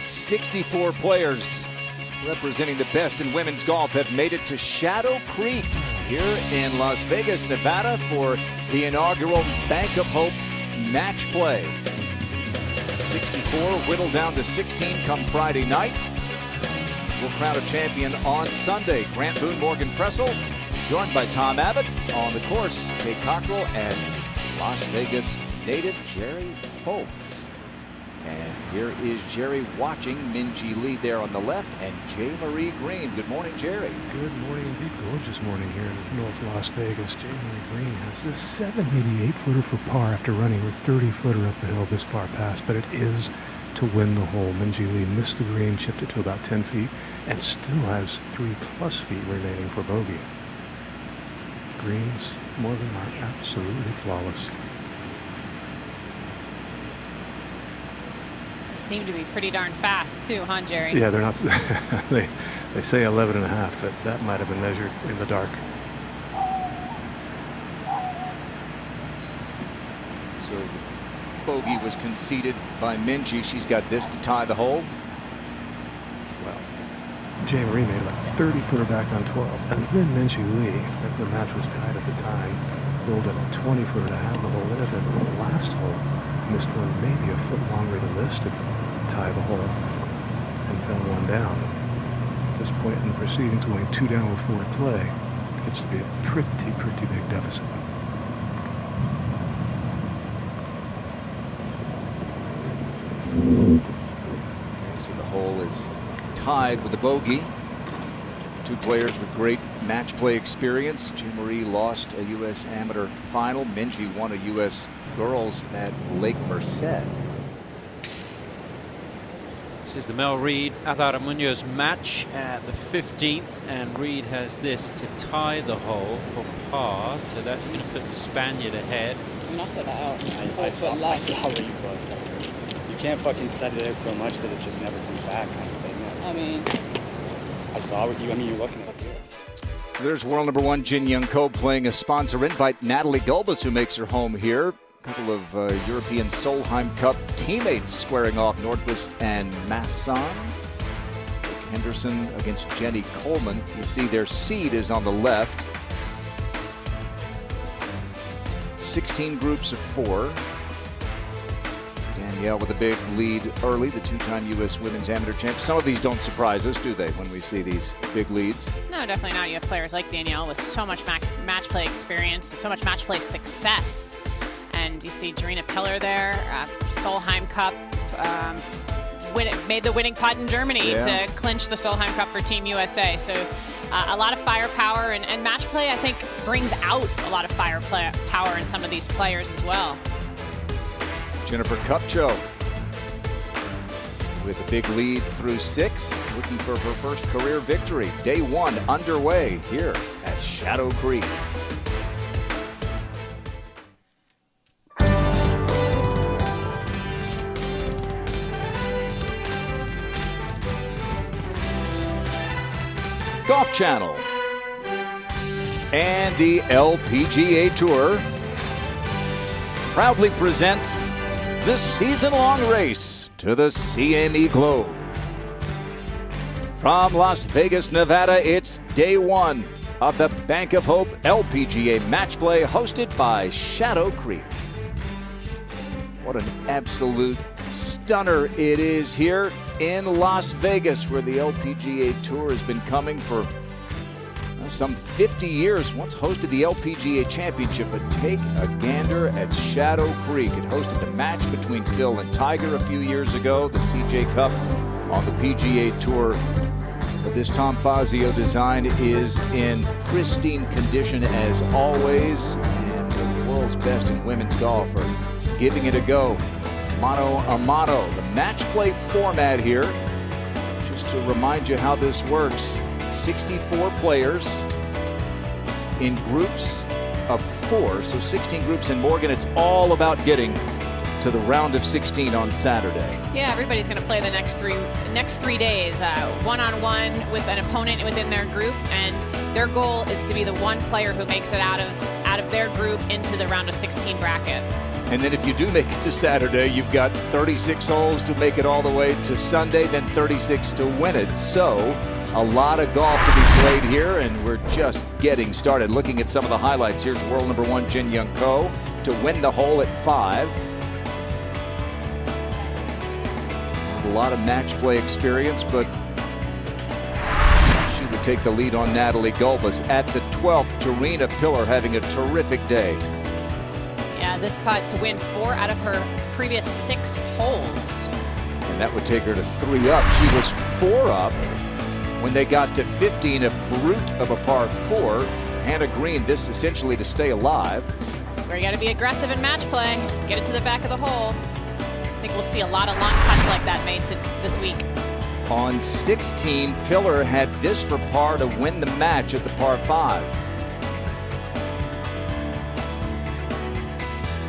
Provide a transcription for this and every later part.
64 players representing the best in women's golf have made it to Shadow Creek here in Las Vegas, Nevada for the inaugural Bank of Hope match play. 64 whittled down to 16 come Friday night. We'll crown a champion on Sunday. Grant Boone, Morgan Pressel, joined by Tom Abbott. On the course, Kay Cockrell and Las Vegas native Jerry Holtz. And here is Jerry watching Minjee Lee there on the left, and J. Marie Green. Good morning, Jerry. Good morning, indeed. Gorgeous morning here in North Las Vegas. J. Marie Green has this 788-footer for par after running her 30-footer up the hill this far past, but it is to win the hole. Minjee Lee missed the green, chipped it to about 10 feet, and still has 3+ feet remaining for bogey. Greens, Morgan, are absolutely flawless. Seem to be pretty darn fast too, huh, Jerry? Yeah, they're not. they say 11.5, but that might have been measured in the dark. So bogey was conceded by Minjee. She's got this to tie the hole. Well, J. Marie made about 30-footer back on 12, and then Minjee Lee, as the match was tied at the time, rolled a 20-footer to have the hole. Then at the last hole, missed one maybe a foot longer than this to tie the hole, and fell one down. At this point in the proceedings, going 2 down with 4 to play, it gets to be a pretty big deficit. Okay, so the hole is tied with a bogey. 2 players with great match play experience. J. Marie lost a U.S. Amateur final. Minjee won a U.S. Girls at Lake Merced. This is the Mel Reid Azara Munoz match at the 15th, and Reid has this to tie the hole for par, so that's going to put the Spaniard ahead. I mean, I set that out. I saw what you put. You can't fucking set it out so much that it just never comes back, kind of thing. I mean, I saw what you. I mean, you're looking at it. There's world number 1 Jin Young Ko playing a sponsor invite. Natalie Gulbis, who makes her home here. A couple of European Solheim Cup teammates squaring off, Nordquist and Massan. Henderson against Jenny Coleman. You see their seed is on the left. 16 groups of 4. Danielle with a big lead early, the 2-time U.S. Women's Amateur Champ. Some of these don't surprise us, do they, when we see these big leads? no, definitely not. You have players like Danielle with so much match play experience and so much match play success. And you see Jarina Piller there, Solheim Cup, made the winning putt in Germany to clinch the Solheim Cup for Team USA. So a lot of firepower, and match play, I think, brings out a lot of firepower in some of these players as well. Jennifer Cupcho with a big lead through 6, looking for her first career victory. Day 1 underway here at Shadow Creek. Golf Channel and the LPGA Tour proudly present this season-long race to the CME Globe. From Las Vegas, Nevada, it's day 1 of the Bank of Hope LPGA match play hosted by Shadow Creek. What an absolute stunner it is here in Las Vegas, where the LPGA Tour has been coming for some 50 years. Once hosted the LPGA Championship, but take a gander at Shadow Creek. It hosted the match between Phil and Tiger a few years ago, the CJ Cup on the PGA Tour. But this Tom Fazio design is in pristine condition as always, and the world's best in women's golf are giving it a go. Mano a mano, the match play format here. Just to remind you how this works, 64 players in groups of 4, so 16 groups in Morgan. It's all about getting to the round of 16 on Saturday. Yeah, everybody's going to play the next three days, one-on-one with an opponent within their group, and their goal is to be the one player who makes it out of their group into the round of 16 bracket. And then if you do make it to Saturday, you've got 36 holes to make it all the way to Sunday, then 36 to win it. So a lot of golf to be played here, and we're just getting started. Looking at some of the highlights, here's world number 1, Jin Young Ko, to win the hole at 5. A lot of match play experience, but she would take the lead on Natalie Gulbis. At the 12th, Jarena Pillar having a terrific day. Yeah, this putt to win 4 out of her previous 6 holes. And that would take her to 3 up. She was 4 up when they got to 15, a brute of a par 4. Hannah Green, this essentially to stay alive. That's where you got to be aggressive in match play. Get it to the back of the hole. I think we'll see a lot of long putts like that made this week. On 16, Pillar had this for par to win the match at the par 5.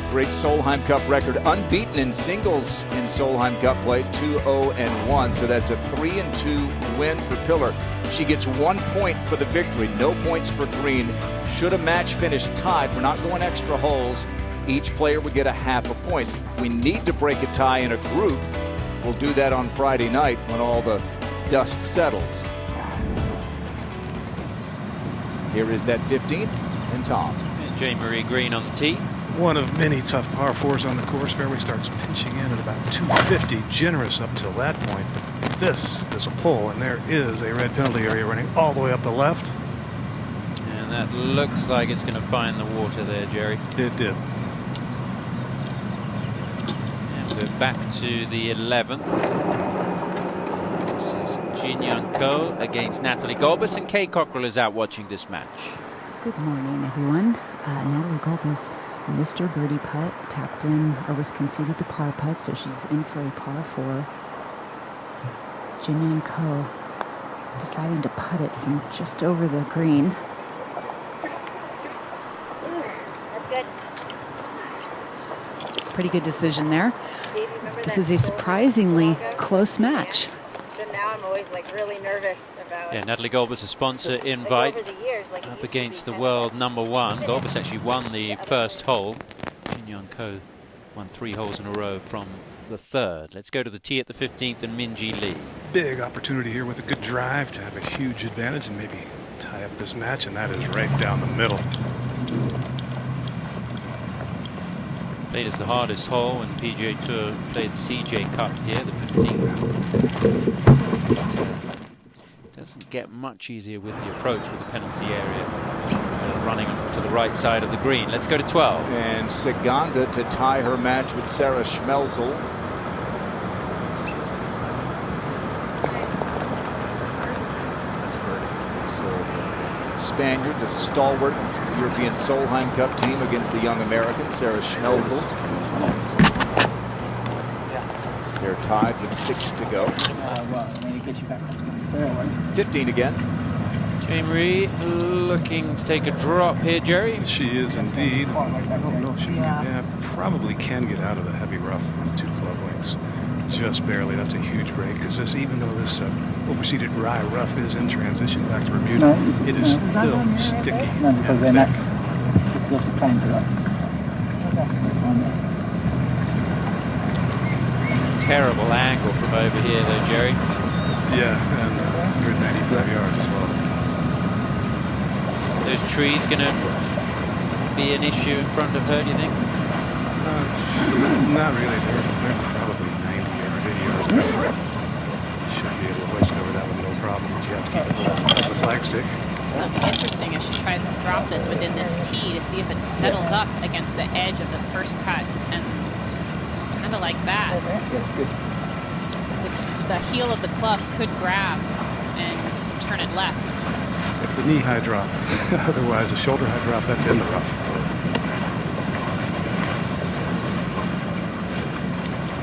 Great Solheim Cup record, unbeaten in singles in Solheim Cup play, 2-0-1. So that's a 3-2 win for Pillar. She gets 1 point for the victory, no points for Green. Should a match finish tied, we're not going extra holes. Each player would get a half a point. If we need to break a tie in a group, we'll do that on Friday night when all the dust settles. Here is that 15th, and Tom. And Jane Marie Green on the tee. One of many tough par 4s on the course. Fairway starts pinching in at about 250, generous up till that point. But this is a pull, and there is a red penalty area running all the way up the left. And that looks like it's going to find the water there, Jerry. It did. And we're back to the 11th. This is Jin Young Ko against Natalie Gulbis, and Kay Cockrell is out watching this match. Good morning, everyone. Natalie Gulbis missed her birdie putt, tapped in, or was conceded the par putt, so she's in for a par 4. Jin Young Ko deciding to putt it from just over the green. That's good. Pretty good decision there. This is a surprisingly close match. So now I'm always like really nervous about. Yeah, Natalie Gulbis, a sponsor invite, over the years, like, up against the world number 1. Gulbis actually won the first hole. Jin Young Ko won 3 holes in a row from the 3rd. Let's go to the tee at the 15th and Minji Lee. Big opportunity here with a good drive to have a huge advantage and maybe tie up this match, and that is right down the middle. Played as the hardest hole when the PGA Tour played the CJ Cup here, the 15th. But, doesn't get much easier with the approach with the penalty area running to the right side of the green. Let's go to 12. And Saganda to tie her match with Sarah Schmelzel. So Spaniard, the stalwart European Solheim Cup team against the young American, Sarah Schmelzel. They're tied with 6 to go. 15 again. Jane Marie looking to take a drop here, Jerry. She is indeed. Oh, no, she probably can get out of the heavy rough with 2 club links. Just barely. That's a huge break, because this, even though this overseeded rye rough is in transition back to Bermuda, it is still sticky. Because then that's just the planes are up. Terrible angle from over here, though, Jerry. Yeah, and 195 yards as well. Those trees going to be an issue in front of her, do you think? Not really. They're probably 90 or 80 yards away. Should be able to hoist over that with no problem. But you have to keep it off the flagstick. So that'll be interesting as she tries to drop this within this tee to see if it settles up against the edge of the first cut, and kind of like that. The heel of the club could grab and turn it left. If the knee high drop, otherwise a shoulder high drop, that's in the rough.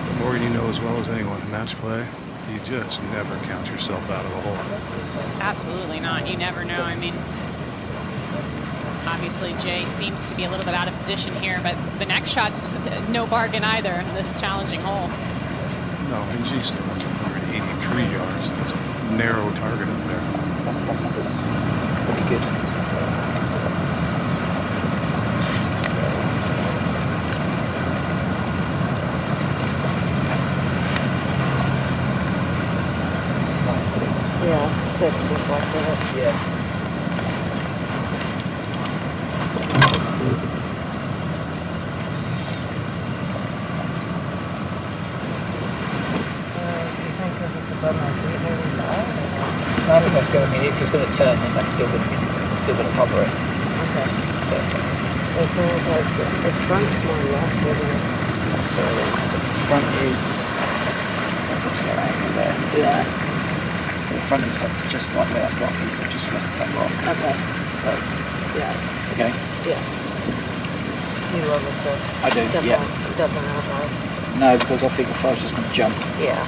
The more you know as well as anyone in match play, you just never count yourself out of a hole. Absolutely not. You never know. I mean, obviously Jay seems to be a little bit out of position here, but the next shot's no bargain either in this challenging hole. No, and G still wants 183 yards. That's a narrow target up there. Pretty good. Yeah, 6 just like that. Yes. Do you think because it's above my feet, maybe not? No, I think that's going to be, if it's going to turn, then that's still going to cover it. Okay. So, It sounds like the front's more left, isn't it? so the front is, that's obviously our angle there. Yeah. So the front is just like where that rock is, or just left that rock. Okay. So, Yeah. okay. Yeah. You love the 6. I do, yeah. Definitely not 5. No, because I think the 5's just going to jump. Yeah.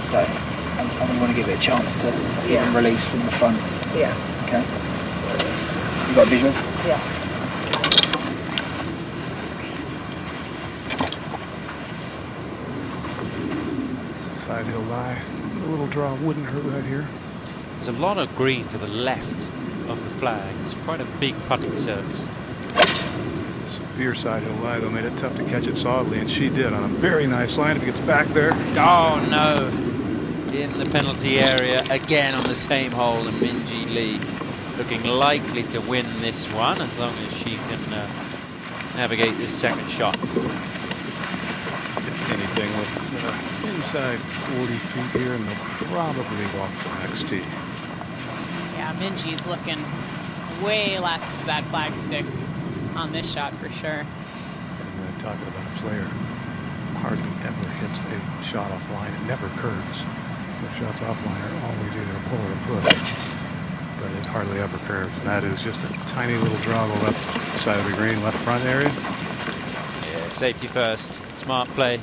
So I'm going to want to give it a chance to even release from the front. Yeah. Okay. You got a visual? Yeah. Side hill lie. A little draw wouldn't hurt right here. There's a lot of green to the left of the flag. It's quite a big putting surface. Severe side hill lie, though, made it tough to catch it solidly, and she did on a very nice line. If it gets back there. Oh, no. In the penalty area again on the same hole, and Minjee Lee looking likely to win this one as long as she can navigate this second shot. If anything with inside 40 feet here, and they'll probably walk to the next tee. Yeah, Minjee's looking way left of that flagstick on this shot for sure. And talking about a player who hardly ever hits a shot offline. It never curves. The shots offline are always either a pull or a push. But it hardly ever curves. And that is just a tiny little draw on the left side of the green, left front area. Yeah, safety first. Smart play.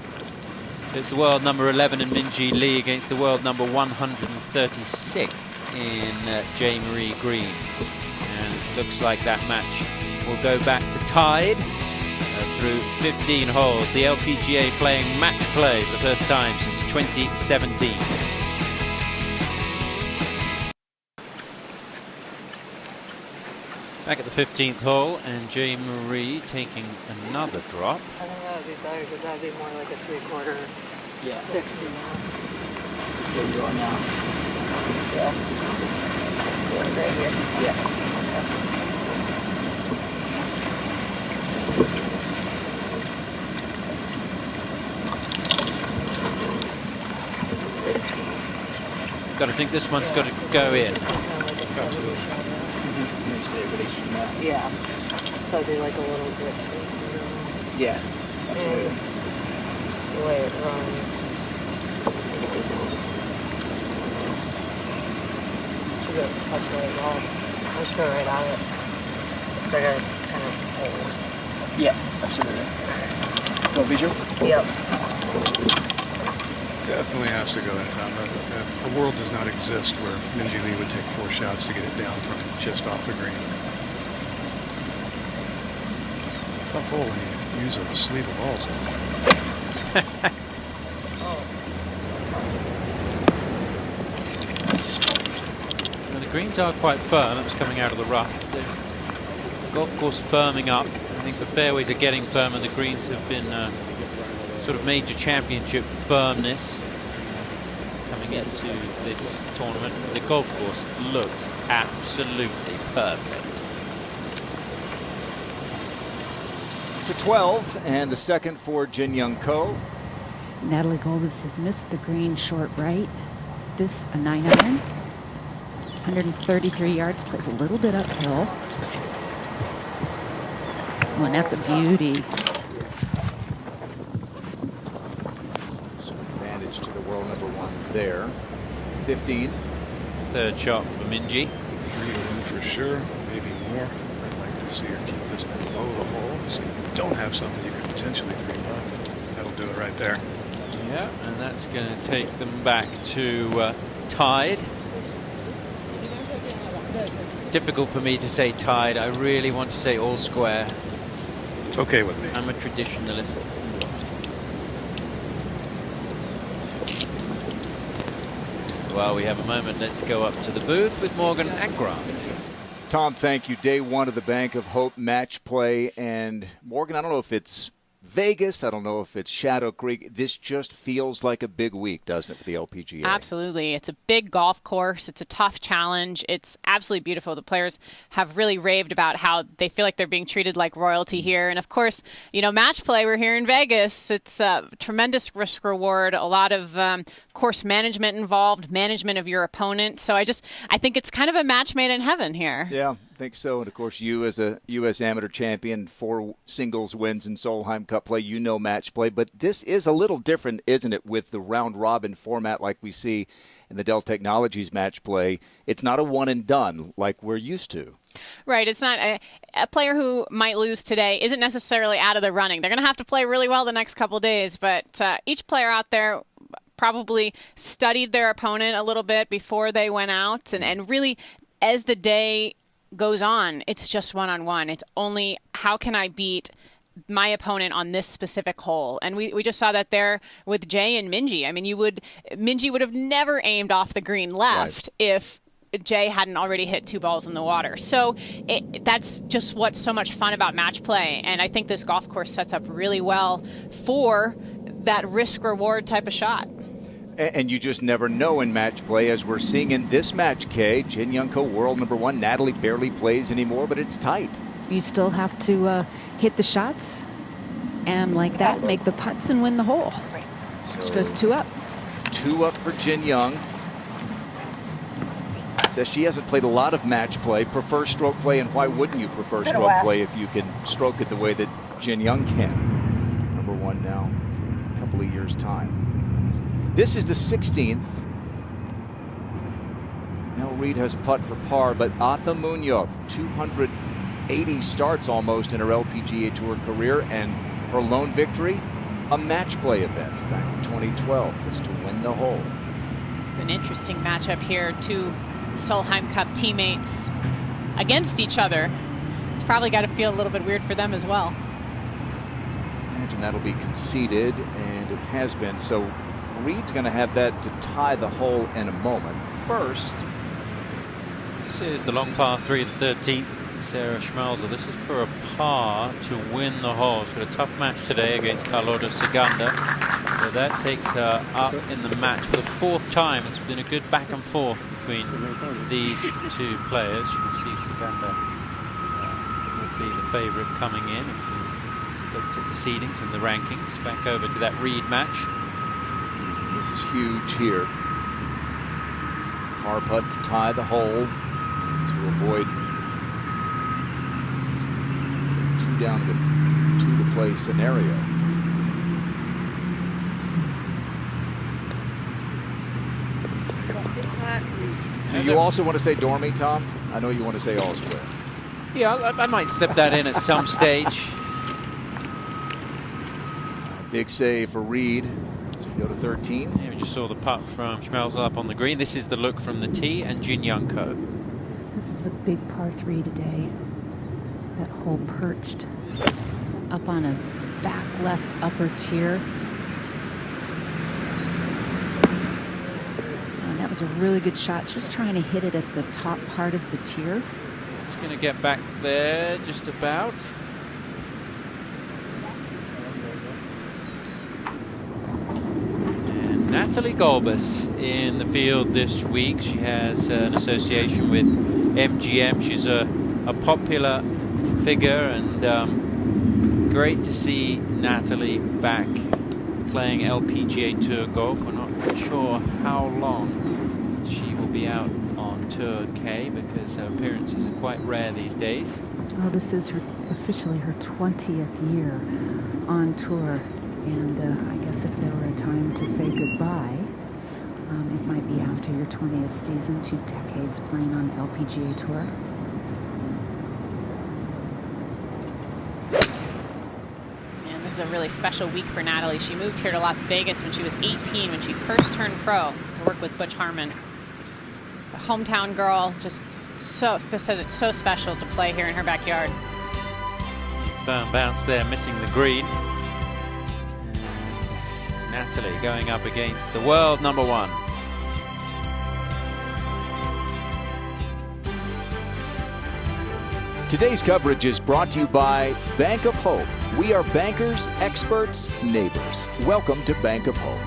It's the world number 11 in Minjee Lee against the world number 136 in J-Marie Green. And it looks like that match will go back to tied through 15 holes. The LPGA playing match play for the first time since 2017. Back at the 15th hole, and J-Marie taking another drop. I think that would be better because that would be more like a 3/4 60 now. That's where you are now. Yeah. Yeah, right here. Yeah. Got to think this one's got to go in. Absolutely. Release from there. Yeah. So it'd be like a little grip. Yeah, absolutely. And the way it runs. Should go touch right at all. I should go right on it. So I got to kind of hold. Yeah, absolutely. Got visual? Yep. Definitely has to go in, Tom. A world does not exist where Minjee Lee would take 4 shots to get it down from just off the green. Tough hole when you use a sleeve of balls. Well, the greens are quite firm. It was coming out of the rough. The golf course firming up. I think the fairways are getting firm, and the greens have been sort of major championship firmness coming into this tournament. The golf course looks absolutely perfect. To 12, and the second for Jin Young Ko. Natalie Golbis has missed the green short right. This a 9-iron. 133 yards, plays a little bit uphill. Oh, and that's a beauty. Advantage to the world number 1 there. 15. Third shot for Minjee. 3 to win for sure, maybe more. I'd like to see her keep this below the hole, so you don't have something you could potentially 3-putt. That'll do it right there. Yeah, and that's going to take them back to tied. Difficult for me to say tied. I really want to say all square. It's okay with me. I'm a traditionalist. Well, we have a moment. Let's go up to the booth with Morgan and Grant. Tom, thank you. Day 1 of the Bank of Hope match play. And Morgan, I don't know if it's Vegas. I don't know if it's Shadow Creek. This just feels like a big week, doesn't it, for the LPGA? Absolutely. It's a big golf course. It's a tough challenge. It's absolutely beautiful. The players have really raved about how they feel like they're being treated like royalty here. And, of course, match play, we're here in Vegas. It's a tremendous risk reward, a lot of course management involved, management of your opponent. So I think it's kind of a match made in heaven here. Yeah, I think so. And, of course, you as a U.S. amateur champion, 4 singles wins in Solheim Cup play, match play. But this is a little different, isn't it, with the round-robin format like we see in the Dell Technologies match play. It's not a one-and-done like we're used to. Right. It's not a player who might lose today isn't necessarily out of the running. They're going to have to play really well the next couple of days. But each player out there probably studied their opponent a little bit before they went out. And really, as the day goes on, it's just one-on-one. It's only how can I beat my opponent on this specific hole. And we just saw that there with Jay and Minjee. I mean, Minjee would have never aimed off the green left if Jay hadn't already hit 2 balls in the water. So that's just what's so much fun about match play. And I think this golf course sets up really well for that risk-reward type of shot. And you just never know in match play, as we're seeing in this match, Kay. Jin Young Ko, world number 1. Natalie barely plays anymore, but it's tight. You still have to hit the shots and, like that, make the putts and win the hole. So She goes 2 up. 2 up for Jin Young. Says she hasn't played a lot of match play, prefers stroke play, and why wouldn't you prefer stroke play if you can stroke it the way that Jin Young can? Number 1 now for a couple of years' time. This is the 16th. Mel Reid has a putt for par, but Atha Munoz, 280 starts almost in her LPGA Tour career, and her lone victory, a match play event back in 2012, just to win the hole. It's an interesting matchup here. 2 Solheim Cup teammates against each other. It's probably got to feel a little bit weird for them as well. Imagine that'll be conceded, and it has been. So Reed's going to have that to tie the hole in a moment. First, this is the long par 3, the 13th. Sarah Schmelzer. This is for a par to win the hole. She's got a tough match today against Carlota Segunda. So that takes her up in the match for the 4th time. It's been a good back and forth between these 2 players. You can see Segunda would be the favorite coming in if you looked at the seedings and the rankings. Back over to that Reed match. This is huge here. Par putt to tie the hole to avoid 2 down to 2 to play scenario. Do you also want to say dormy, Tom? I know you want to say all square. Yeah, I might slip that in at some stage. Big save for Reed. So we go to 13. Yeah, we just saw the putt from Schmelzer up on the green. This is the look from the tee and Jin Young Ko. This is a big par 3 today. That hole perched up on a back left upper tier. And that was a really good shot, just trying to hit it at the top part of the tier. It's going to get back there just about. And Natalie Golbus in the field this week. She has an association with MGM. She's a popular figure, and great to see Natalie back playing LPGA Tour golf. We're not sure how long she will be out on Tour K because her appearances are quite rare these days. Well, this is officially her 20th year on tour, and I guess if there were a time to say goodbye, it might be after your 20th season, 2 decades playing on the LPGA Tour. And this is a really special week for Natalie. She moved here to Las Vegas when she was 18, when she first turned pro to work with Butch Harmon. It's a hometown girl, just says it's so special to play here in her backyard. Firm bounce there, missing the green. Natalie going up against the world number 1. Today's coverage is brought to you by Bank of Hope. We are bankers, experts, neighbors. Welcome to Bank of Hope.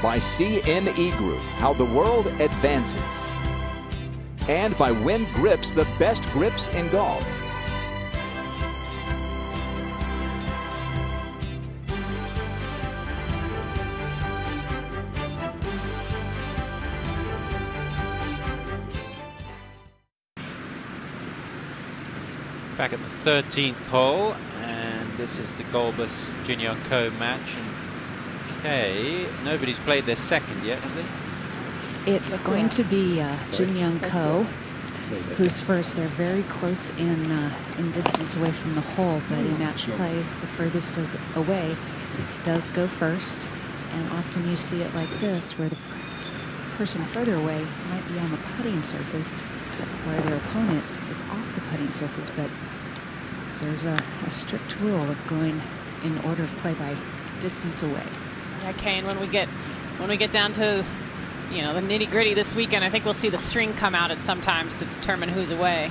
By CME Group, how the world advances. And by Win Grips, the best grips in golf. Back at the 13th hole, and this is the Golbus Jin Young Ko match. And okay, nobody's played their second yet, have they? It's going to be Jin Young Ko, who's first. They're very close in distance away from the hole, but in match play, the furthest away does go first. And often you see it like this, where the person further away might be on the putting surface, where their opponent is off the putting surface, but there's a strict rule of going in order of play by distance away. Yeah, Kane, when we get down to, you know, the nitty-gritty this weekend, I think we'll see the string come out at some times to determine who's away.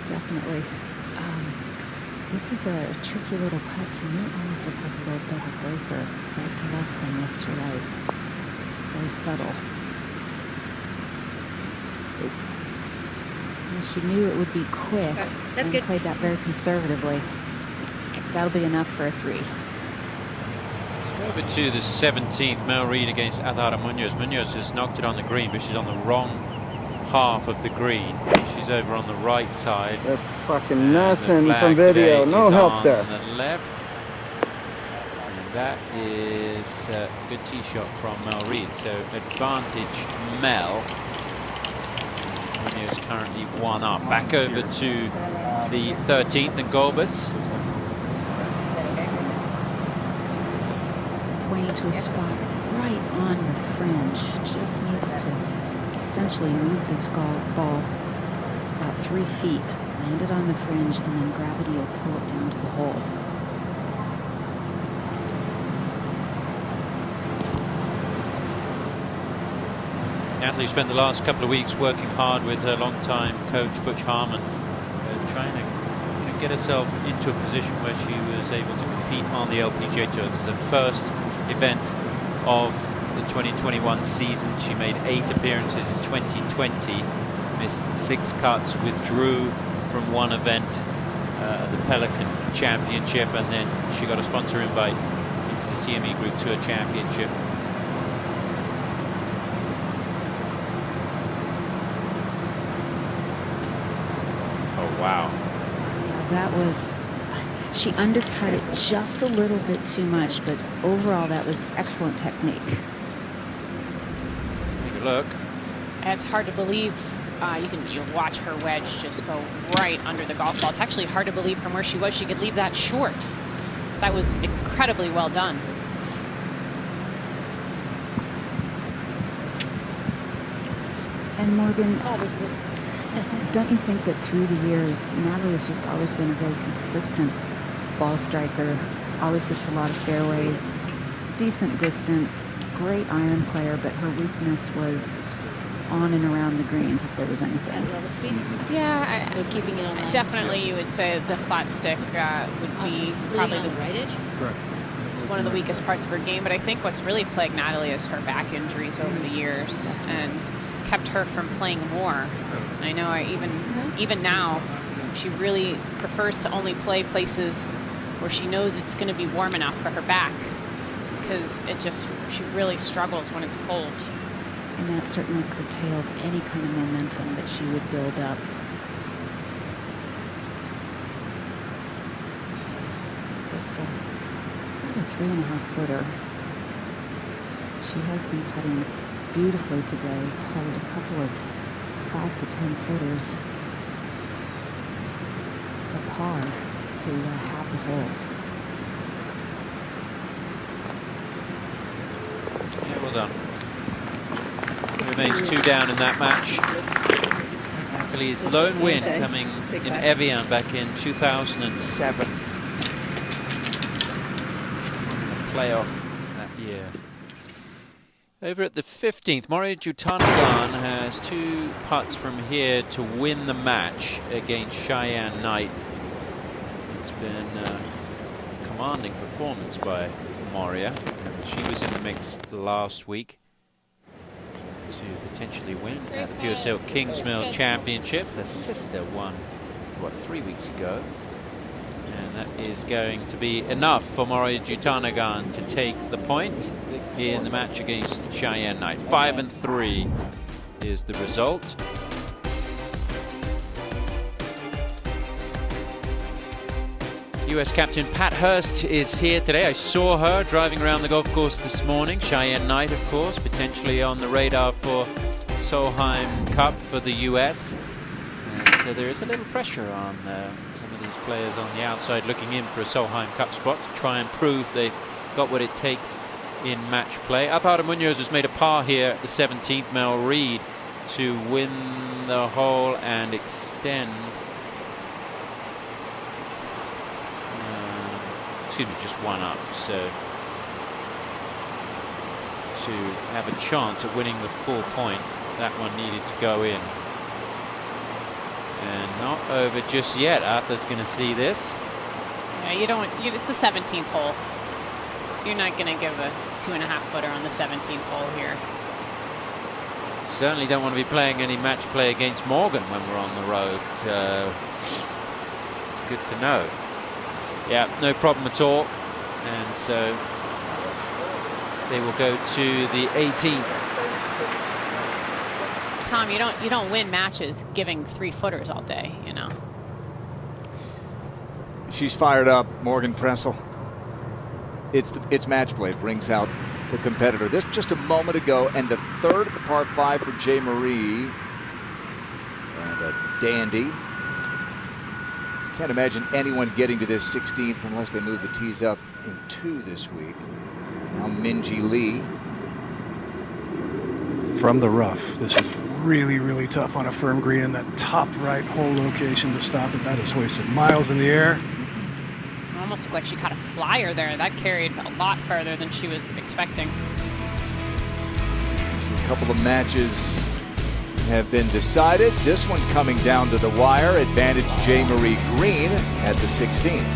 Definitely. This is a tricky little putt. To me, it almost looked like a little double breaker, right to left, then left to right. Very subtle. She knew it would be quick and played that very conservatively. That'll be enough for a 3. Let's go over to the 17th, Mel Reid against Adara Munoz. Munoz has knocked it on the green, but she's on the wrong half of the green. She's over on the right side. That's fucking nothing from video. No help there. On the left. And that is a good tee shot from Mel Reid. So advantage Mel. Munoz currently 1 up. Back over to the 13th and Golbus. Pointing to a spot right on the fringe. Just needs to essentially move this ball about 3 feet. Land it on the fringe, and then gravity will pull it down to the hole. Natalie spent the last couple of weeks working hard with her longtime coach Butch Harmon, trying to get herself into a position where she was able to compete on the LPGA Tour. This is the first event of the 2021 season. She made 8 appearances in 2020, missed 6 cuts, withdrew from one event, the Pelican Championship, and then she got a sponsor invite into the CME Group Tour Championship. Wow. Yeah, that was, she undercut it just a little bit too much, but overall that was excellent technique. Let's take a look. It's hard to believe. You watch her wedge just go right under the golf ball. It's actually hard to believe from where she was she could leave that short. That was incredibly well done. And Morgan, don't you think that through the years, Natalie has just always been a very consistent ball striker, always hits a lot of fairways, decent distance, great iron player, but her weakness was on and around the greens if there was anything. Yeah, definitely you would say the flat stick would be probably one of the weakest parts of her game, but I think what's really plagued Natalie is her back injuries over the years and kept her from playing more. And I know even now she really prefers to only play places where she knows it's going to be warm enough for her back, because she really struggles when it's cold. And that certainly curtailed any kind of momentum that she would build up. This about a 3.5 footer. She has been putting beautifully today, pulled a couple of 5 to 10 footers for par to have the holes. Yeah, well done. Remains 2 down in that match. Natalie's lone win coming in Evian back in 2007. Playoff that year. Over at the 15th, Maury Jutanagan has 2 putts from here to win the match against Cheyenne Knight. It's been a commanding performance by Moria. She was in the mix last week to potentially win at the Pure Silk Kingsmill Championship. Her sister won, what, 3 weeks ago. And that is going to be enough for Moria Jutanagan to take the point in the match against Cheyenne Knight. 5-3 is the result. US Captain Pat Hurst is here today. I saw her driving around the golf course this morning. Cheyenne Knight, of course, potentially on the radar for the Solheim Cup for the US. And so there is a little pressure on some of these players on the outside looking in for a Solheim Cup spot to try and prove they've got what it takes in match play. Alvaro Munoz has made a par here at the 17th. Mel Reid to win the hole and extend. Excuse me, just one up, so to have a chance of winning the full point, that one needed to go in. And not over just yet. Arthur's going to see this. Yeah, you don't. It's the 17th hole. You're not going to give a 2.5-footer on the 17th hole here. Certainly don't want to be playing any match play against Morgan when we're on the road. It's good to know. Yeah, no problem at all. And so they will go to the 18th. Tom, you don't win matches giving 3-footers all day, you know. She's fired up, Morgan Pressel. It's match play. It brings out the competitor. This just a moment ago, and the third at the par 5 for Jay Marie. And a dandy. Can't imagine anyone getting to this 16th unless they move the tees up in 2 this week. Now Minjee Lee. From the rough. This is really, really tough on a firm green in that top right hole location to stop it. That is hoisted miles in the air. It almost looked like she caught a flyer there. That carried a lot further than she was expecting. So a couple of matches have been decided. This one coming down to the wire. Advantage Jay Marie Green at the 16th.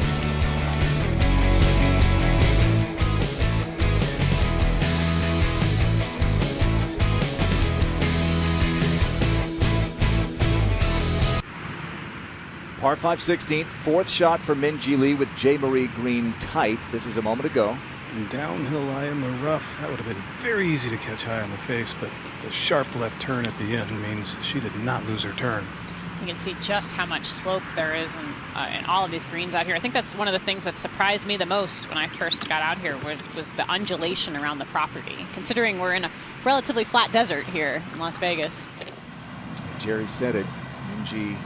Par 5 16th, fourth shot for Minjee Lee with Jay Marie Green tight. This is a moment ago. And downhill lie in the rough. That would have been very easy to catch high on the face, but the sharp left turn at the end means she did not lose her turn. You can see just how much slope there is in all of these greens out here. I think that's one of the things that surprised me the most when I first got out here was the undulation around the property, considering we're in a relatively flat desert here in Las Vegas. Jerry said it. Minjee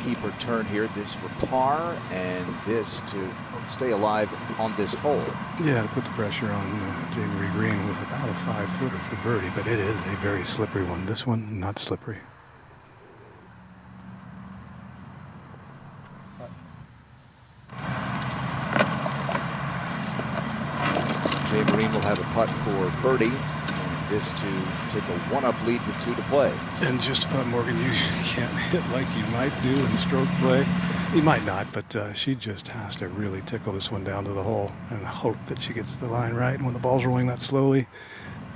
keep her turn here. This for par and this to stay alive on this hole. Yeah, to put the pressure on Jay Marie Green with about a 5-footer for birdie, but it is a very slippery one. This one, not slippery. Jay Marie will have a putt for birdie. This to take a 1-up lead with 2 to play. And just about, Morgan, you can't hit like you might do in stroke play. You might not, but she just has to really tickle this one down to the hole and hope that she gets the line right. And when the ball's rolling that slowly,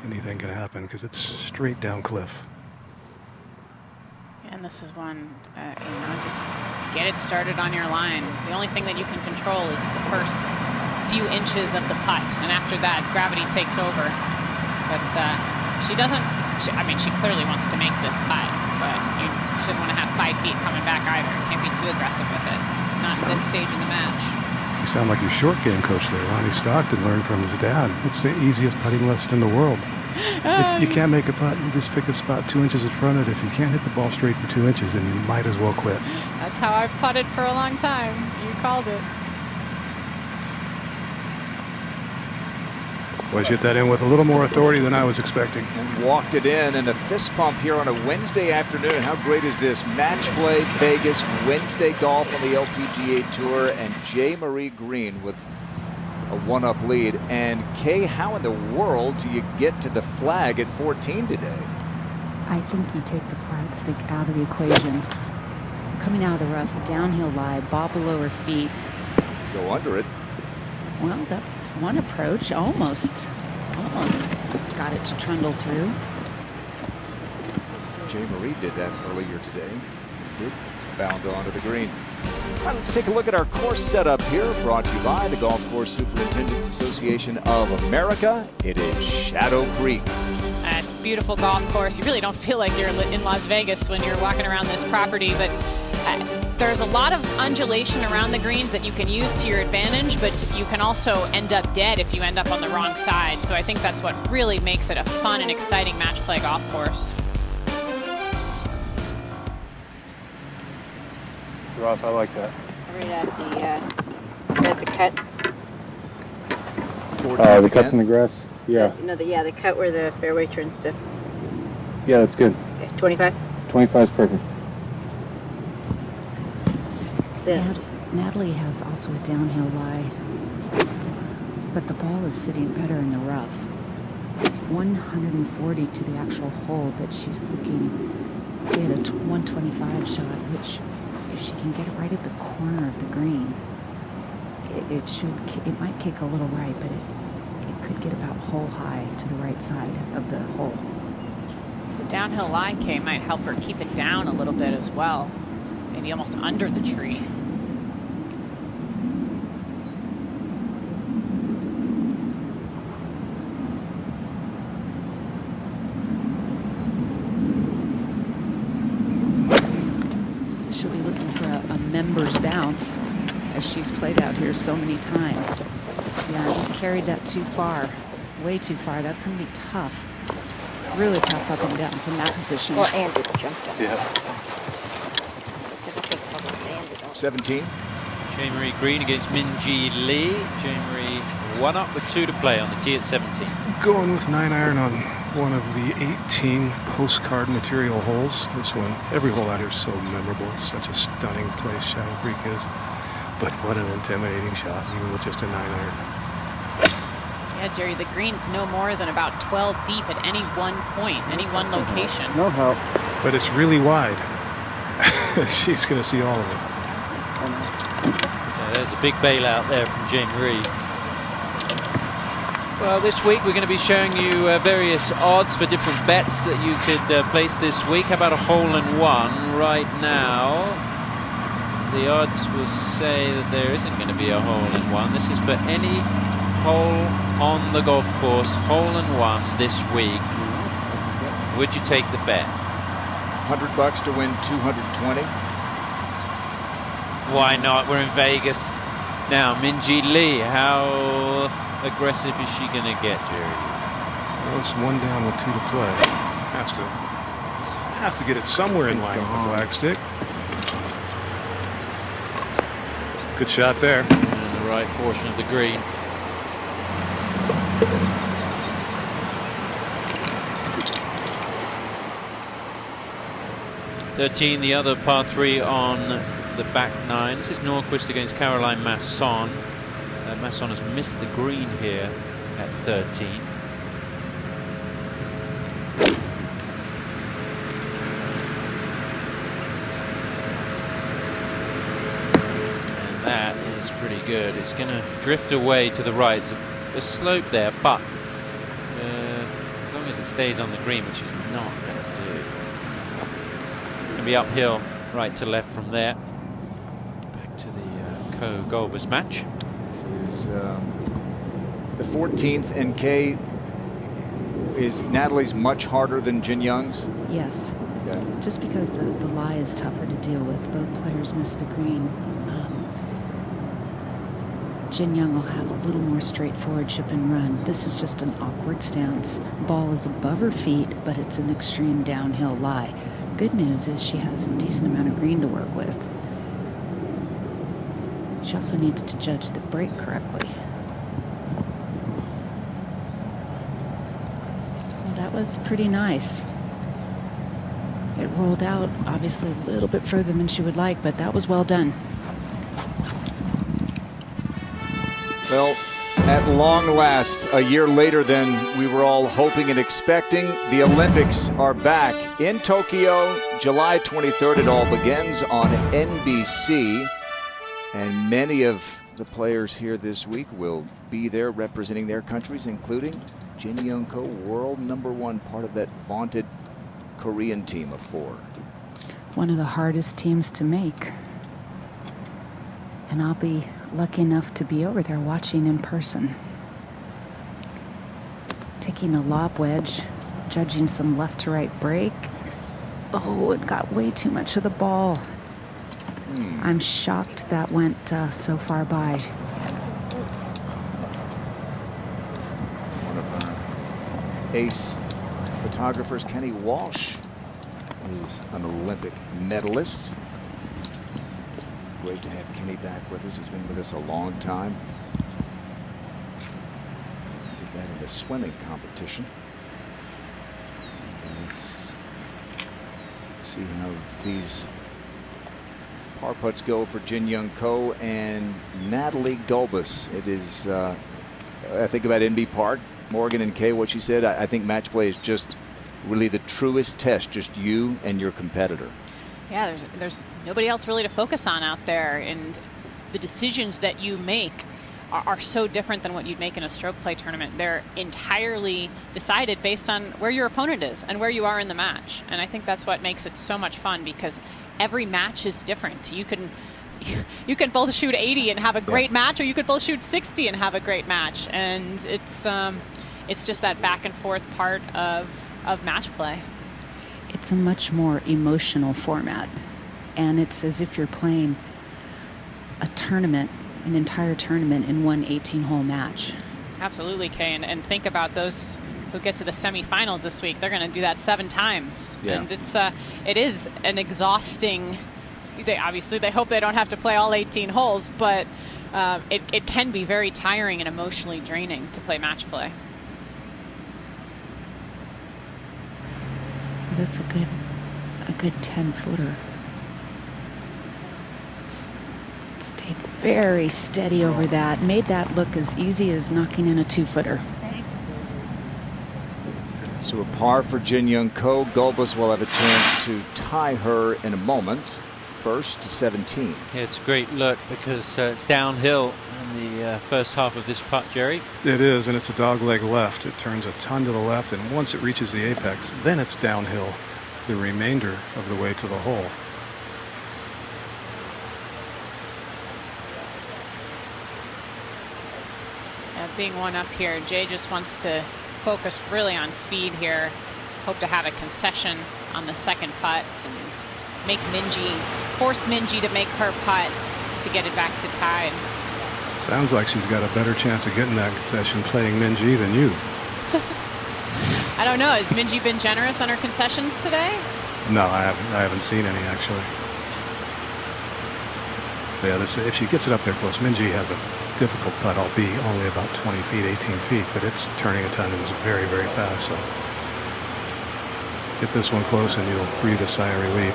anything can happen because it's straight down cliff. And this is one, just get it started on your line. The only thing that you can control is the first few inches of the putt. And after that, gravity takes over. But she doesn't, she clearly wants to make this putt, but she doesn't want to have 5 feet coming back either. Can't be too aggressive with it, not at this stage in the match. You sound like your short game coach there. Ronnie Stockton learned from his dad. It's the easiest putting lesson in the world. If you can't make a putt, you just pick a spot 2 inches in front of it. If you can't hit the ball straight for 2 inches, then you might as well quit. That's how I putted for a long time. You called it. Well, she hit that in with a little more authority than I was expecting. And walked it in, and a fist pump here on a Wednesday afternoon. How great is this? Match play, Vegas, Wednesday golf on the LPGA Tour, and Jay Marie Green with a 1-up lead. And Kay, how in the world do you get to the flag at 14 today? I think you take the flag stick out of the equation. coming out of the rough, downhill lie, ball below her feet. Go under it. Well, that's one approach. Almost got it to trundle through. Jay Marie did that earlier today. He did bound onto the green. All right, let's take a look at our course setup here, brought to you by the Golf Course Superintendents Association of America. It is Shadow Creek. It's a beautiful golf course. You really don't feel like you're in Las Vegas when you're walking around this property, but there's a lot of undulation around the greens that you can use to your advantage, but you can also end up dead if you end up on the wrong side. So I think that's what really makes it a fun and exciting match play golf course. Rough, I like that. Right at the cut. The cuts in the grass? Yeah. The cut where the fairway turns to. Yeah, that's good. Okay, 25? 25 is perfect. Natalie has also a downhill lie, but the ball is sitting better in the rough. 140 to the actual hole, but she's looking to get a 125 shot, which if she can get it right at the corner of the green, it might kick a little right, but it could get about hole high to the right side of the hole. The downhill lie, Kay, might help her keep it down a little bit as well. Maybe almost under the tree. She'll be looking for a member's bounce, as she's played out here so many times. Yeah, I just carried that too far, way too far. That's going to be tough, really tough up and down from that position. Well, Andrew jumped up. Yeah. 17. Jay Marie Green against Minjee Lee. Jay Marie 1 up with 2 to play on the tee at 17. Going with 9-iron on one of the 18 postcard material holes. This one, every hole out here is so memorable. It's such a stunning place, Shadow Creek is. But what an intimidating shot, even with just a 9-iron. Yeah, Jerry, the green's no more than about 12 deep at any one point, any one location. No help. But it's really wide. She's going to see all of it. Yeah, there's a big bailout there from Jay Marie. Well, this week we're going to be showing you various odds for different bets that you could place this week. How about a hole-in-one right now? The odds will say that there isn't going to be a hole-in-one. This is for any hole on the golf course, hole-in-one this week. Would you take the bet? $100 to win 220. Why not? We're in Vegas. Now, Minjee Lee, how aggressive is she going to get, Jerry? Well, it's 1 down with 2 to play. Has to get it somewhere in line with the flagstick. Good shot there. In the right portion of the green. (13), the other par 3 on the back 9. This is Norquist against Caroline Massan. Masson has missed the green here at 13. And that is pretty good. It's going to drift away to the right. There's a slope there, but as long as it stays on the green, which is not going to do, it's going to be uphill right to left from there. Back to the Co-Golbus match. This is the 14th, and Kay, is Natalie's much harder than Jin Young's? Yes. Okay. Just because the lie is tougher to deal with. Both players miss the green. Jin Young will have a little more straightforward chip and run. This is just an awkward stance. Ball is above her feet, but it's an extreme downhill lie. Good news is she has a decent amount of green to work with. She also needs to judge the break correctly. Well, that was pretty nice. It rolled out, obviously, a little bit further than she would like, but that was well done. Well, At long last, a year later than we were all hoping and expecting, the Olympics are back in Tokyo. July 23rd, it all begins on NBC. And many of the players here this week will be there representing their countries, including Jin Young Ko, world #1, part of that vaunted Korean team of 4. One of the hardest teams to make. And I'll be lucky enough to be over there watching in person. Taking a lob wedge, judging some left to right break. Oh, it got way too much of the ball. I'm shocked that went so far by. One of our ace photographers, Kenny Walsh, is an Olympic medalist. Great to have Kenny back with us. He's been with us a long time. Did that in the swimming competition. And let's see how these par putts go for Jin Young Ko and Natalie Gulbis. It is, I think about NB Park, Morgan and Kay, what she said. I think match play is just really the truest test, just you and your competitor. Yeah, there's nobody else really to focus on out there, and the decisions that you make are so different than what you'd make in a stroke play tournament. They're entirely decided based on where your opponent is and where you are in the match. And I think that's what makes it so much fun, because every match is different. You can both shoot 80 and have a great match, or you could both shoot 60 and have a great match. And it's just that back and forth part of match play. It's a much more emotional format, and it's as if you're playing a tournament, an entire tournament in one 18-hole match. Absolutely, Kay, and think about those who get to the semifinals this week. They're going to do that 7 times, and it is an exhausting. They hope they don't have to play all 18 holes, but it can be very tiring and emotionally draining to play match play. That's a good 10-footer. Stayed very steady over that. Made that look as easy as knocking in a 2-footer. So a par for Jin Young Ko. Gulbis will have a chance to tie her in a moment. First to 17. Yeah, it's a great look because it's downhill in the first half of this putt, Jerry. It is, and it's a dogleg left. It turns a ton to the left, and once it reaches the apex, then it's downhill the remainder of the way to the hole. Being one up here, Jay just wants to focus really on speed here. Hope to have a concession on the second putt and force Minjee to make her putt to get it back to tied. Sounds like she's got a better chance of getting that concession playing Minjee than you. I don't know. Has Minjee been generous on her concessions today? No, I haven't seen any, actually. But yeah, if she gets it up there close, Minjee has a difficult putt, albeit only about 20 feet, 18 feet, but it's turning a ton and it's very, very fast. So get this one close and you'll breathe a sigh of relief.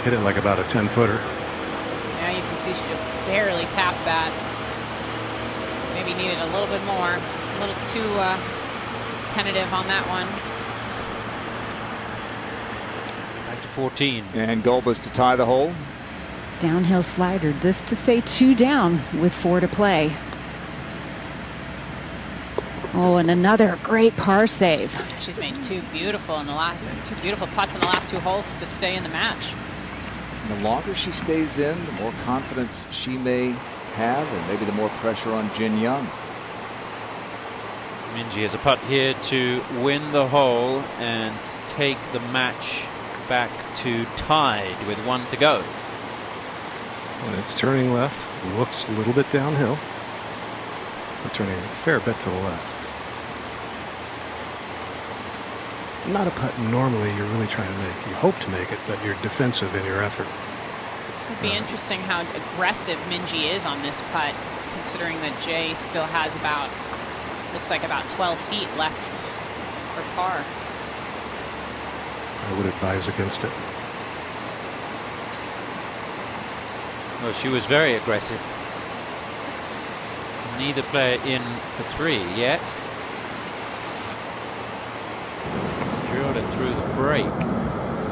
Hit it like about a 10-footer. Yeah, you can see she just barely tapped that. Maybe needed a little bit more. A little too tentative on that one. Back to 14. And Gulbis to tie the hole. Downhill slider. This to stay 2 down with 4 to play. Oh, and another great par save. Yeah, she's made two beautiful putts in the last 2 holes to stay in the match. The longer she stays in, the more confidence she may have, and maybe the more pressure on Jin Young. Minjee has a putt here to win the hole and take the match back to tied with 1 to go. And it's turning left. Looks a little bit downhill. But turning a fair bit to the left. Not a putt normally you're really trying to make. You hope to make it, but you're defensive in your effort. It'd be interesting how aggressive Minjee is on this putt, considering that Jay still has looks like about 12 feet left for par. I would advise against it. Well, she was very aggressive. neither player in for 3 yet. He's drilled it through the break.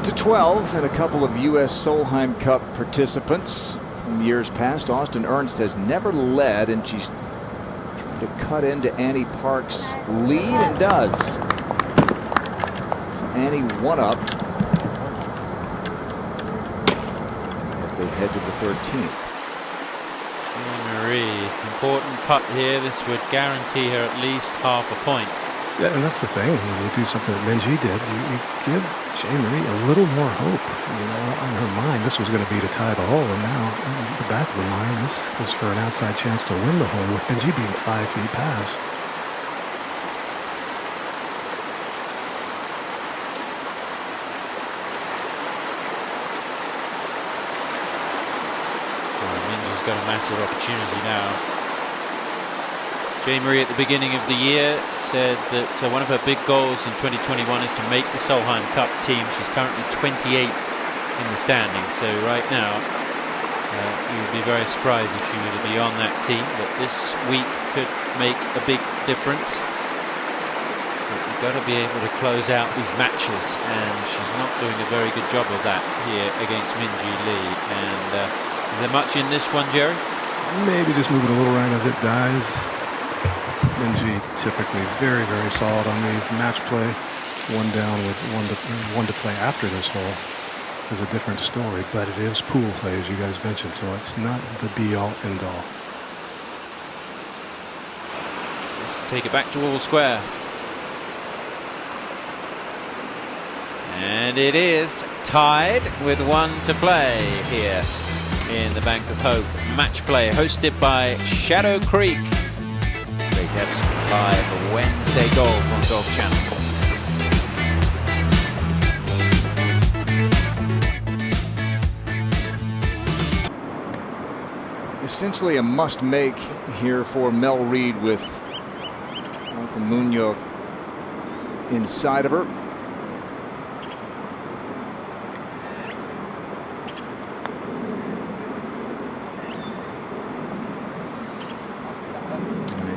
To 12, and a couple of U.S. Solheim Cup participants from years past. Austin Ernst has never led, and she's trying to cut into Annie Park's lead, and does. So Annie one up as they head to the 13th. Marie, important putt here. This would guarantee her at least half a point. Yeah, and that's the thing. When you do something that Minjee did, you give Jean-Marie a little more hope. You know, on her mind, this was going to be to tie the hole, and now in the back of her mind, this is for an outside chance to win the hole, with Minjee being 5 feet past. Minjee's got a massive opportunity now. Jean-Marie at the beginning of the year said that one of her big goals in 2021 is to make the Solheim Cup team. She's currently 28th in the standings, so right now you would be very surprised if she were to be on that team, but this week could make a big difference. But you've got to be able to close out these matches, and she's not doing a very good job of that here against Minjee Lee. And is there much in this one, Jerry? Maybe just moving a little around as it dies. Minjee typically very, very solid on these. Match play, one down with one to play after this hole is a different story, but it is pool play, as you guys mentioned, so it's not the be-all, end-all. Let's take it back to all square. And it is tied with 1 to play here in the Bank of Hope match play, hosted by Shadow Creek. Great to have some live Wednesday golf on Golf Channel. Essentially a must-make here for Mel Reid, with Martha Munoz inside of her.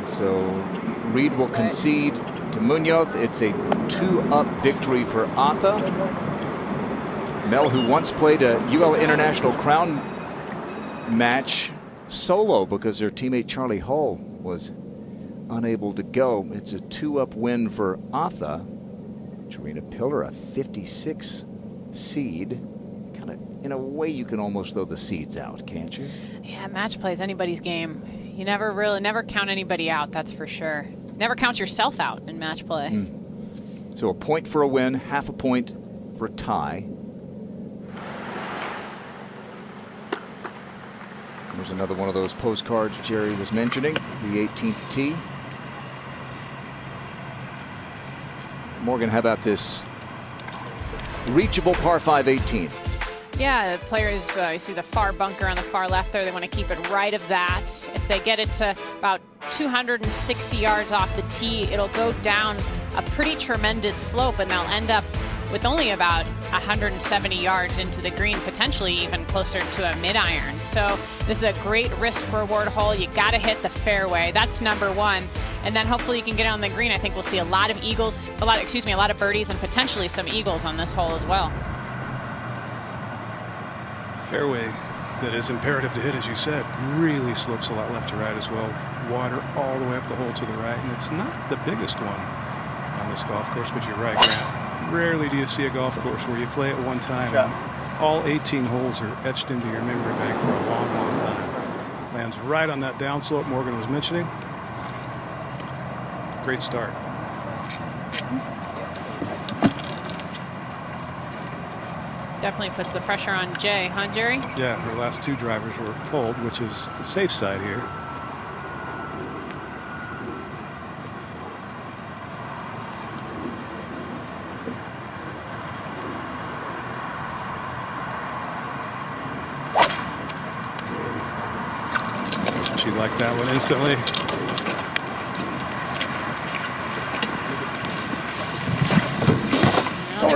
So Reid will concede to Munoz. It's a 2-up victory for Atha. Mel, who once played a UL International Crown match solo because her teammate Charlie Hull was unable to go. It's a 2-up win for Atha. Jarena Pillar, a 56 seed. Kind of, in a way, you can almost throw the seeds out, can't you? Yeah, match play is anybody's game. You never count anybody out, that's for sure. Never count yourself out in match play. So a point for a win, half a point for a tie. There's another one of those postcards Jerry was mentioning, the 18th tee. Morgan, how about this reachable par 5 18th? Yeah, the players, you see the far bunker on the far left there. They want to keep it right of that. If they get it to about 260 yards off the tee, it'll go down a pretty tremendous slope, and they'll end up with only about 170 yards into the green, potentially even closer to a mid-iron. So this is a great risk-reward hole. You got to hit the fairway. That's number one. And then hopefully you can get on the green. I think we'll see a lot of a lot of birdies and potentially some eagles on this hole as well. Fairway that is imperative to hit, as you said, really slopes a lot left to right as well. Water all the way up the hole to the right, and it's not the biggest one on this golf course, but you're right, Grant. Rarely do you see a golf course where you play it one time and all 18 holes are etched into your memory bank for a long, long time. Lands right on that downslope Morgan was mentioning. Great start. Definitely puts the pressure on Jay, huh, Jerry? Yeah, her last 2 drivers were pulled, which is the safe side here. She liked that one instantly.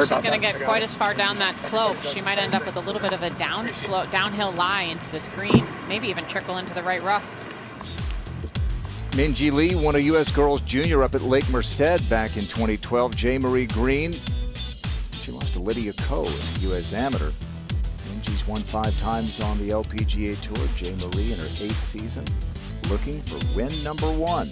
She's going to get quite as far down that slope. She might end up with a little bit of a downhill lie into this green, maybe even trickle into the right rough. Minjee Lee won a U.S. Girls Junior up at Lake Merced back in 2012. J. Marie Green, she lost to Lydia Ko in the U.S. Amateur. Minjee's won 5 times on the LPGA Tour. J. Marie in her 8th season, looking for win number 1.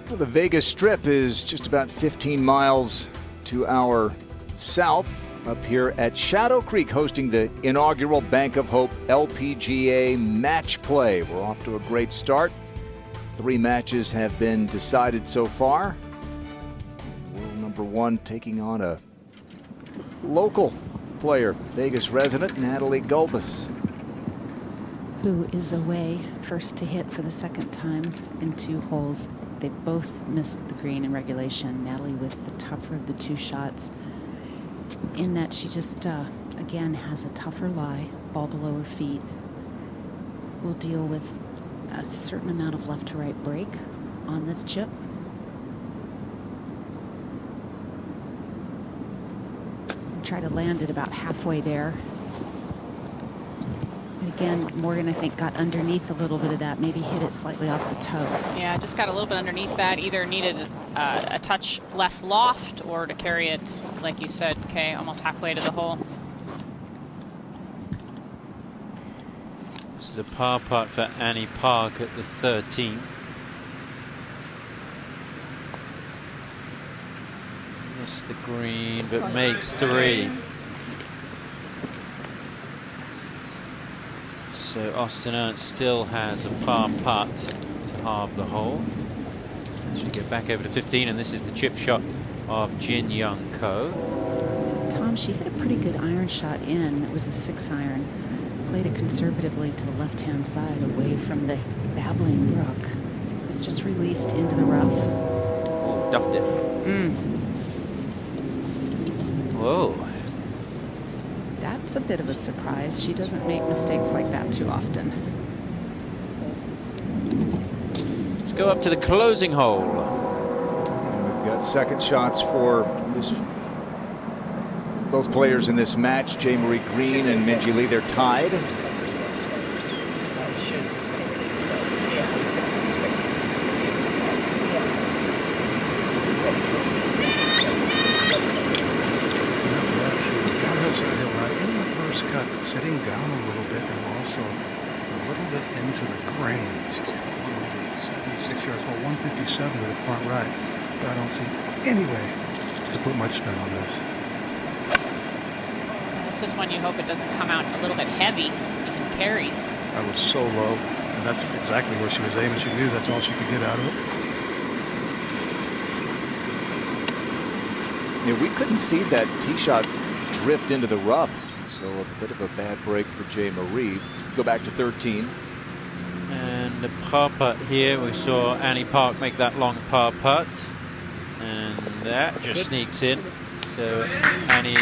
The Vegas Strip is just about 15 miles to our south, up here at Shadow Creek, hosting the inaugural Bank of Hope LPGA Match Play. We're off to a great start. 3 matches have been decided so far. World number 1 taking on a local player, Vegas resident Natalie Gulbis, who is away, first to hit for the second time in 2 holes. They both missed the green in regulation. Natalie with the tougher of the 2 shots, in that she just, again, has a tougher lie, ball below her feet. Will deal with a certain amount of left to right break on this chip. Try to land it about halfway there. Again, Morgan, I think, got underneath a little bit of that, maybe hit it slightly off the toe. Yeah, just got a little bit underneath that. Either needed a touch less loft or to carry it, like you said, Kay, almost halfway to the hole. This is a par putt for Annie Park at the 13th. Missed the green, but makes 3. So Austin Ernst still has a par putt to halve the hole. Should get back over to 15, and this is the chip shot of Jin Young Ko. Tom, she hit a pretty good iron shot in. It was a 6-iron. Played it conservatively to the left-hand side, away from the babbling brook. It just released into the rough. Oh, duffed it. Whoa. That's a bit of a surprise. She doesn't make mistakes like that too often. Let's go up to the closing hole. And we've got second shots for this. Both players in this match, J. Marie Green and Minjee Lee, they're tied. Sitting down a little bit and also a little bit into the grain. 76 yards, hole 157 to the front right. But I don't see any way to put much spin on this. It's just one you hope it doesn't come out a little bit heavy. You can carry. I was so low, and that's exactly where she was aiming. She knew that's all she could get out of it. Yeah, we couldn't see that tee shot drift into the rough. So a bit of a bad break for J. Marie. Go back to 13. And the par putt here, we saw Annie Park make that long par putt. And that just sneaks in. So Annie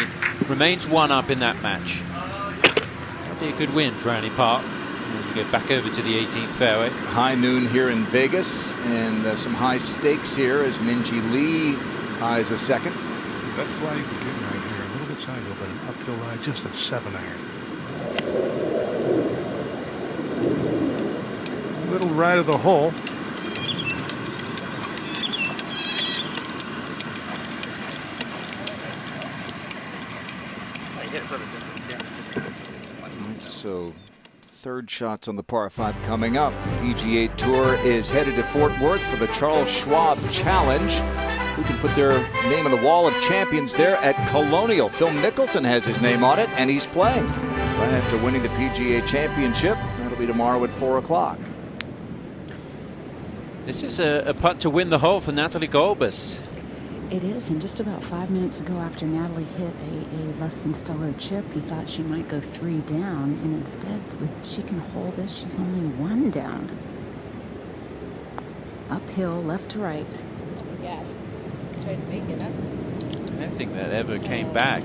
remains 1 up in that match. That'll be a good win for Annie Park as we get back over to the 18th fairway. High noon here in Vegas, and some high stakes here as Minjee Lee eyes a second. That's like we're getting right here. A little bit side hill, but an uphill lie, just a 7-iron. A little right of the hole. So third shots on the par 5 coming up. The PGA Tour is headed to Fort Worth for the Charles Schwab Challenge. Who can put their name on the wall of champions there at Colonial? Phil Mickelson has his name on it, and he's playing right after winning the PGA Championship. That'll be tomorrow at 4 o'clock. This is a putt to win the hole for Natalie Gulbis. It is, and just about 5 minutes ago, after Natalie hit a less than stellar chip, you thought she might go 3 down, and instead, if she can hold this, she's only 1 down. Uphill, left to right. Yeah. Try to make it up. I don't think that ever came back.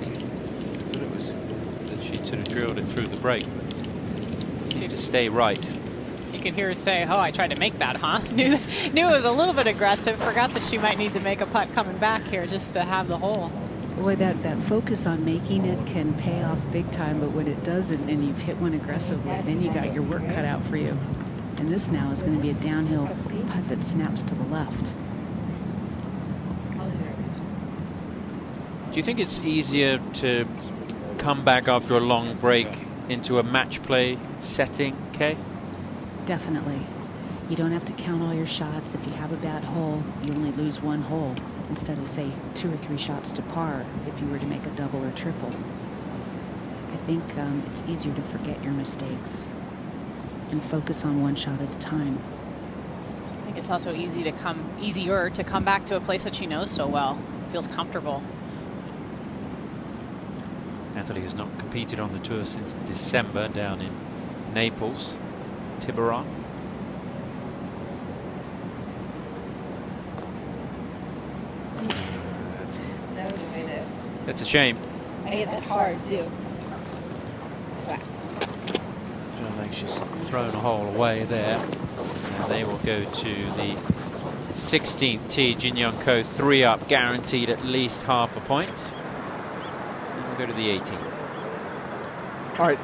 sort of drilled it through the break. Just need to stay right. You can hear her say, "Oh, I tried to make that, huh?" Knew it was a little bit aggressive. Forgot that she might need to make a putt coming back here just to have the hole. Boy, that focus on making it can pay off big time, but when it doesn't and you've hit one aggressively, then you got your work cut out for you. And this now is going to be a downhill putt that snaps to the left. Do you think it's easier to come back after a long break into a match play setting, Kay? Definitely. You don't have to count all your shots. If you have a bad hole, you only lose one hole instead of, say, 2 or 3 shots to par if you were to make a double or triple. I think it's easier to forget your mistakes and focus on one shot at a time. I think it's also easier to come back to a place that she knows so well, feels comfortable. Natalie has not competed on the tour since December down in Naples, Tiburon. That's a shame. I hit that hard too. I feel like she's thrown a hole away there. And they will go to the 16th tee. Jin Young Ko 3 up, guaranteed at least half a point. And we'll go to the 18th. All right,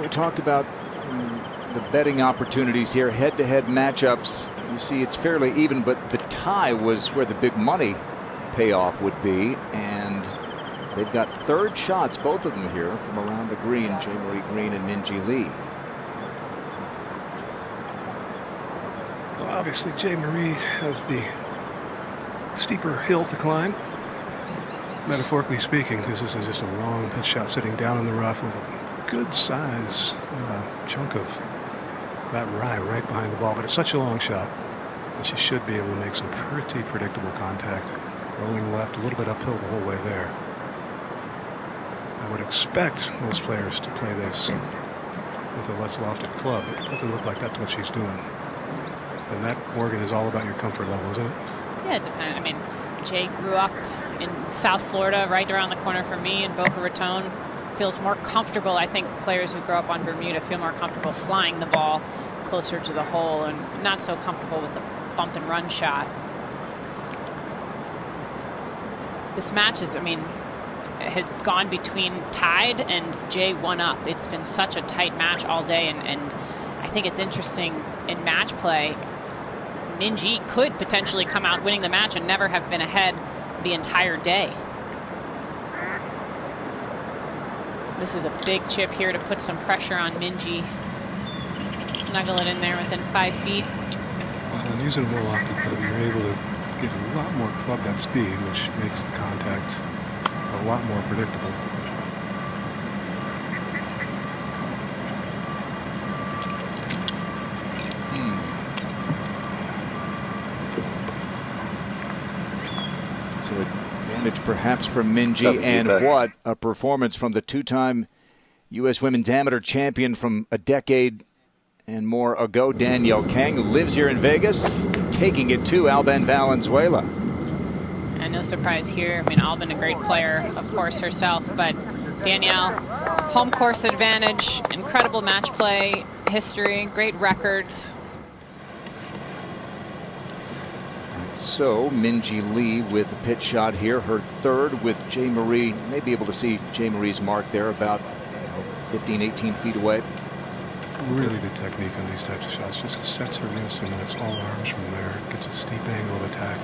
we talked about the betting opportunities here, head-to-head matchups. You see it's fairly even, but the tie was where the big money payoff would be, and they've got third shots, both of them here, from around the green, Jae-Marie Green and Minjee Lee. Well, obviously, Jae-Marie has the steeper hill to climb, metaphorically speaking, because this is just a long pitch shot sitting down in the rough with a good size chunk of that rye right behind the ball. But it's such a long shot that she should be able to make some pretty predictable contact. Rolling left, a little bit uphill the whole way there. I would expect most players to play this with a less lofted club. It doesn't look like that's what she's doing. And that, Morgan, is all about your comfort level, isn't it? Yeah, it depends. I mean, Jay grew up in South Florida, right around the corner from me in Boca Raton. Feels more comfortable. I think players who grow up on Bermuda feel more comfortable flying the ball closer to the hole and not so comfortable with the bump and run shot. This match is, I mean, has gone between tied and Jay 1 up. It's been such a tight match all day, and I think it's interesting in match play. Minjee could potentially come out winning the match and never have been ahead the entire day. This is a big chip here to put some pressure on Minjee. Snuggle it in there within 5 feet. Well, and using a more lofted club, you're able to get a lot more club head speed, which makes the contact a lot more predictable. So advantage perhaps for Minjee, and what a performance from the 2-time U.S. Women's Amateur champion from a decade and more ago, Danielle Kang, who lives here in Vegas, taking it to Alban Valenzuela. And no surprise here. I mean, Alban, a great player, of course, herself, but Danielle, home course advantage, incredible match play history, great records. So Minjee Lee with a pitch shot here, her third with Jae-Marie. May be able to see Jae-Marie's mark there about 15, 18 feet away. Really good technique on these types of shots. Just sets her wrist and then it's all arms from there. Gets a steep angle of attack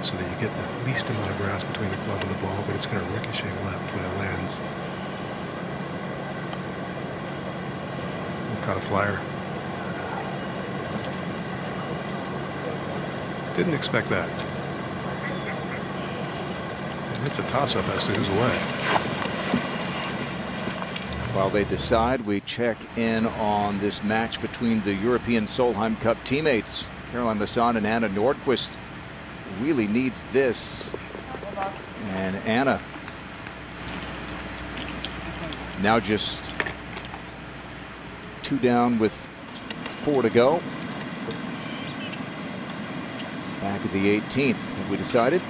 so that you get the least amount of grass between the club and the ball, but it's going to ricochet left when it lands. Caught a flyer. Didn't expect that. And it's a toss-up as to who's away. While they decide, we check in on this match between the European Solheim Cup teammates. Caroline Massan and Anna Nordquist really needs this. And Anna now just 2 down with 4 to go. Back at the 18th, have we decided?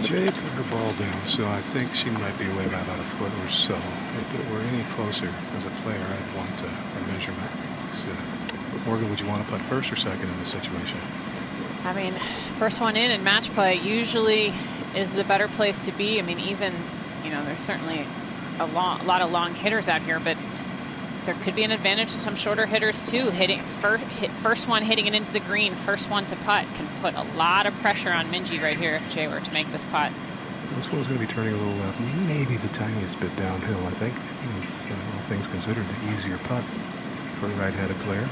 Jay put her ball down, so I think she might be away by about a foot or so. If it were any closer as a player, I'd want a measurement. So, Morgan, would you want to putt first or second in this situation? I mean, first one in match play usually is the better place to be. I mean, even, you know, there's certainly a lot of long hitters out here, but there could be an advantage to some shorter hitters too. First one hitting it into the green, first one to putt can put a lot of pressure on Minjee right here if Jay were to make this putt. This one's going to be turning a little left, maybe the tiniest bit downhill, I think. It's, all things considered, the easier putt for a right-handed player.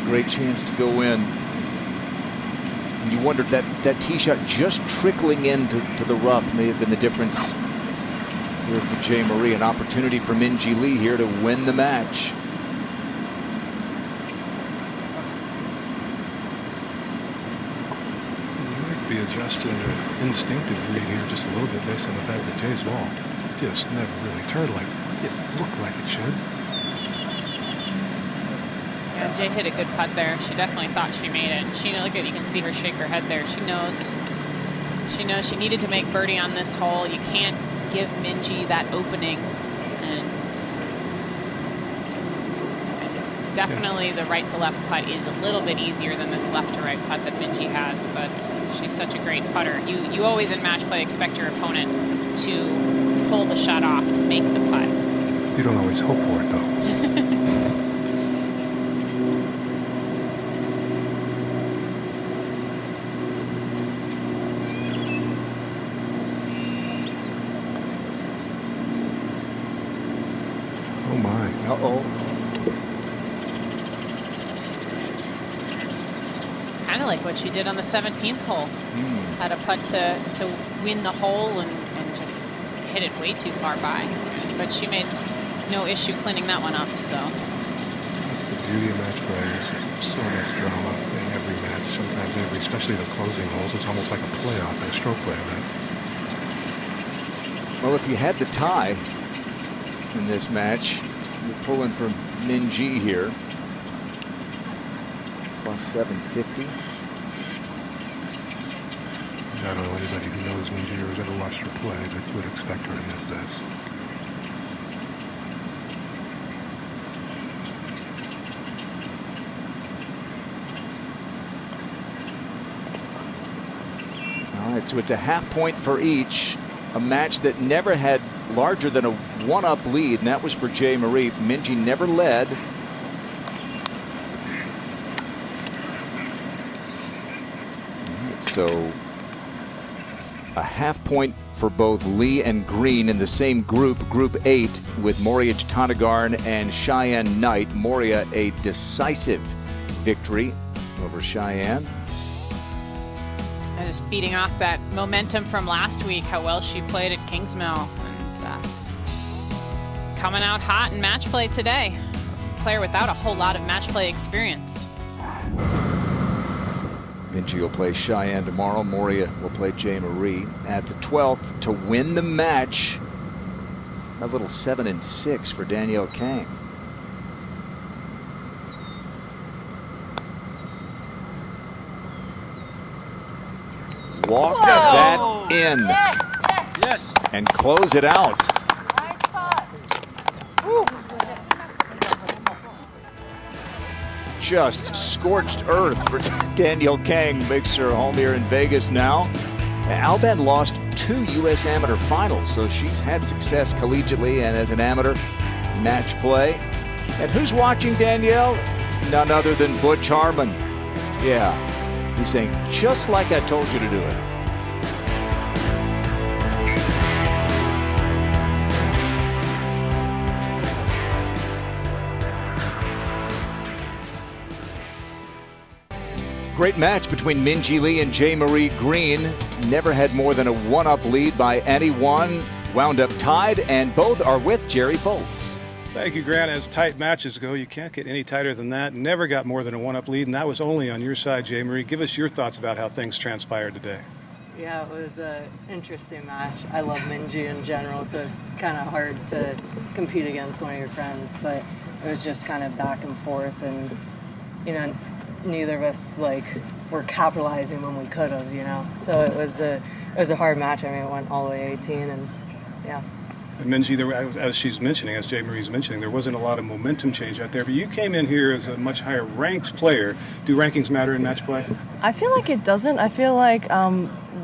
Great chance to go in. And you wondered that tee shot just trickling into the rough may have been the difference here for Jay Marie. An opportunity for Minjee Lee here to win the match. You might be adjusting the instinctive read here just a little bit based on the fact that Jay's ball just never really turned like it looked like it should. Jay hit a good putt there. She definitely thought she made it. She, look at, you can see her shake her head there. She knows she needed to make birdie on this hole. You can't give Minjee that opening, and definitely the right to left putt is a little bit easier than this left to right putt that Minjee has, but she's such a great putter. You always in match play expect your opponent to pull the shot off to make the putt. You don't always hope for it though. It's kind of like what she did on the 17th hole. Had a putt to win the hole and just hit it way too far by. But she made no issue cleaning that one up. So that's the beauty of match play. There's just so much drama in every match. Sometimes especially the closing holes, it's almost like a playoff in a stroke play event. Well, if you had the tie in this match, you're pulling for Minjee here. Plus 750. I don't know anybody who knows Minjee or has ever watched her play that would expect her to miss this. All right, so it's a half point for each. A match that never had larger than a one-up lead, and that was for Jay Marie. Minjee never led. So a half point for both Lee and Green in the same group, Group 8, with Moria Jatanagarn and Cheyenne Knight. Moria a decisive victory over Cheyenne. And is feeding off that momentum from last week, how well she played at Kingsmill. And coming out hot in match play today. A player without a whole lot of match play experience. Minjee will play Cheyenne tomorrow. Moria will play Jay Marie at the 12th to win the match. A little 7-6 for Danielle Kang. Walk that in. Yes. And close it out. Nice spot. Woo. Just scorched earth for Danielle Kang. Makes her home here in Vegas now. Alban lost 2 U.S. Amateur finals, so she's had success collegiately and as an amateur match play. And who's watching Danielle? None other than Butch Harmon. Yeah, he's saying, just like I told you to do it. Great match between Minjee Lee and Jay Marie Green. Never had more than a one-up lead by anyone. Wound up tied, and both are with Jerry Foltz. Thank you, Grant. As tight matches go, you can't get any tighter than that. Never got more than a one-up lead, and that was only on your side, Jay Marie. Give us your thoughts about how things transpired today. Yeah, it was an interesting match. I love Minji in general, so it's kind of hard to compete against one of your friends, but it was just kind of back and forth, and, you know, neither of us, like, were capitalizing when we could have, you know. So it was a hard match. I mean, it went all the way 18, and, yeah. And Minji, as she's mentioning, as Jay Marie's mentioning, there wasn't a lot of momentum change out there, but you came in here as a much higher ranked player. Do rankings matter in match play? I feel like it doesn't. I feel like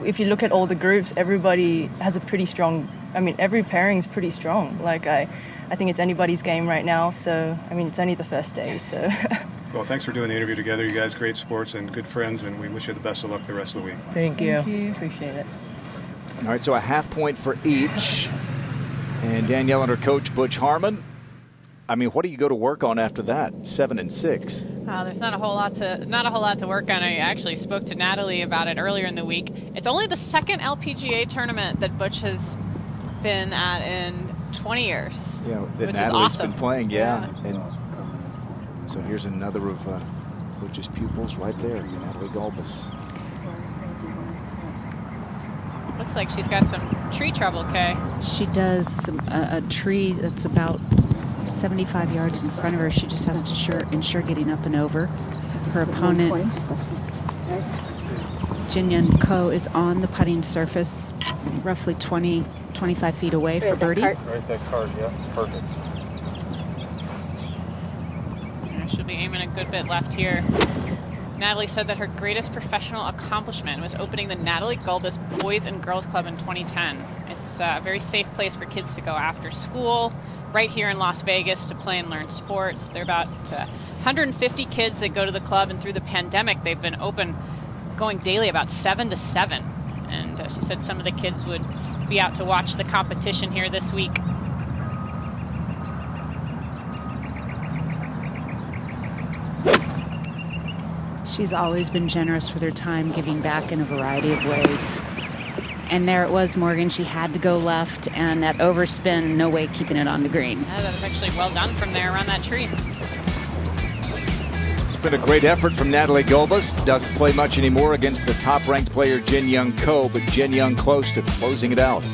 if you look at all the groups, everybody has a pretty strong, I mean, every pairing's pretty strong. Like, I think it's anybody's game right now, so, I mean, it's only the first day, so. Well, thanks for doing the interview together. You guys great sports and good friends, and we wish you the best of luck the rest of the week. Thank you. Thank you. Appreciate it. All right, so a half point for each. And Danielle and her coach, Butch Harmon. I mean, what do you go to work on after that? 7 and 6. There's not a whole lot to work on. I actually spoke to Natalie about it earlier in the week. It's only the second LPGA tournament that Butch has been at in 20 years. Yeah, that which Natalie's is awesome. been playing. Yeah. And so here's another of Butch's pupils right there, Natalie Gulbis. Looks like she's got some tree trouble, Kay. She does. A tree that's about 75 yards in front of her. She just has to ensure getting up and over. Her opponent, Jin-Young Ko, is on the putting surface, roughly 25 feet away for birdie. Right, that card, yeah, it's perfect. And she'll be aiming a good bit left here. Natalie said that her greatest professional accomplishment was opening the Natalie Gulbis Boys and Girls Club in 2010. It's a very safe place for kids to go after school, right here in Las Vegas, to play and learn sports. There are about 150 kids that go to the club, and through the pandemic, they've been open, going daily about 7 to 7. And she said some of the kids would be out to watch the competition here this week. She's always been generous with her time, giving back in a variety of ways. And there it was, Morgan. She had to go left, and that overspin, no way keeping it on the green. That was actually well done from there around that tree. It's been a great effort from Natalie Gulbis. Doesn't play much anymore against the top-ranked player Jin-Young Ko, but Jin-Young close to closing it out.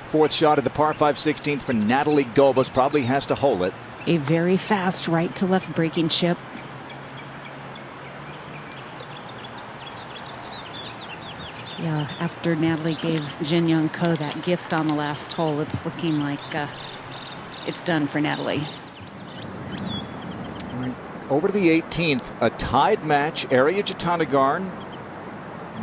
Fourth shot of the par 5 16th for Natalie Gulbis. Probably has to hole it. A very fast right to left breaking chip. Yeah, after Natalie gave Jin-Young Ko that gift on the last hole, it's looking like it's done for Natalie. Over to the 18th, a tied match. Arya Jatanagarn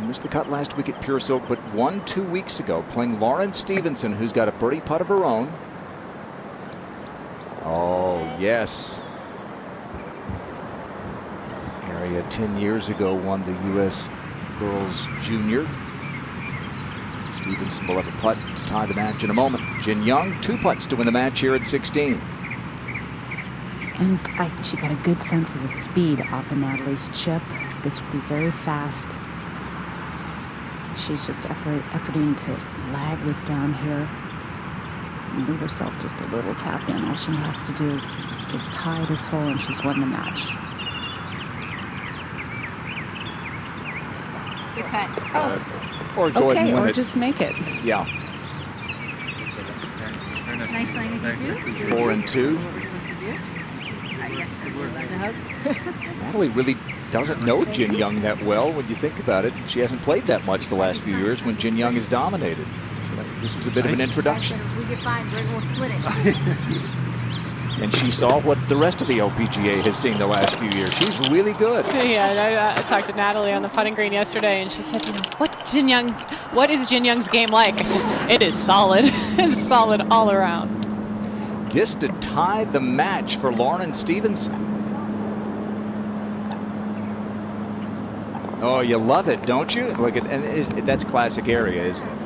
missed the cut last week at Pure Silk, but won 2 weeks ago, playing Lauren Stevenson, who's got a birdie putt of her own. Oh, yes. Arya 10 years ago won the U.S. Girls Junior. Stevenson will have a putt to tie the match in a moment. Jin-Young, 2 putts to win the match here at 16. And she got a good sense of the speed off of Natalie's chip. This would be very fast. She's just efforting to lag this down here and leave herself just a little tap in. All she has to do is tie this hole, and she's won the match. Good putt. Or go ahead and win or it. just make it. Yeah. Nice playing with you too. 4 and 2. Natalie really doesn't know Jin-Young that well when you think about it. She hasn't played that much the last few years when Jin-Young has dominated. So this was a bit of an introduction. We get fined, we'll split it. And she saw what the rest of the LPGA has seen the last few years. She's really good. Yeah, I talked to Natalie on the putting green yesterday, and she said, you know, what is Jin-Young's game like? I said, it is solid. It's solid all around. This to tie the match for Lauren Stevenson. Oh, you love it, don't you? Look at, and that's classic Arya, isn't it?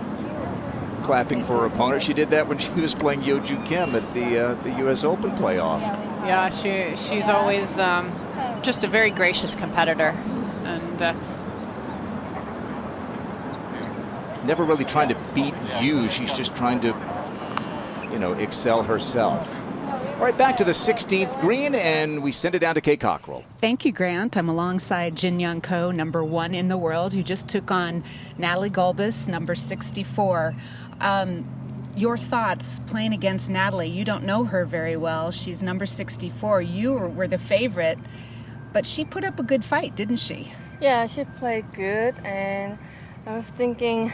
Clapping for her opponent. She did that when she was playing Yeoju Kim at the U.S. Open playoff. Yeah, she's always just a very gracious competitor, and never really trying to beat you. She's just trying to, you know, excel herself. All right, back to the 16th green, and we send it down to Kay Cockrell. Thank you, Grant. I'm alongside Jin Young Ko, #1 in the world, who just took on Natalie Gulbis, number 64. Your thoughts playing against Natalie? You don't know her very well. She's number 64. You were the favorite, but she put up a good fight, didn't she? Yeah, she played good, and I was thinking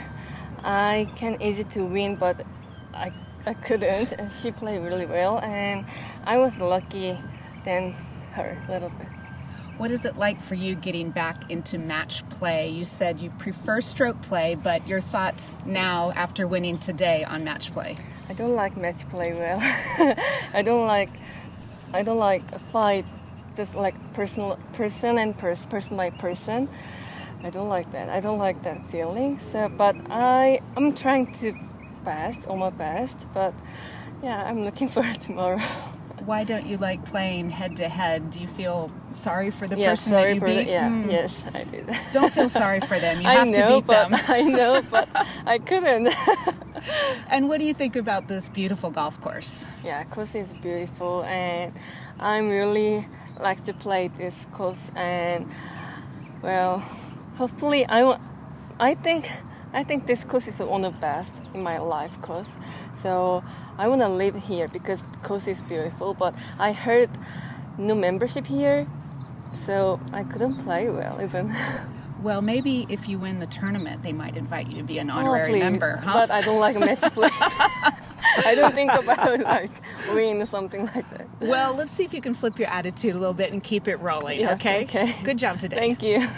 I can easy to win, but I couldn't. And she played really well, and I was lucky than her a little bit. What is it like for you getting back into match play? You said you prefer stroke play, but your thoughts now after winning today on match play? I don't like match play well. I don't like a fight, just like person by person. I don't like that. I don't like that feeling. So, but I'm trying to all my best. But yeah, I'm looking for it tomorrow. Why don't you like playing head-to-head? Do you feel sorry for the person that you beat? Yes, I did. Don't feel sorry for them. You have to beat them. I know, but I couldn't. And what do you think about this beautiful golf course? Yeah, course is beautiful, and I really like to play this course. And well, hopefully, I think this course is one of the best in my life course. So I want to live here because the course is beautiful, but I heard no membership here, so I couldn't play well even. Well, maybe if you win the tournament, they might invite you to be an honorary member, huh? But I don't like match play. I don't think about like win or something like that. Well, let's see if you can flip your attitude a little bit and keep it rolling, Yeah, okay? Okay. Good job today. Thank you.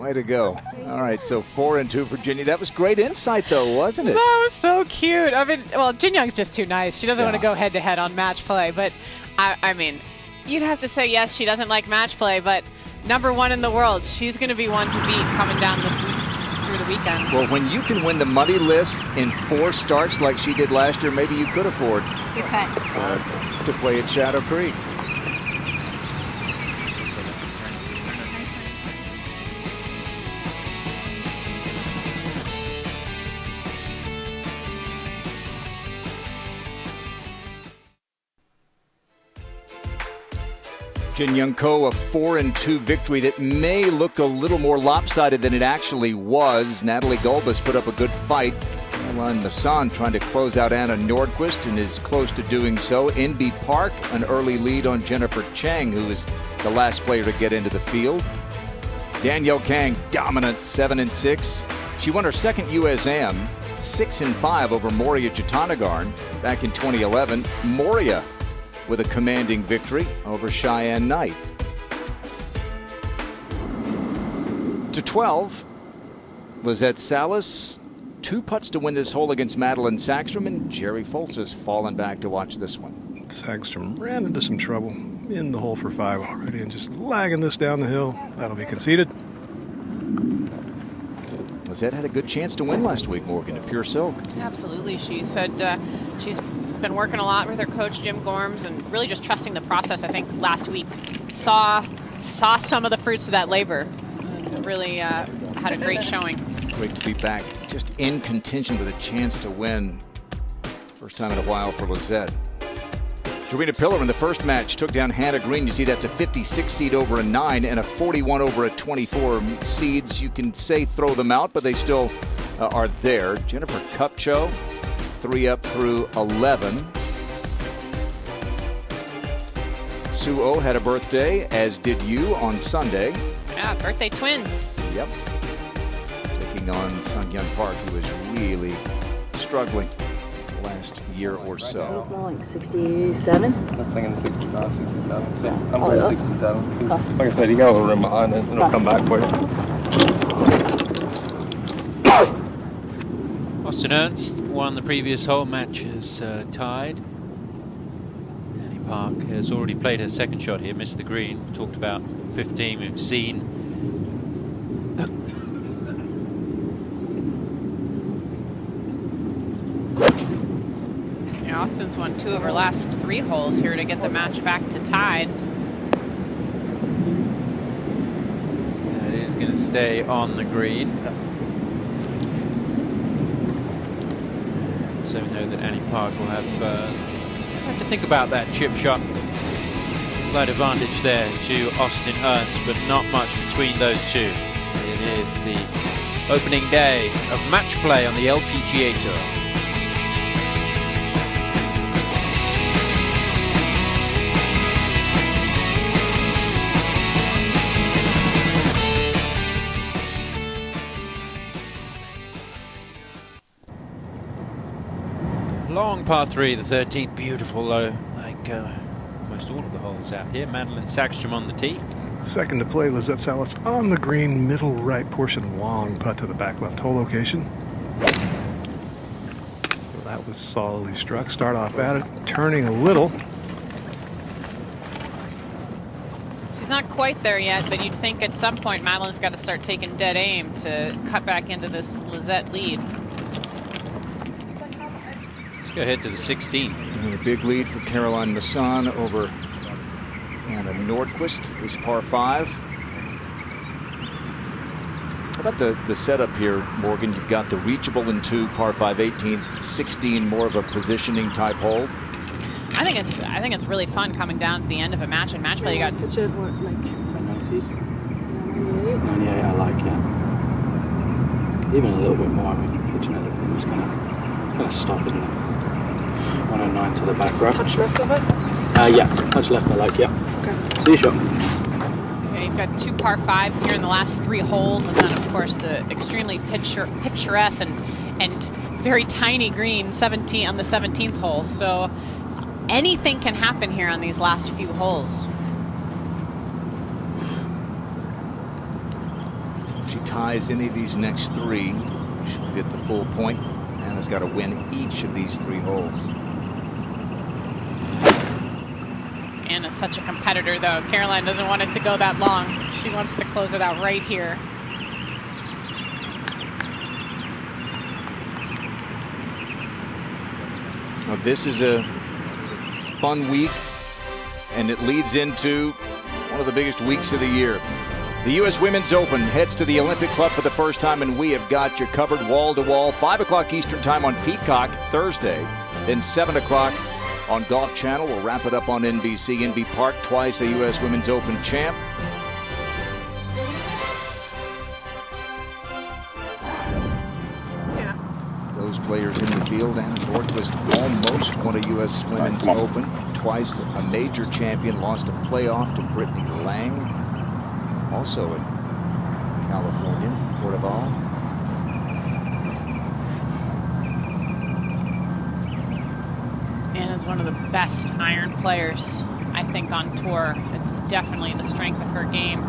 Way to go. All right, so 4-2 for Ginny. That was great insight, though, wasn't it? That was so cute. I mean, well, Jin Young's just too nice. She doesn't want to go head-to-head on match play. But, I mean, you'd have to say, yes, she doesn't like match play, but #1 in the world, she's going to be one to beat coming down this week through the weekend. Well, when you can win the money list in 4 starts like she did last year, maybe you could afford to play at Shadow Creek. Jin Young Ko, a 4-2 victory that may look a little more lopsided than it actually was. Natalie Gulbis put up a good fight. Caroline Massan trying to close out Anna Nordquist and is close to doing so. Inbee Park, an early lead on Jennifer Chang, who is the last player to get into the field. Danielle Kang, dominant, 7-6. She won her second USAM, 6-5 over Moria Jatanagarn back in 2011. Moria with a commanding victory over Cheyenne Knight. To 12, Lizette Salas, 2 putts to win this hole against Madeline Sackstrom, and Jerry Foltz has fallen back to watch this one. Sackstrom ran into some trouble in the hole for 5 already and just lagging this down the hill. That'll be conceded. Lizette had a good chance to win last week, Morgan, at Pure Silk. Absolutely. She said she's been working a lot with her coach, Jim Gorms, and really just trusting the process. I think last week saw some of the fruits of that labor. Really had a great showing. Great to be back just in contention with a chance to win. First time in a while for Lizette. Joanna Pillar in the first match took down Hannah Green. You see that's a 56 seed over a 9 and a 41 over a 24 seeds. You can say throw them out, but they still are there. Jennifer Cupcho, 3 up through 11. Sue O had a birthday, as did you, on Sunday. Yeah, birthday twins. Yep. Taking on Sun Hyun Park, who is really struggling the last year or so. Like 67? I was thinking 65, 67. So I'm going 67. Like I said, you got a little room behind it, and it'll come back for you. Austin Ernst won the previous hole. Match is tied. Annie Park has already played her second shot here, missed the green. Talked about 15 we've seen. Austin's won 2 of her last 3 holes here to get the match back to tied. It is going to stay on the green. So we know that Annie Park will have to think about that chip shot. Slight advantage there to Austin Ernst, but not much between those two. It is the opening day of match play on the LPGA Tour. Long par 3, the 13th, beautiful though, like most all of the holes out here. Madeline Sackstrom on the tee. Second to play, Lizette Salas on the green, middle right portion, long putt to the back left hole location. Well, that was solidly struck. Start off at it, turning a little. She's not quite there yet, but you'd think at some point Madeline's got to start taking dead aim to cut back into this Lizette lead. Let's go ahead to the 16th. And a big lead for Caroline Massan over Anna Nordquist, this par 5. How about the setup here, Morgan? You've got the reachable in 2, par 5 18th, 16 more of a positioning type hole. I think it's really fun coming down to the end of a match. And match play, you got pitch it what, like 90s? 98, I like, yeah. Even a little bit more. I mean, pitching it, it's gonna stop, isn't it? 109 to the back right. Touch left of it? Yeah, touch left, I like, yeah. Okay. See you shot. Okay, you've got 2 par 5s here in the last 3 holes, and then of course the extremely picturesque and very tiny green 17 on the 17th hole. So anything can happen here on these last few holes. If she ties any of these next 3, she'll get the full point. Anna's got to win each of these 3 holes. Anna's such a competitor, though. Caroline doesn't want it to go that long. She wants to close it out right here. Now, this is a fun week, and it leads into one of the biggest weeks of the year. The U.S. Women's Open heads to the Olympic Club for the first time, and we have got you covered wall to wall. 5 o'clock Eastern Time on Peacock Thursday, then 7 o'clock on Golf Channel. We'll wrap it up on NBC. Inbee Park, twice a U.S. Women's Open champ. Yeah. Those players in the field, and Nordquist almost won a U.S. Women's Open. Twice a major champion, lost a playoff to Brittany Lang. Also in California, Portugal. Anna's one of the best iron players, I think, on tour. It's definitely the strength of her game.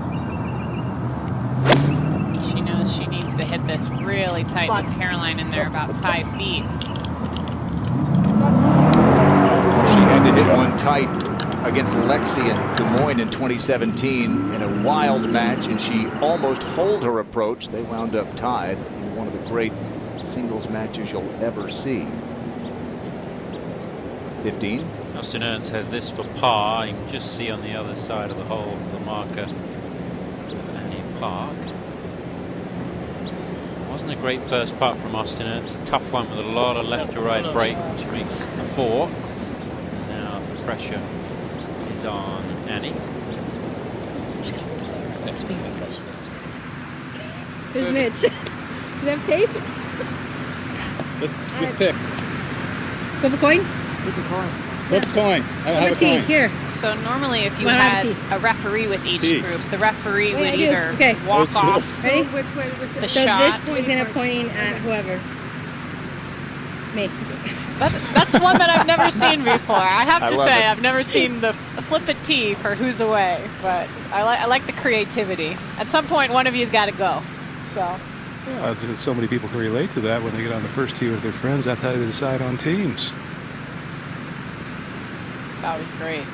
She knows she needs to hit this really tight with Caroline in there about 5 feet. She had to hit one tight against Lexi in Des Moines in 2017 in a wild match, and she almost holed her approach. They wound up tied in one of the great singles matches you'll ever see. 15. Austin Ernst has this for par. You can just see on the other side of the hole the marker of Annie Park. Wasn't a great first putt from Austin Ernst. A tough one with a lot of left to right break, which makes a 4. Now the pressure is on Annie. Who's Mitch? Does he have tape? Just pick. Flip a coin? Flip a coin. Flip a coin. I don't have a coin. Here. So normally if you had a referee with each group, the referee would either walk off Ready? the so shot. this one's going to pointing at whoever. Me. That's one that I've never seen before. I have to say, I've never seen the flip a tee for who's away, but I like the creativity. At some point, one of you's got to go. So. Yeah, so many people can relate to that when they get on the first tee with their friends. That's how they decide on teams. That was great.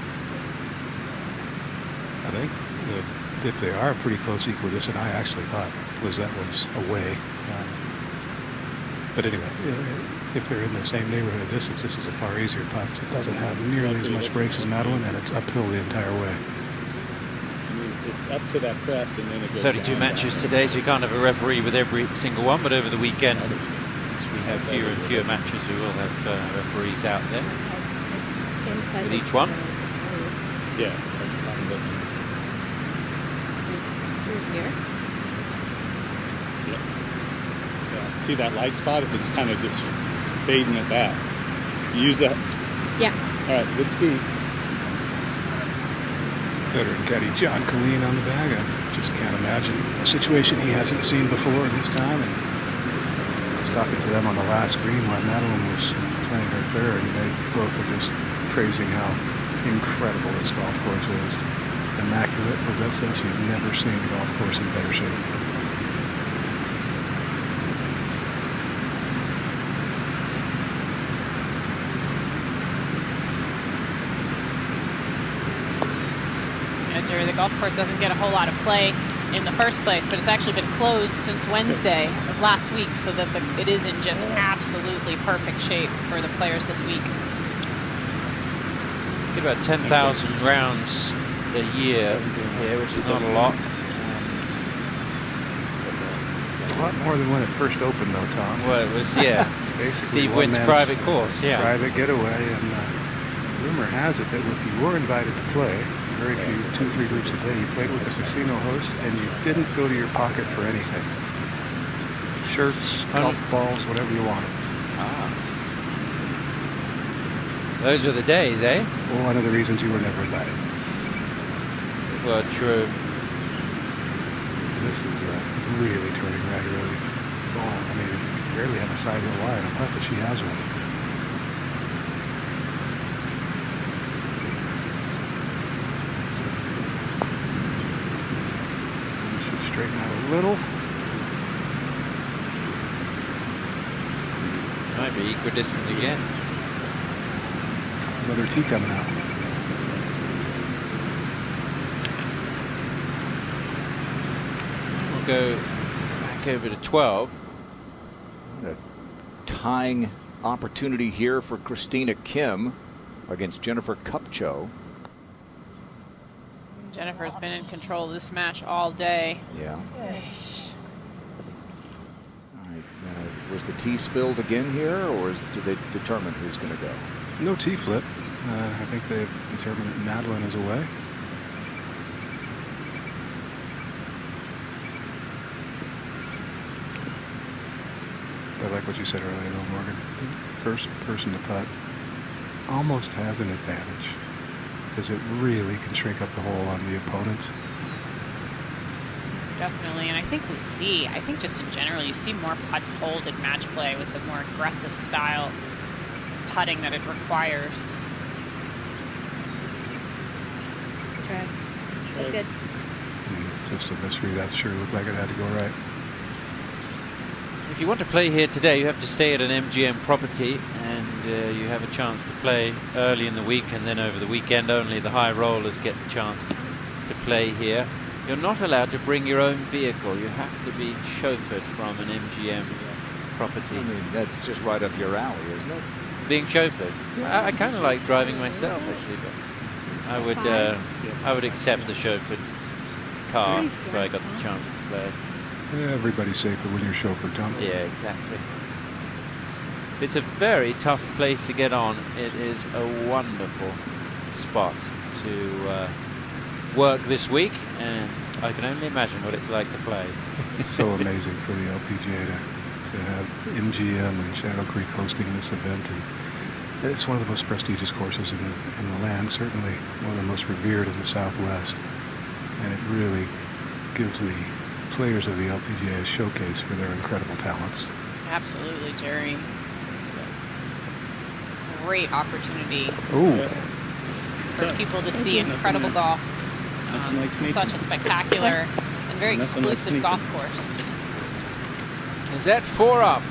I think that if they are pretty close equidistant, I actually thought Lizette was away. 'Cause But, you know, I think that if they are pretty close equidistant, I actually thought Lizette was away. 'Cause I think that if they are pretty close equidistant, I actually thought Lizette was away. But anyway, if they're in the same neighborhood of distance, this is a far easier putt. So it doesn't have nearly as much breaks as Madeline, and it's uphill the entire way. It's up to that crest, and then it goes 32 down. matches today, so you can't have a referee with every single one, but over the weekend, as we have fewer and fewer matches, we will have referees out there with each one. Yeah, that's what I'm looking at. Through here. Yeah. See that light spot? If it's kind of just fading at that. You use that? Yeah. All right, good speed. Veteran caddy John Colleen on the bag. I just can't imagine a situation he hasn't seen before in his time. And I was talking to them on the last green while Madeline was playing her third, and they both are just praising how incredible this golf course is. Immaculate. Was that said, she's never seen a golf course in better shape. The golf course doesn't get a whole lot of play in the first place, but it's actually been closed since Wednesday of last week, so that it is in just absolutely perfect shape for the players this week. Get about 10,000 rounds a year here, which is not a lot. It's a lot more than when it first opened, though, Tom. Well, it was, yeah. Basically, Steve Witt's private course, yeah. Private getaway, and rumor has it that if you were invited to play, very few, 2-3 groups a day, you played with a casino host and you didn't go to your pocket for anything. Shirts, golf balls, whatever you wanted. Ah. Those were the days, eh? Well, one of the reasons you were never invited. Well, true. This is really turning right early. Oh, I mean, you rarely have a side hill lie on a putt, but she has one. Straighten out a little. Might be equidistant again. Another tee coming out. We'll go back over to 12. A tying opportunity here for Christina Kim against Jennifer Cupcho. Jennifer's been in control of this match all day. Yeah. All right. Was the tee spilled again here, or did they determine who's going to go? No tee flip. I think they've determined that Madeline is away. I like what you said earlier, though, Morgan. First person to putt almost has an advantage, because it really can shrink up the hole on the opponents. Definitely, and I think just in general, you see more putts hold in match play with the more aggressive style of putting that it requires. Try. That's good. Just a mystery. That sure looked like it had to go right. If you want to play here today, you have to stay at an MGM property, and you have a chance to play early in the week, and then over the weekend only the high rollers get the chance to play here. You're not allowed to bring your own vehicle. You have to be chauffeured from an MGM property. I mean, that's just right up your alley, isn't it? Being chauffeured. I kind of like driving myself, actually, but I would accept the chauffeured car if I got the chance to play. Yeah, everybody's safer when you're chauffeured, Tom. Yeah, exactly. It's a very tough place to get on. It is a wonderful spot to work this week, and I can only imagine what it's like to play. It's so amazing for the LPGA to have MGM and Shadow Creek hosting this event, and it's one of the most prestigious courses in the land, certainly one of the most revered in the Southwest, and it really gives the players of the LPGA a showcase for their incredible talents. Absolutely, Jerry. It's a great opportunity for people to see incredible golf on such a spectacular and very exclusive golf course. Is that 4 up?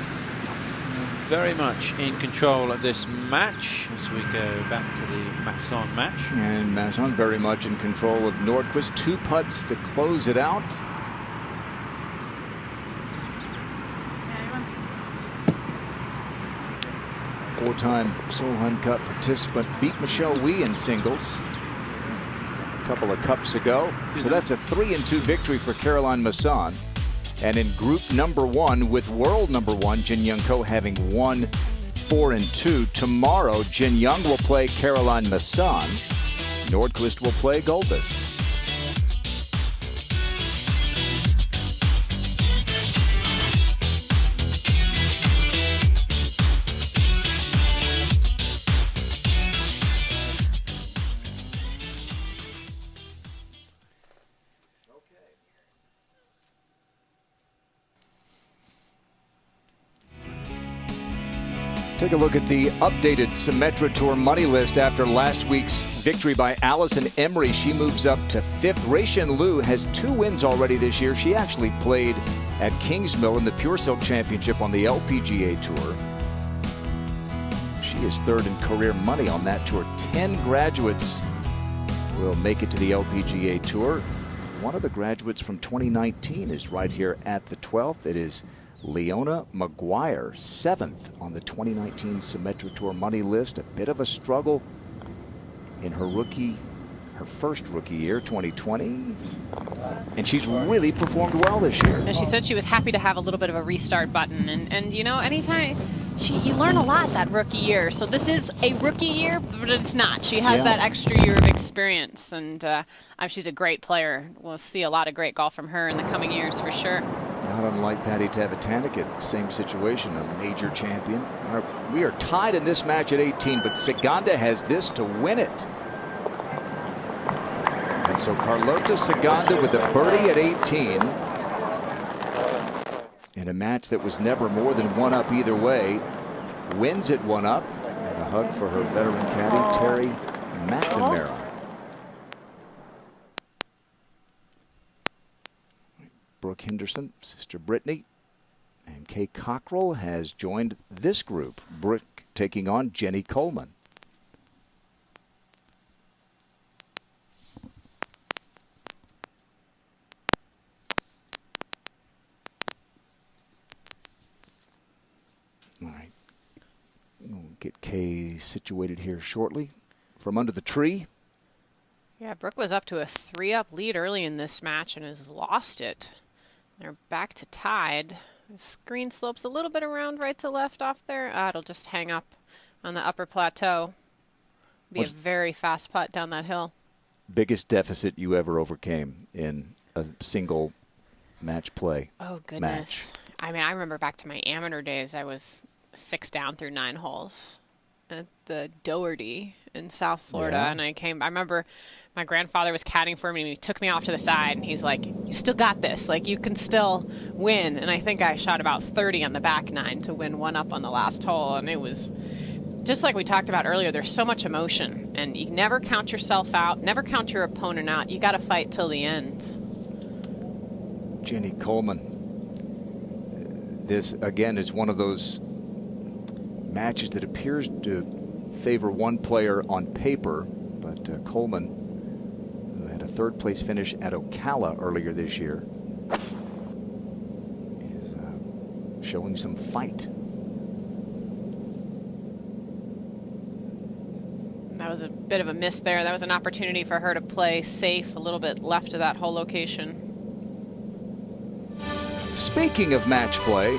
Very much in control of this match as we go back to the Massan match. And Massan very much in control of Nordquist. 2 putts to close it out. Four-time Solheim Cup participant, beat Michelle Wee in singles a couple of cups ago. So that's a 3-2 victory for Caroline Massan. And in group number 1 with world number 1, Jin Young Ko having won 4-2. Tomorrow, Jin Young will play Caroline Massan. Nordquist will play Gulbis. Take a look at the updated Symetra Tour money list after last week's victory by Allison Emery. She moves up to 5th. Raishin Liu has 2 wins already this year. She actually played at Kingsmill in the Pure Silk Championship on the LPGA Tour. She is 3rd in career money on that tour. 10 graduates will make it to the LPGA Tour. One of the graduates from 2019 is right here at the 12th. It is Leona Mcguire, 7th on the 2019 Symetra Tour money list. A bit of a struggle in her first rookie year, 2020. And she's really performed well this year. And she said she was happy to have a little bit of a restart button. And you know, anytime you learn a lot that rookie year. So this is a rookie year, but it's not. She has that extra year of experience, and she's a great player. We'll see a lot of great golf from her in the coming years for sure. Not unlike Patty Tavatanik, same situation, a major champion. We are tied in this match at 18, but Saganda has this to win it. And so Carlota Saganda with a birdie at 18. In a match that was never more than 1 up either way. Wins it 1 up. And a hug for her veteran caddy, Terry McNamara. Brooke Henderson, sister Brittany, and Kay Cockrell has joined this group. Brooke taking on Jenny Coleman. All right, we'll get Kay situated here shortly. From under the tree. Yeah, Brooke was up to a 3-up lead early in this match and has lost it. They're back to tied. The screen slopes a little bit around right to left off there. It'll just hang up on the upper plateau. Be a very fast putt down that hill. Biggest deficit you ever overcame in a single match play? Oh, goodness. I mean, I remember back to my amateur days, I was 6 down through 9 holes at the Doherty in South Florida. And I remember my grandfather was caddying for me, and he took me off to the side, and he's like, you still got this. Like, you can still win. And I think I shot about 30 on the back 9 to win 1 up on the last hole. And it was just like we talked about earlier, there's so much emotion, and you never count yourself out, never count your opponent out. You got to fight till the end. Jenny Coleman. This, again, is one of those matches that appears to favor one player on paper, but Coleman, who had a 3rd place finish at Ocala earlier this year, is showing some fight. That was a bit of a miss there. That was an opportunity for her to play safe a little bit left of that whole location. Speaking of match play,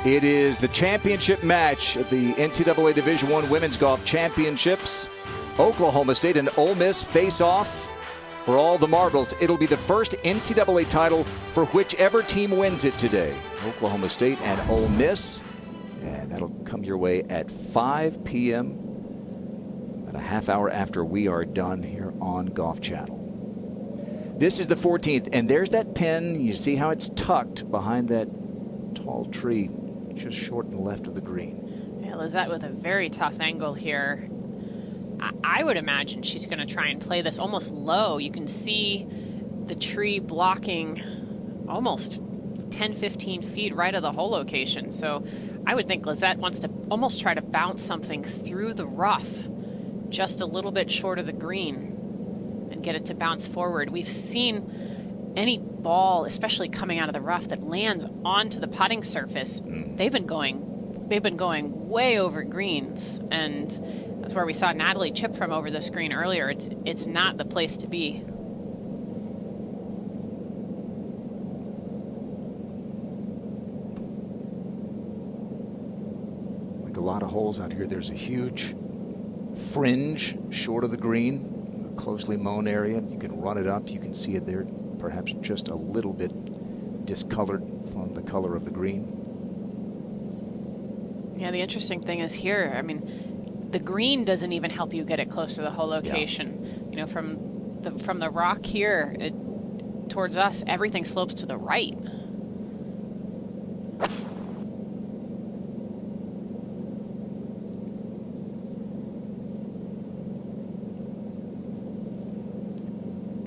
it is the championship match at the NCAA Division I Women's Golf Championships. Oklahoma State and Ole Miss face off for all the marbles. It'll be the first NCAA title for whichever team wins it today. Oklahoma State and Ole Miss. And that'll come your way at 5 p.m. about a half hour after we are done here on Golf Channel. This is the 14th, and there's that pin. You see how it's tucked behind that tall tree, just short and left of the green. Yeah, Lizette with a very tough angle here. I would imagine she's going to try and play this almost low. You can see the tree blocking almost 10, 15 feet right of the hole location. So I would think Lizette wants to almost try to bounce something through the rough, just a little bit short of the green, and get it to bounce forward. We've seen any ball, especially coming out of the rough, that lands onto the putting surface, they've been going they've been going way over greens, and that's where we saw Natalie chip from over the screen earlier. It's not the place to be. Like a lot of holes out here, there's a huge fringe short of the green, a closely mown area. You can run it up. You can see it there, perhaps just a little bit discolored from the color of the green. Yeah, the interesting thing is here, I mean, the green doesn't even help you get it close to the hole location. Yeah. You know, from the rock here towards us, everything slopes to the right.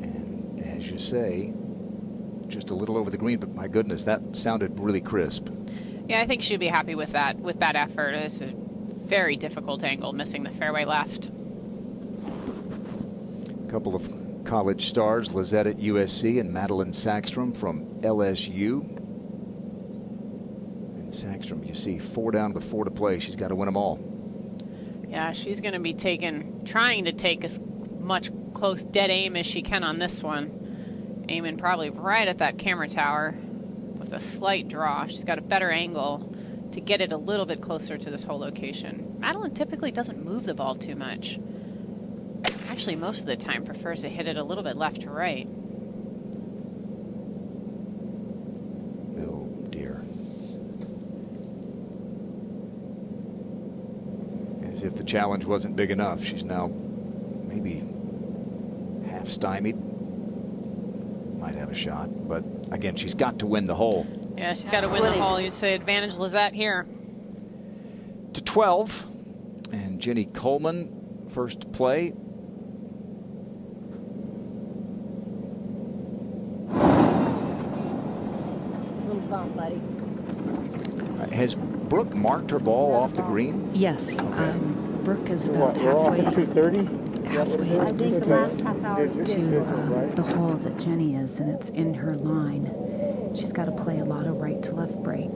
And as you say, just a little over the green, but my goodness, that sounded really crisp. Yeah, I think she'd be happy with that effort. It was a very difficult angle, missing the fairway left. A couple of college stars, Lizette at USC and Madeline Sackstrom from LSU. And Sackstrom, you see, 4 down with 4 to play. She's got to win them all. Yeah, she's going to be trying to take as much close dead aim as she can on this one. Aiming probably right at that camera tower. With a slight draw. She's got a better angle to get it a little bit closer to this hole location. Madeline typically doesn't move the ball too much. Actually, most of the time prefers to hit it a little bit left to right. Oh, dear. As if the challenge wasn't big enough. She's now maybe half stymied. Might have a shot, but again, she's got to win the hole. Yeah, she's got to win the hole. You'd say advantage Lizette here. To 12, and Jenny Coleman, first to play. Little bump, buddy. Has Brooke marked her ball off the green? Yes, Brooke is about halfway the distance to the hole that Jenny is, and it's in her line. She's got to play a lot of right to left break,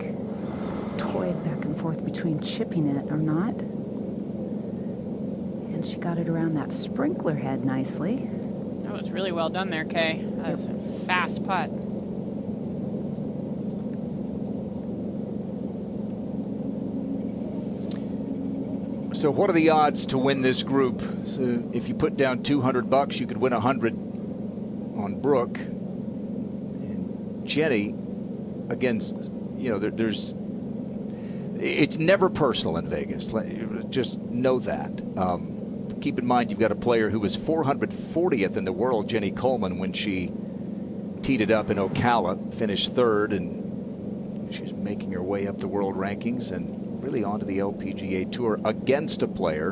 toyed back and forth between chipping it or not, and she got it around that sprinkler head nicely. That was really well done there, Kay. That was a fast putt. So what are the odds to win this group? So if you put down $200, you could win 100 on Brooke. And Jenny, again, you know, it's never personal in Vegas. Just know that. Keep in mind you've got a player who was 440th in the world, Jenny Coleman, when she teed it up in Ocala, finished 3rd, and she's making her way up the world rankings and really onto the LPGA Tour against a player.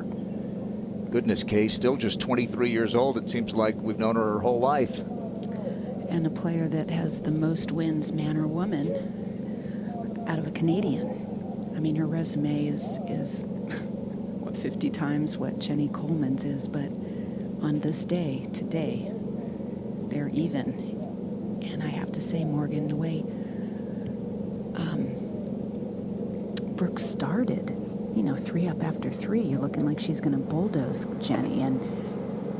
Goodness, Kay, still just 23 years old. It seems like we've known her whole life. And a player that has the most wins, man or woman, out of a Canadian. I mean, her resume is what, 50 times what Jenny Coleman's is, but on this day, today, they're even. And I have to say, Morgan, the way Brooke started, you know, 3 up after 3, you're looking like she's going to bulldoze Jenny, and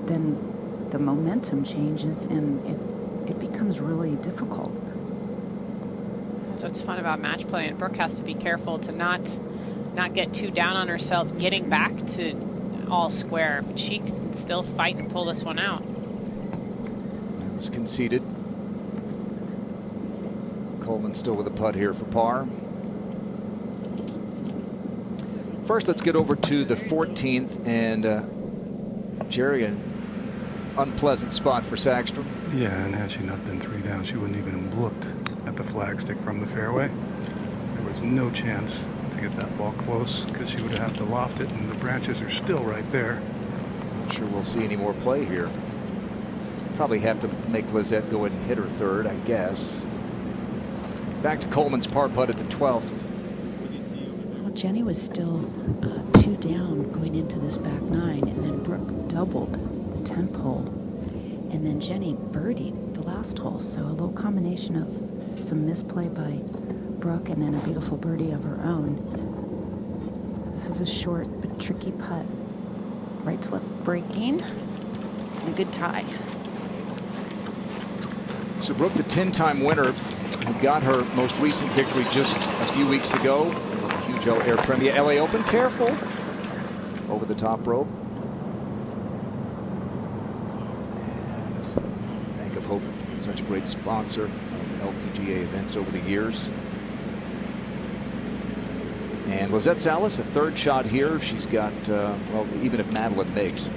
then the momentum changes and it becomes really difficult. That's what's fun about match play, and Brooke has to be careful to not get too down on herself getting back to all square, but she can still fight and pull this one out. That was conceded. Coleman still with a putt here for par. First, let's get over to the 14th, and Jerry, an unpleasant spot for Sackstrom. Yeah, and had she not been 3 down, she wouldn't even have looked at the flagstick from the fairway. There was no chance to get that ball close because she would have to loft it, and the branches are still right there. Not sure we'll see any more play here. Probably have to make Lizette go ahead and hit her 3rd, I guess. Back to Coleman's par putt at the 12th. Jenny was still 2 down going into this back 9, and then Brooke doubled the 10th hole, and then Jenny birdied the last hole. So a little combination of some misplay by Brooke and then a beautiful birdie of her own. This is a short but tricky putt. Right to left breaking. And a good tie. So Brooke, the 10-time winner, who got her most recent victory just a few weeks ago in the Hugo Air Premier LA Open. Careful over the top rope. And Bank of Hope, such a great sponsor of LPGA events over the years. And Lizette Salas, a third shot here. She's got, well, even if Madeline makes,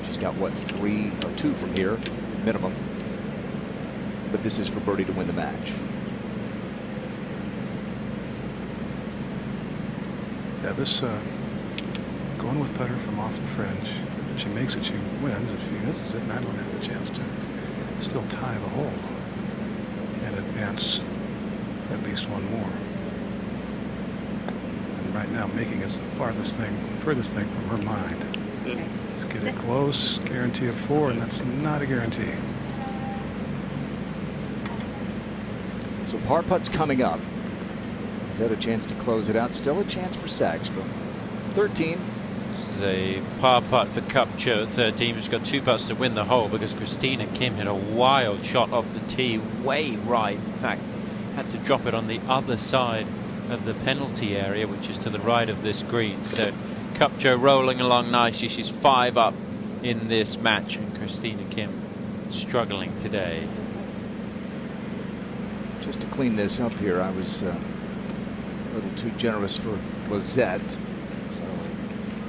she's got, what, 3 or 2 from here, minimum. But this is for birdie to win the match. Yeah, this going with putter from off the fringe. If she makes it, she wins. If she misses it, Madeline has the chance to still tie the hole and advance at least one more. And right now, making is the furthest thing from her mind. Let's get it close. Guarantee of 4, and that's not a guarantee. So par putt's coming up. Is that a chance to close it out? Still a chance for Sagstrom. 13. This is a par putt for Cupcho at 13. She's got 2 putts to win the hole because Christina Kim hit a wild shot off the tee, way right. In fact, had to drop it on the other side of the penalty area, which is to the right of this green. So Cupcho rolling along nicely. She's 5 up in this match, and Christina Kim struggling today. Just to clean this up here, I was a little too generous for Lizette. So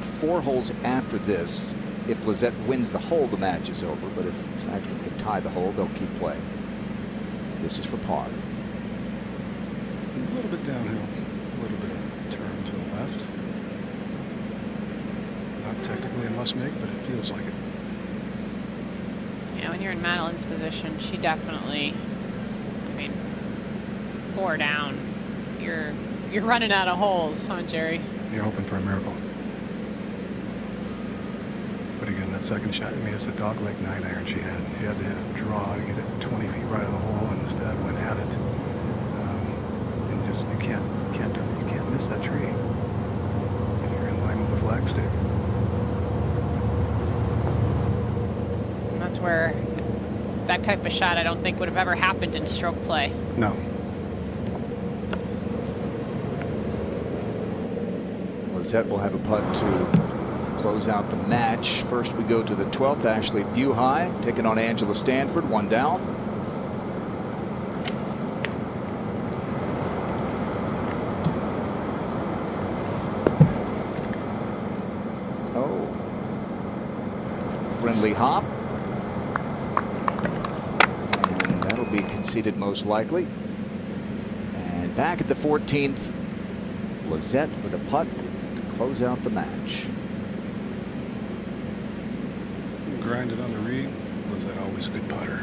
4 holes after this, if Lizette wins the hole, the match is over. But if Sagstrom can tie the hole, they'll keep playing. This is for par. A little bit downhill, a little bit of turn to the left. Not technically a must make, but it feels like it. Yeah, when you're in Madeline's position, she definitely, I mean, 4 down. You're running out of holes, huh, Jerry? You're hoping for a miracle. But again, that second shot, I mean, it's a dogleg 9-iron she had. She had to hit a draw to get it 20 feet right of the hole, and instead went at it. And just, you can't do it. You can't miss that tree if you're in line with the flagstick. That's where that type of shot I don't think would have ever happened in stroke play. No. Lizette will have a putt to close out the match. First we go to the 12th. Ashley Buhai taking on Angela Stanford, 1 down. Oh. Friendly hop. And that'll be conceded most likely. And back at the 14th, Lizette with a putt to close out the match. Grinded on the reed. Was that always a good putter?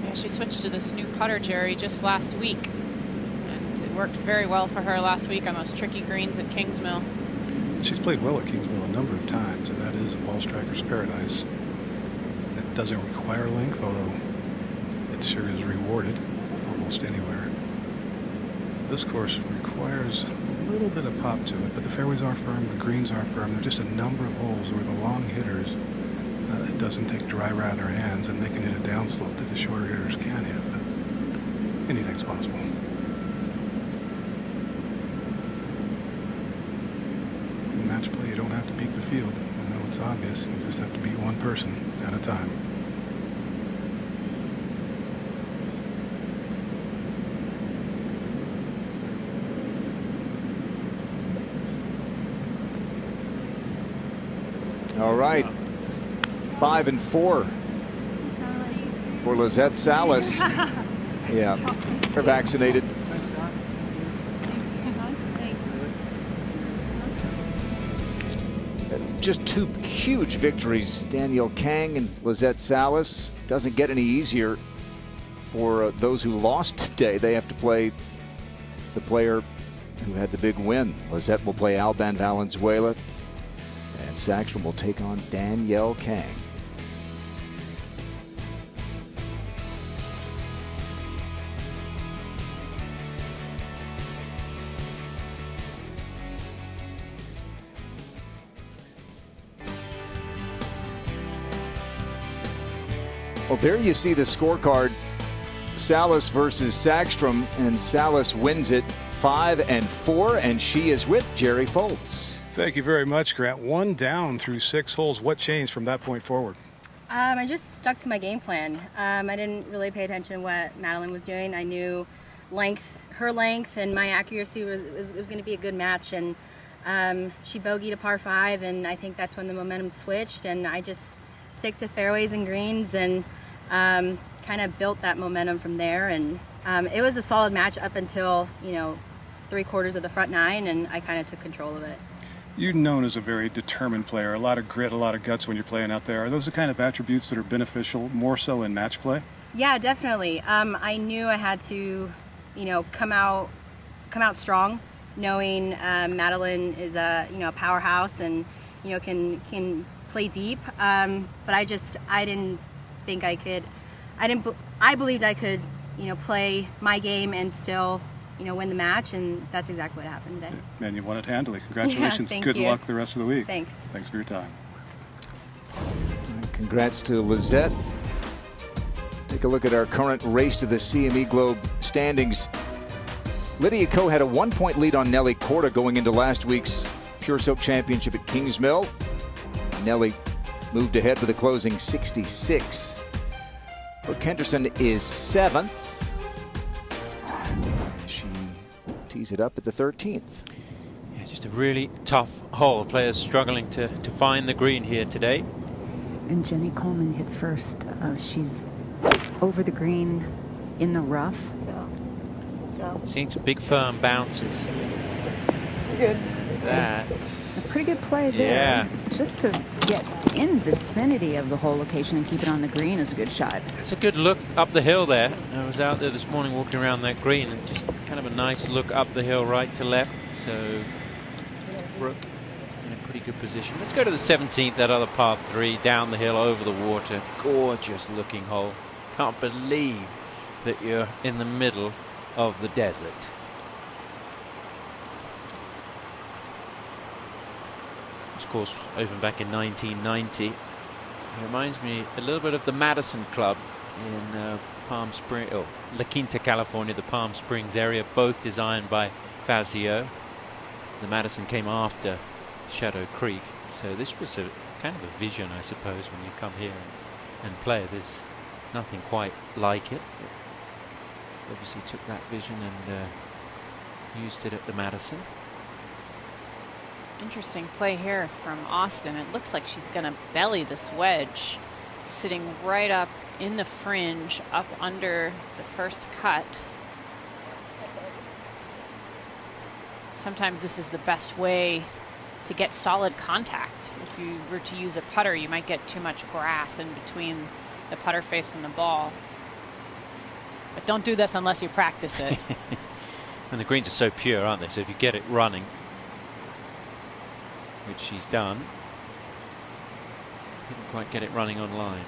Yeah, she switched to this new putter, Jerry, just last week. And it worked very well for her last week on those tricky greens at Kingsmill. She's played well at Kingsmill a number of times, and that is a ball striker's paradise. It doesn't require length, although it sure is rewarded almost anywhere. This course requires a little bit of pop to it, but the fairways are firm, the greens are firm. There are just a number of holes where the long hitters, it doesn't take dry rot in their hands, and they can hit a downslope that the shorter hitters can't hit, but anything's possible. In match play, you don't have to beat the field. I know it's obvious, you just have to beat one person at a time. All right, 5 and 4 for Lizette Salas. Yeah, they're vaccinated. Just 2 huge victories, Danielle Kang and Lizette Salas. Doesn't get any easier for those who lost today. They have to play the player who had the big win. Lizette will play Alban Valenzuela, and Sagstrom will take on Danielle Kang. Well, there you see the scorecard. Salas versus Sagstrom, and Salas wins it 5-4, and she is with Jerry Foltz. Thank you very much, Grant. 1 down through 6 holes. What changed from that point forward? I just stuck to my game plan. I didn't really pay attention to what Madeline was doing. I knew her length and my accuracy was going to be a good match, and she bogeyed a par 5, and I think that's when the momentum switched, and I just stick to fairways and greens and kind of built that momentum from there. And it was a solid match up until 3/4 of the front 9, and I kind of took control of it. You're known as a very determined player, a lot of grit, a lot of guts when you're playing out there. Are those the kind of attributes that are beneficial more so in match play? Yeah, definitely. I knew I had to, come out strong, knowing Madeline is a powerhouse and can play deep. But I didn't think I could. I believed I could, play my game and still, win the match, and that's exactly what happened today. Man, you won it handily. Congratulations. Yeah, Good luck the rest of the week. Thanks. Thanks for your time. Congrats to Lizette. Take a look at our current race to the CME Globe standings. Lydia Ko had a 1-point lead on Nelly Korda going into last week's Pure Soap Championship at Kingsmill. Nelly moved ahead with a closing 66. Brooke Henderson is 7th. She tees it up at the 13th. Yeah, just a really tough hole. Players struggling to find the green here today. And Jenny Coleman hit first. She's over the green in the rough. Seeing some big firm bounces. Good. That's a pretty good play there. Yeah. Just to get in vicinity of the hole location and keep it on the green is a good shot. It's a good look up the hill there. I was out there this morning walking around that green, and just kind of a nice look up the hill right to left. So Brooke in a pretty good position. Let's go to the 17th, that other par 3, down the hill over the water. Gorgeous looking hole. Can't believe that you're in the middle of the desert. This course opened back in 1990. It reminds me a little bit of the Madison Club in Palm Springs, La Quinta, California, the Palm Springs area, both designed by Fazio. The Madison came after Shadow Creek, so this was a kind of a vision, I suppose, when you come here and play. There's nothing quite like it. Obviously took that vision and used it at the Madison. Interesting play here from Austin. It looks like she's going to belly this wedge, sitting right up in the fringe, up under the first cut. Sometimes this is the best way to get solid contact. If you were to use a putter, you might get too much grass in between the putter face and the ball. But don't do this unless you practice it. And the greens are so pure, aren't they? So if you get it running, which she's done, didn't quite get it running on line.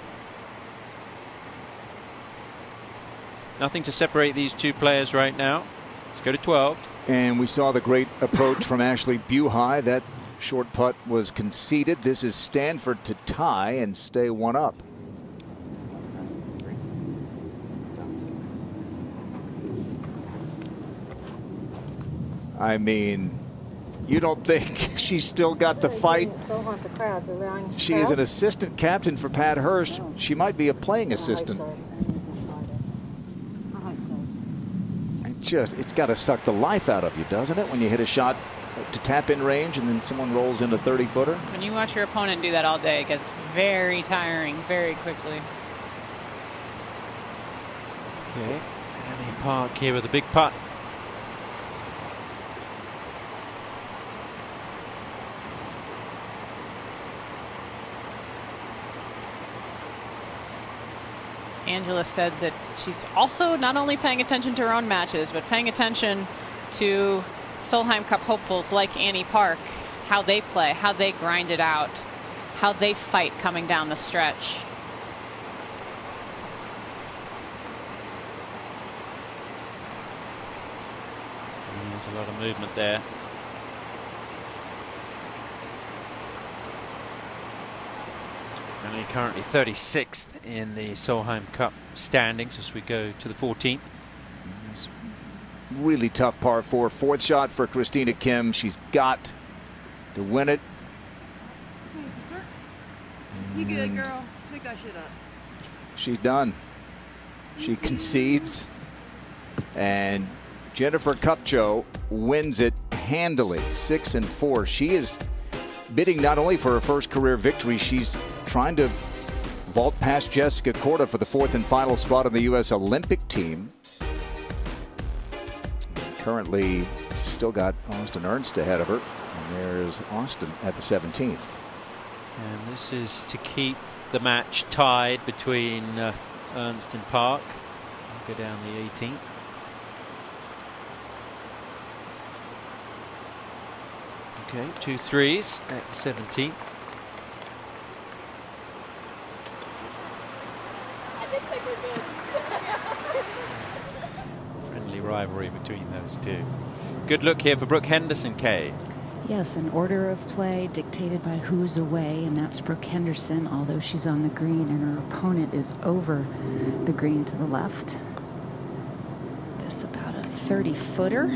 Nothing to separate these two players right now. Let's go to 12. And we saw the great approach from Ashley Buhai. That short putt was conceded. This is Stanford to tie and stay one up. I mean, you don't think she's still got the fight? She is an assistant captain for Pat Hurst. She might be a playing assistant. It's got to suck the life out of you, doesn't it, when you hit a shot to tap in range and then someone rolls in a 30-footer? When you watch your opponent do that all day, it gets very tiring very quickly. Okay, Annie Park here with a big putt. Angela said that she's also not only paying attention to her own matches, but paying attention to Solheim Cup hopefuls like Annie Park, how they play, how they grind it out, how they fight coming down the stretch. There's a lot of movement there. Only currently 36th in the Solheim Cup standings as we go to the 14th. Really tough par 4. Fourth shot for Christina Kim. She's got to win it. You good, girl? Pick that shit up. She's done. She concedes. And Jennifer Cupcho wins it handily, 6-4. She is bidding not only for her first career victory, she's trying to vault past Jessica Korda for the 4th and final spot on the U.S. Olympic team. Currently, she's still got Austin Ernst ahead of her. And there's Austin at the 17th. And this is to keep the match tied between Ernst and Park. Go down the 18th. Okay, 2 threes at the 17th. Friendly rivalry between those two. Good look here for Brooke Henderson, Kay. Yes, an order of play dictated by who's away, and that's Brooke Henderson, although she's on the green and her opponent is over the green to the left. This about a 30-footer.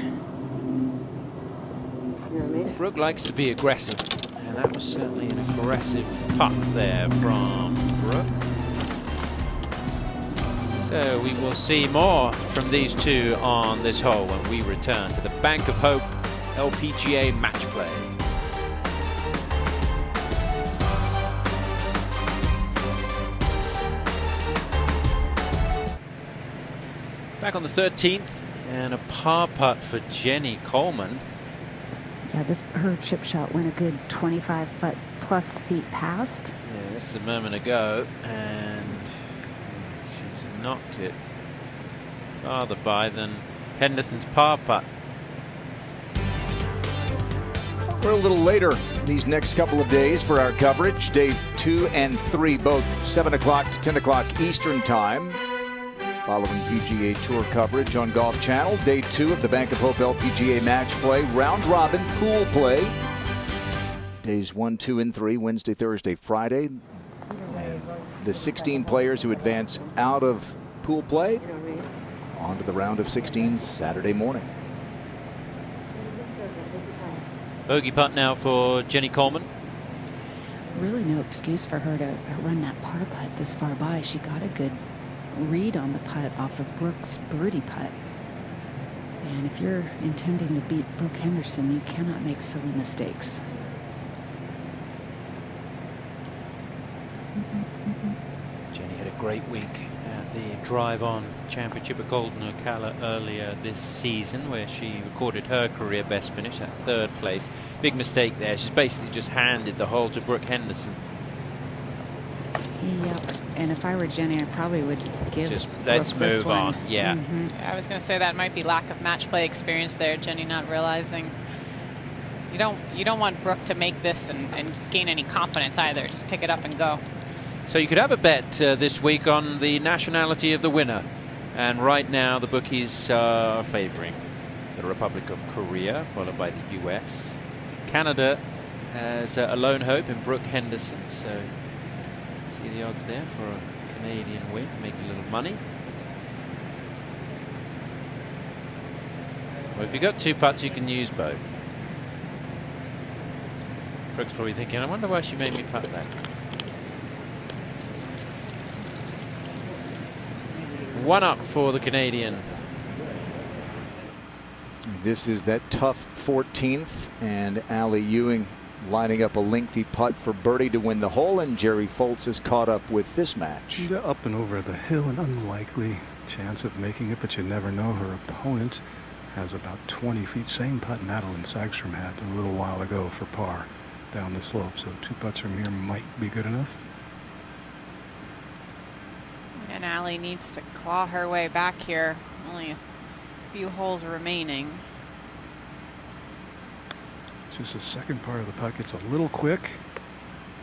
Brooke likes to be aggressive, and that was certainly an aggressive putt there from Brooke. So we will see more from these two on this hole when we return to the Bank of Hope LPGA match play. Back on the 13th, and a par putt for Jenny Coleman. Yeah, her chip shot went a good 25 plus feet past. Yeah, this is a moment ago, and she's knocked it farther by than Henderson's par putt. We're a little later these next couple of days for our coverage. Day 2 and 3, both 7 o'clock to 10 o'clock Eastern Time. Following PGA Tour coverage on Golf Channel. Day 2 of the Bank of Hope LPGA match play. Round robin pool play. Days 1, 2, and 3, Wednesday, Thursday, Friday. And the 16 players who advance out of pool play onto the round of 16 Saturday morning. Bogey putt now for Jenny Coleman. Really no excuse for her to run that par putt this far by. She got a good read on the putt off of Brooke's birdie putt. And if you're intending to beat Brooke Henderson, you cannot make silly mistakes. Jenny had a great week at the Drive On Championship at Golden Ocala earlier this season, where she recorded her career best finish, that 3rd place. Big mistake there. She's basically just handed the hole to Brooke Henderson. Yep. And if I were Jenny, I probably would give let's Brooke this move one. on. Yeah. I was going to say that might be lack of match play experience there. Jenny not realizing you don't want Brooke to make this and gain any confidence either. Just pick it up and go. So you could have a bet this week on the nationality of the winner, and right now the bookies are favoring the Republic of Korea, followed by the US. Canada has a lone hope in Brooke Henderson. So see the odds there for a Canadian win, make a little money. Well, if you've got 2 putts, you can use both. Brooke's probably thinking, I wonder why she made me putt that. One up for the Canadian. This is that tough 14th, and Allie Ewing lining up a lengthy putt for birdie to win the hole, and Jerry Foltz is caught up with this match. Up and over the hill, an unlikely chance of making it, but you never know. Her opponent has about 20 feet. Same putt Madeline Sagstrom had a little while ago for par down the slope, so 2 putts from here might be good enough. And Allie needs to claw her way back here. Only a few holes remaining. Just the second part of the putt gets a little quick.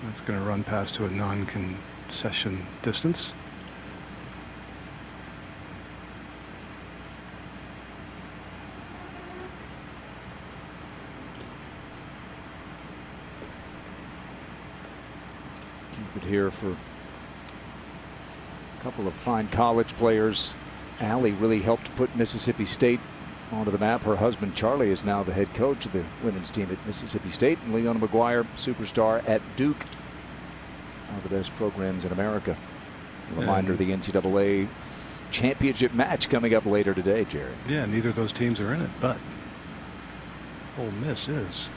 It's going to run past to a non-concession distance. But here for a couple of fine college players. Allie really helped put Mississippi State onto the map. Her husband Charlie is now the head coach of the women's team at Mississippi State. And Leona Mcguire, superstar at Duke. One of the best programs in America. A reminder of the NCAA championship match coming up later today, Jerry. Yeah, neither of those teams are in it, but Ole Miss is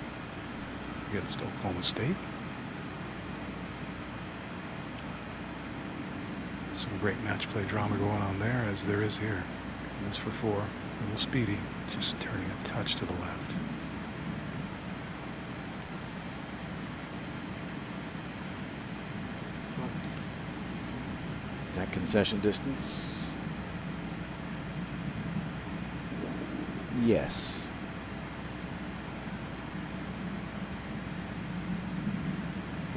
against Oklahoma State. Some great match play drama going on there, as there is here. Miss for 4. A little speedy, just turning a touch to the left. Is that concession distance? Yes.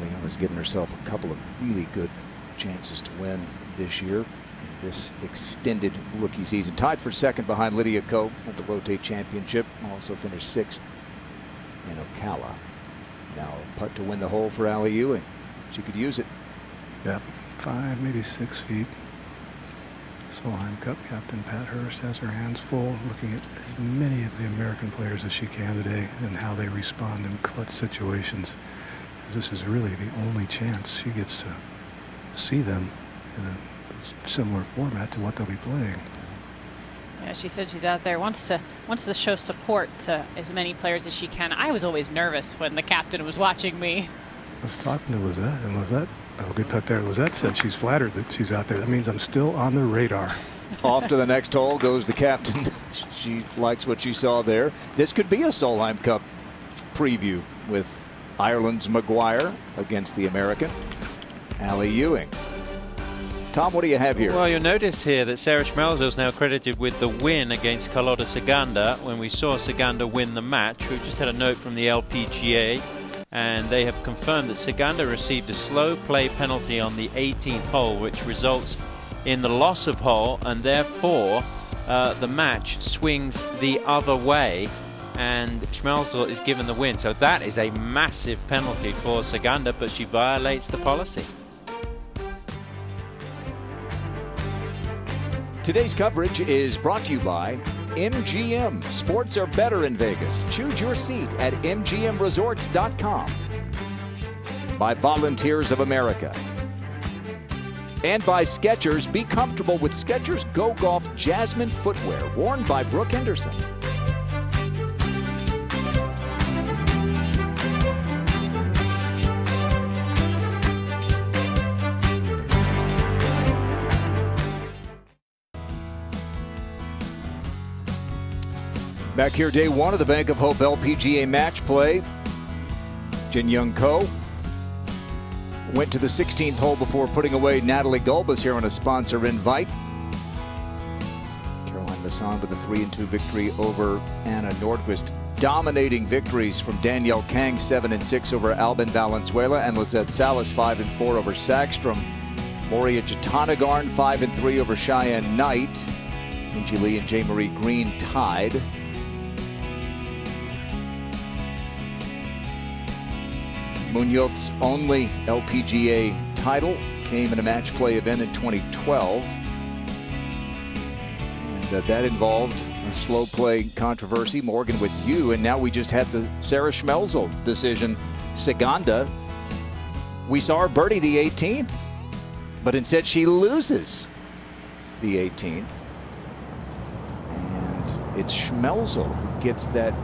Leona's given herself a couple of really good chances to win this year in this extended rookie season. Tied for second behind Lydia Ko at the Lotte Championship. Also finished 6th in Ocala. Now a putt to win the hole for Allie Ewing. She could use it. Yep, 5, maybe 6 feet. Solheim Cup captain Pat Hurst has her hands full, looking at as many of the American players as she can today and how they respond in clutch situations. This is really the only chance she gets to see them in a similar format to what they'll be playing. Yeah, she said she's out there, wants to show support to as many players as she can. I was always nervous when the captain was watching me. I was talking to Lizette, and Lizette, oh, good putt there. Lizette said she's flattered that she's out there. That means I'm still on the radar. Off to the next hole goes the captain. She likes what she saw there. This could be a Solheim Cup preview with Ireland's Mcguire against the American Allie Ewing. Tom, what do you have here? Well, you'll notice here that Sarah Schmelzer is now credited with the win against Carlota Saganda when we saw Saganda win the match. We just had a note from the LPGA, and they have confirmed that Saganda received a slow play penalty on the 18th hole, which results in the loss of hole, and therefore the match swings the other way, and Schmelzer is given the win. So that is a massive penalty for Saganda, but she violates the policy. Today's coverage is brought to you by MGM. Sports are better in Vegas. Choose your seat at MGMResorts.com. By Volunteers of America. And by Skechers. Be comfortable with Skechers Go Golf Jasmine footwear, worn by Brooke Henderson. Back here, day one of the Bank of Hope LPGA match play. Jin Young Ko went to the 16th hole before putting away Natalie Gulbis here on a sponsor invite. Caroline Massan with a 3-2 victory over Anna Nordquist. Dominating victories from Danielle Kang, 7-6 over Albin Valenzuela, and Lizette Salas, 5-4 over Sagstrom. Moria Jatanagarn, 5-3 over Cheyenne Knight. Minjee Lee and J. Marie Green tied. Munoz's only LPGA title came in a match play event in 2012. And that involved a slow play controversy, Morgan with you, and now we just had the Sarah Schmelzel decision. Saganda, we saw her birdie the 18th, but instead she loses the 18th. And it's Schmelzel who gets that.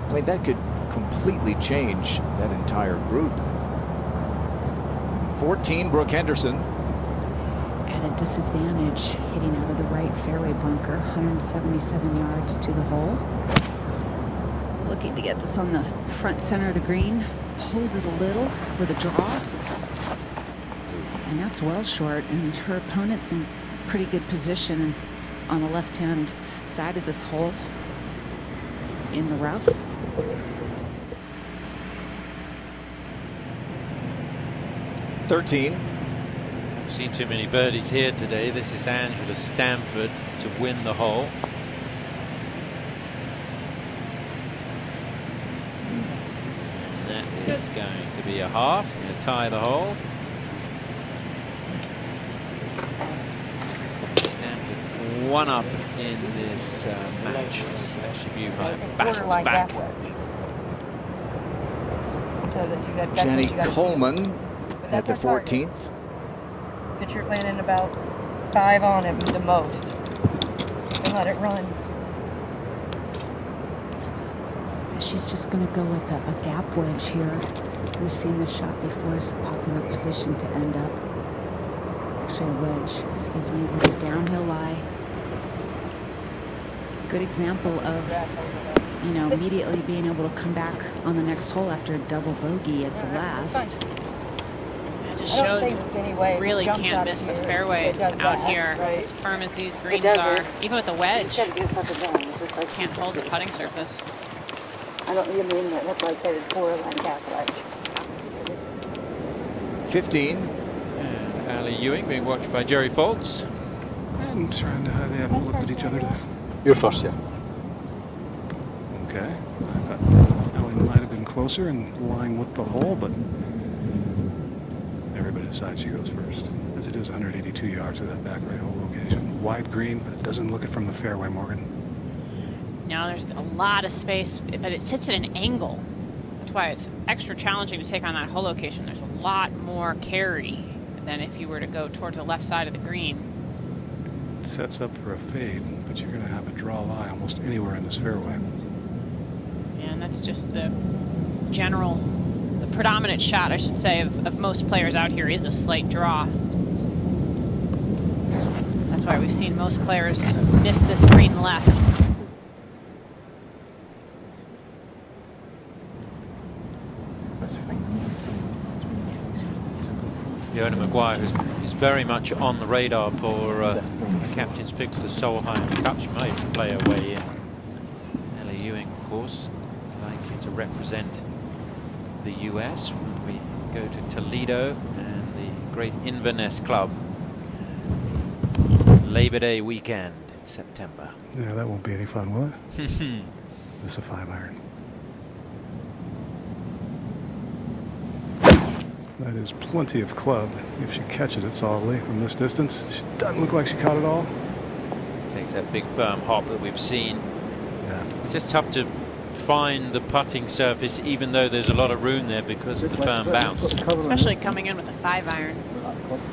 I mean, that could completely change that entire group. 14, Brooke Henderson. At a disadvantage, hitting out of the right fairway bunker, 177 yards to the hole. Looking to get this on the front center of the green. Pulled it a little with a draw. And that's well short, and her opponent's in pretty good position on the left-hand side of this hole in the rough. Haven't seen too many birdies here today. This is Angela Stanford to win the hole. And that is going to be a half. Going to tie the hole. one up in this match. It's actually viewed by Battles Back. Jenny Coleman at the 14th. Pitcher landing about 5 on him the most. And let it run. She's just going to go with a gap wedge here. We've seen this shot before. It's a popular position to end up. Actually, a wedge. Excuse me. A little downhill lie. Good example of, you know, immediately being able to come back on the next hole after a double bogey at the last. It just shows you really can't miss the fairways out here. As firm as these greens are, even with the wedge, can't hold the putting surface. I don't even mean that. That's why I said it's 4-line gap wedge. 15. And Ali Ewing being watched by Jerry Foltz. I'm trying to hide. They haven't looked at each other to... You're first, yeah. Okay. I thought Ellie might have been closer and lying with the hole, but everybody decides she goes first, as it is 182 yards to that back right hole location. Wide green, but it doesn't look it from the fairway, Morgan. No, there's a lot of space, but it sits at an angle. That's why it's extra challenging to take on that hole location. There's a lot more carry than if you were to go towards the left side of the green. It sets up for a fade, but you're going to have a draw lie almost anywhere in this fairway. And that's just the predominant shot, I should say, of most players out here is a slight draw. That's why we've seen most players miss this green left. Leona Mcguire is very much on the radar for the captain's picks for the Solheim Cup. She might play her way in. Ellie Ewing, of course, likely to represent the US when we go to Toledo and the great Inverness Club. Labor Day weekend in September. Yeah, that won't be any fun, will it? This is a 5-iron. That is plenty of club if she catches it solidly from this distance. She doesn't look like she caught it all. Takes that big firm hop that we've seen. Yeah. It's just tough to find the putting surface even though there's a lot of room there because of the firm bounce. Especially coming in with a 5-iron.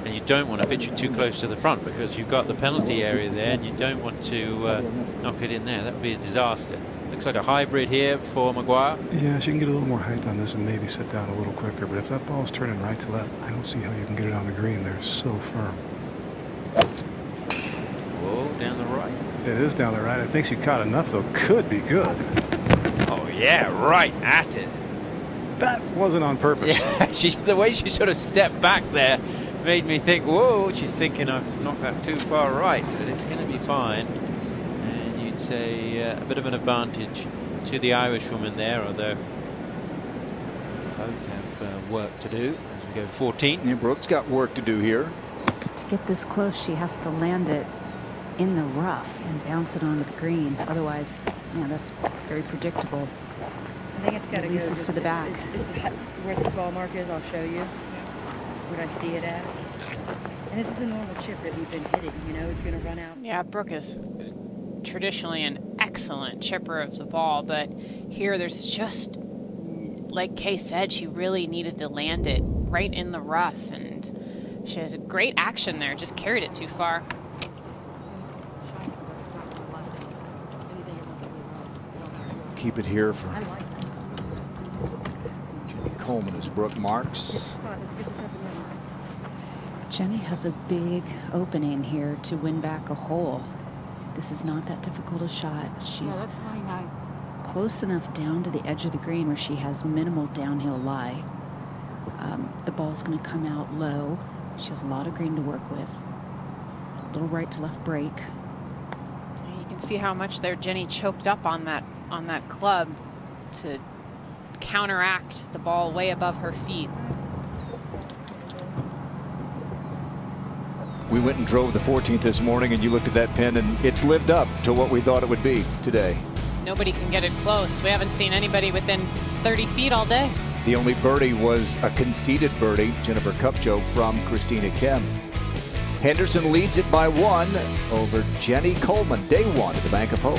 And you don't want to pitch it too close to the front because you've got the penalty area there and you don't want to knock it in there. That would be a disaster. Looks like a hybrid here for Mcguire. Yeah, she can get a little more height on this and maybe sit down a little quicker. But if that ball's turning right to left, I don't see how you can get it on the green. They're so firm. Whoa, down the right. It is down the right. I think she caught enough, though. Could be good. Oh, yeah, right at it. That wasn't on purpose. Yeah, the way she sort of stepped back there made me think, whoa, she's thinking I've knocked that too far right. But it's going to be fine. You'd say a bit of an advantage to the Irishwoman there, although both have work to do as we go 14. Yeah, Brooks got work to do here. To get this close, she has to land it in the rough and bounce it onto the green. Otherwise, yeah, that's very predictable. I think it's got to go. Releases to the back. It's where the ball mark is. I'll show you what I see it as. And this is the normal chip that we've been hitting. You know, it's going to run out. Yeah, Brooke is traditionally an excellent chipper of the ball, but here there's just, like Kay said, she really needed to land it right in the rough, and she has a great action there, just carried it too far. Keep it here for Jenny Coleman as Brooke marks. Jenny has a big opening here to win back a hole. This is not that difficult a shot. She's close enough down to the edge of the green where she has minimal downhill lie. The ball's going to come out low. She has a lot of green to work with. A little right to left break. You can see how much there Jenny choked up on that club to counteract the ball way above her feet. We went and drove the 14th this morning, and you looked at that pin, and it's lived up to what we thought it would be today. Nobody can get it close. We haven't seen anybody within 30 feet all day. The only birdie was a conceded birdie, Jennifer Cupcho from Christina Kim. Henderson leads it by 1 over Jenny Coleman. Day 1 at the Bank of Hope.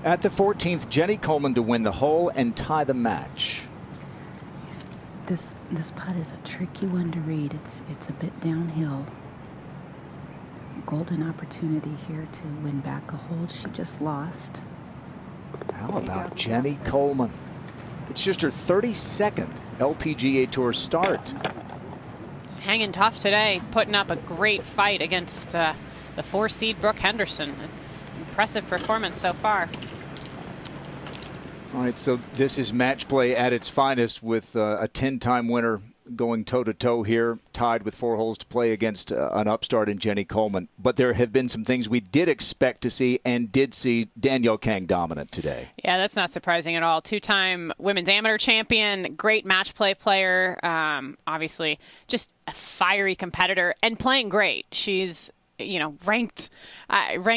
At the 14th, Jenny Coleman to win the hole and tie the match. This putt is a tricky one to read. It's a bit downhill. Golden opportunity here to win back a hole she just lost. How about Jenny Coleman? It's just her 32nd LPGA Tour start. She's hanging tough today, putting up a great fight against the 4-seed Brooke Henderson. It's impressive performance so far. All right, so this is match play at its finest with a 10-time winner going toe-to-toe here, tied with 4 holes to play against an upstart in Jenny Coleman. But there have been some things we did expect to see and did see. Danielle Kang dominant today. Yeah, that's not surprising at all. 2-time women's amateur champion, great match play player, obviously just a fiery competitor and playing great. She's ranked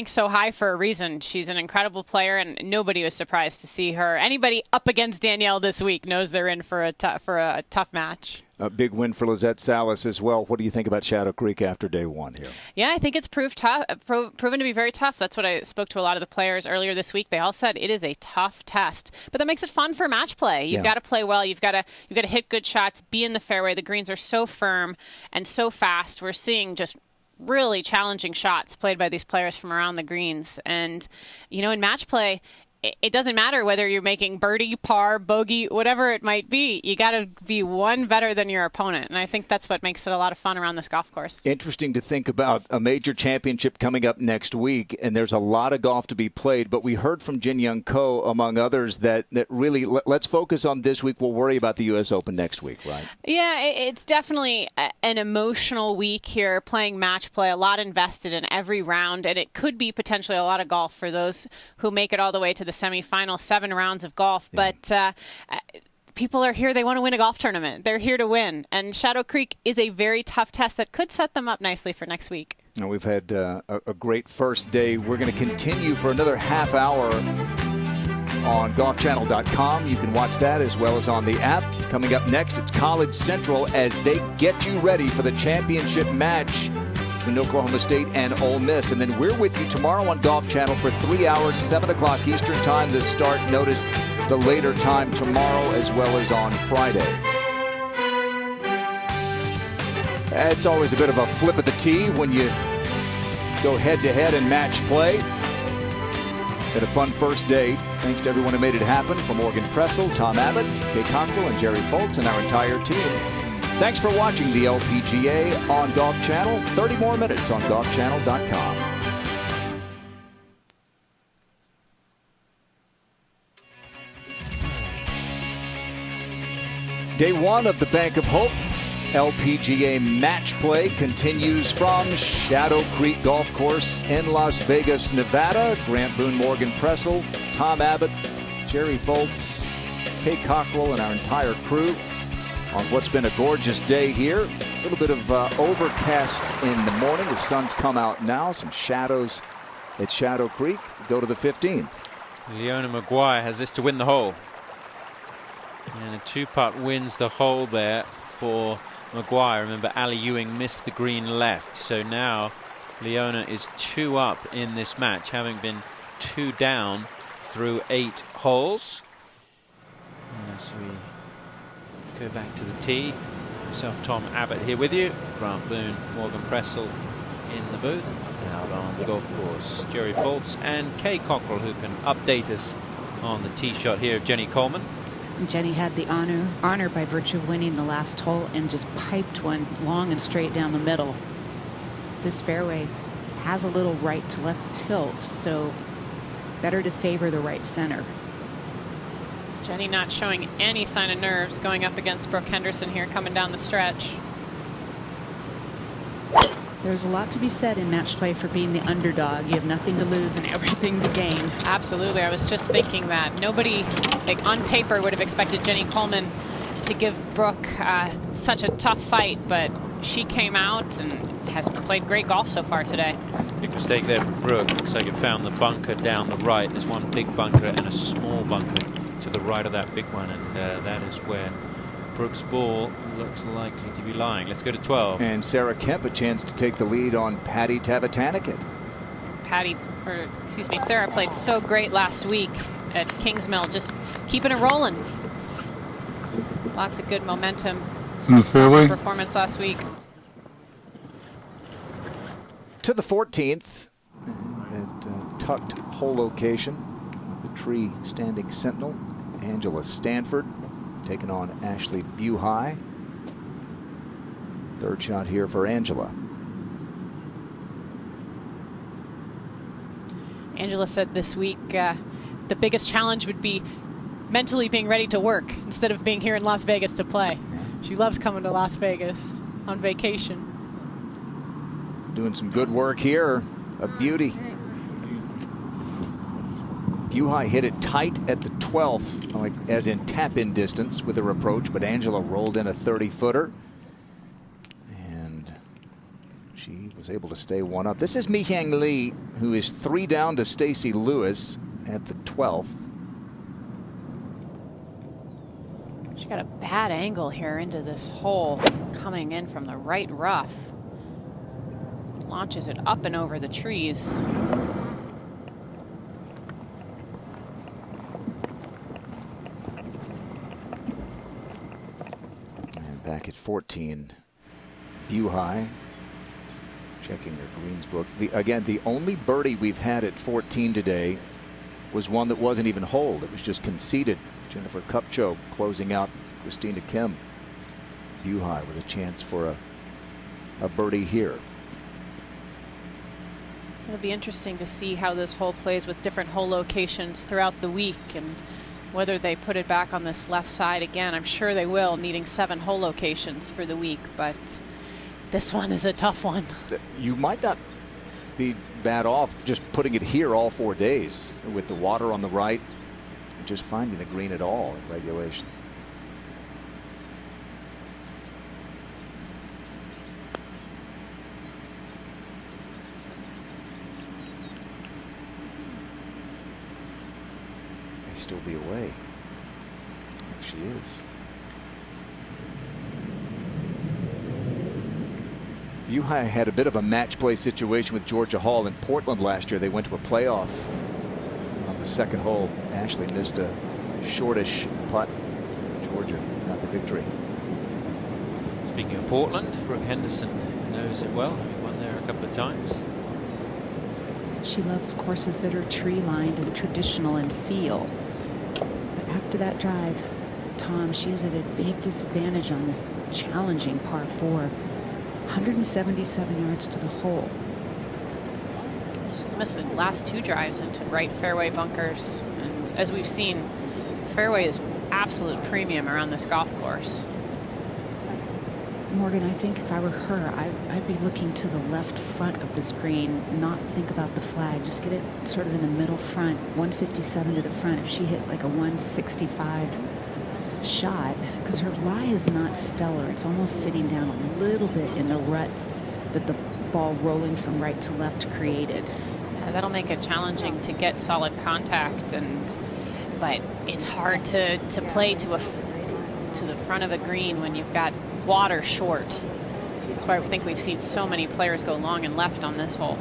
so high for a reason. She's an incredible player, and nobody was surprised to see her. Anybody up against Danielle this week knows they're in for a tough match. A big win for Lizette Salas as well. What do you think about Shadow Creek after day 1 here? Yeah, I think it's proven to be very tough. That's what I spoke to a lot of the players earlier this week. They all said it is a tough test, but that makes it fun for match play. You've got to play well. You've got to hit good shots, be in the fairway. The greens are so firm and so fast. We're seeing just really challenging shots played by these players from around the greens. And, in match play, it doesn't matter whether you're making birdie, par, bogey, whatever it might be. You got to be one better than your opponent. And I think that's what makes it a lot of fun around this golf course. Interesting to think about a major championship coming up next week, and there's a lot of golf to be played. But we heard from Jin Young Ko, among others, that really let's focus on this week. We'll worry about the U.S. Open next week, right? Yeah, it's definitely an emotional week here, playing match play, a lot invested in every round. And it could be potentially a lot of golf for those who make it all the way to the semifinal, 7 rounds of golf. Yeah. But people are here. They want to win a golf tournament. They're here to win. And Shadow Creek is a very tough test that could set them up nicely for next week. Now, we've had a great first day. We're going to continue for another half hour on golfchannel.com. You can watch that as well as on the app. Coming up next, it's College Central as they get you ready for the championship match between Oklahoma State and Ole Miss. And then we're with you tomorrow on Golf Channel for 3 hours, 7 o'clock Eastern time to start. Notice the later time tomorrow as well as on Friday. It's always a bit of a flip of the tee when you go head-to-head in match play. Had a fun first day. Thanks to everyone who made it happen, from Morgan Pressel, Tom Abbott, Kay Cockrell, and Jerry Foltz, and our entire team. Thanks for watching the LPGA on Golf Channel. 30 more minutes on golfchannel.com. Day 1 of the Bank of Hope LPGA match play continues from Shadow Creek Golf Course in Las Vegas, Nevada. Grant Boone, Morgan Pressel, Tom Abbott, Jerry Foltz, Kay Cockrell, and our entire crew on what's been a gorgeous day here. A little bit of overcast in the morning. The sun's come out now. Some shadows at Shadow Creek. Go to the 15th. Leona Mcguire has this to win the hole. And a 2-putt wins the hole there for Mcguire. Remember, Ali Ewing missed the green left. So now Leona is 2 up in this match, having been 2 down through 8 holes. As we go back to the tee, myself, Tom Abbott, here with you. Grant Boone, Morgan Pressel in the booth. Out on the golf course, Jerry Foltz and Kay Cockrell, who can update us on the tee shot here of Jenny Coleman. Jenny had the honor by virtue of winning the last hole and just piped one long and straight down the middle. This fairway has a little right to left tilt, so better to favor the right center. Jenny not showing any sign of nerves going up against Brooke Henderson here coming down the stretch. There's a lot to be said in match play for being the underdog. You have nothing to lose and everything to gain. Absolutely. I was just thinking that nobody, on paper, would have expected Jenny Coleman to give Brooke such a tough fight, but she came out and has played great golf so far today. Big mistake there from Brooke. Looks like it found the bunker down the right. There's one big bunker and a small bunker to the right of that big one, and that is where Brooke's ball looks likely to be lying. Let's go to 12. And Sarah Kemp a chance to take the lead on Patty Tavatanikit. Sarah played so great last week at Kingsmill, just keeping it rolling. Lots of good momentum. Performance last week. To the 14th, at tucked hole location, the tree standing sentinel, Angela Stanford taking on Ashley Buhai. Third shot here for Angela. Angela said this week the biggest challenge would be mentally being ready to work instead of being here in Las Vegas to play. She loves coming to Las Vegas on vacation. Doing some good work here. A beauty. Buhai hit it tight at the 12th, like as in tap-in distance with her approach, but Angela rolled in a 30-footer. And she was able to stay one up. This is Mi-Hyang Lee, who is 3 down to Stacy Lewis at the 12th. She got a bad angle here into this hole, coming in from the right rough. Launches it up and over the trees. And back at 14, Buhai checking her greens book. Again, the only birdie we've had at 14 today was one that wasn't even holed. It was just conceded. Jennifer Cupcho closing out Christina Kim. Buhai with a chance for a birdie here. It'll be interesting to see how this hole plays with different hole locations throughout the week and whether they put it back on this left side again. I'm sure they will, needing 7 hole locations for the week, but this one is a tough one. You might not be bad off just putting it here all 4 days with the water on the right and just finding the green at all in regulation. Still be away. I think she is. Buhai had a bit of a match play situation with Georgia Hall in Portland last year. They went to a playoff on the second hole. Ashley missed a shortish putt. Georgia got the victory. Speaking of Portland, Brooke Henderson knows it well. He won there a couple of times. She loves courses that are tree-lined and traditional in feel. After that drive, Tom, she is at a big disadvantage on this challenging par 4. 177 yards to the hole. She's missed the last 2 drives into right fairway bunkers. And as we've seen, fairway is absolute premium around this golf course. Morgan, I think if I were her, I'd be looking to the left front of the green, not think about the flag. Just get it sort of in the middle front, 157 to the front. If she hit like a 165 shot, because her lie is not stellar. It's almost sitting down a little bit in the rut that the ball rolling from right to left created. Yeah, that'll make it challenging to get solid contact, but it's hard to play to the front of a green when you've got water short. That's why I think we've seen so many players go long and left on this hole.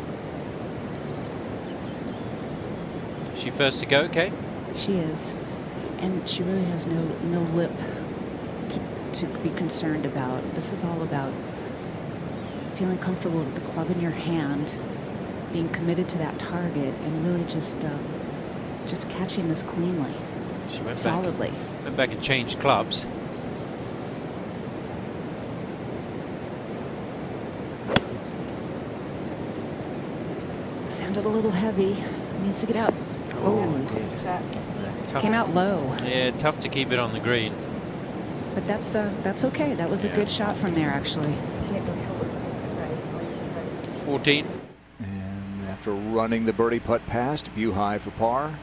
Is she first to go, Kay? She is. And she really has no lip to be concerned about. This is all about feeling comfortable with the club in your hand, being committed to that target, and really just catching this cleanly, She went solidly. Went back and changed clubs. Sounded a little heavy. Needs to get out. Tough. Came out low. Yeah, tough to keep it on the green. But that's okay. That was a good shot from there, actually. 14. And after running the birdie putt past, Buhai for par.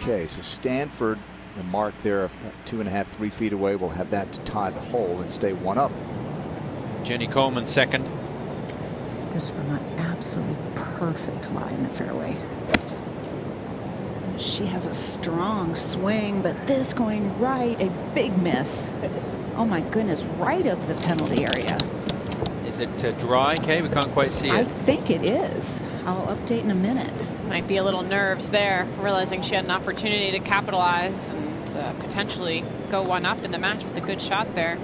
Okay, so Stanford, the mark there, 2.5, 3 feet away, will have that to tie the hole and stay 1 up. Jenny Coleman second. This from an absolutely perfect lie in the fairway. She has a strong swing, but this going right, a big miss. Oh my goodness, right of the penalty area. Is it dry, Kay? We can't quite see it. I think it is. I'll update in a minute. Might be a little nerves there, realizing she had an opportunity to capitalize and potentially go 1 up in the match with a good shot there.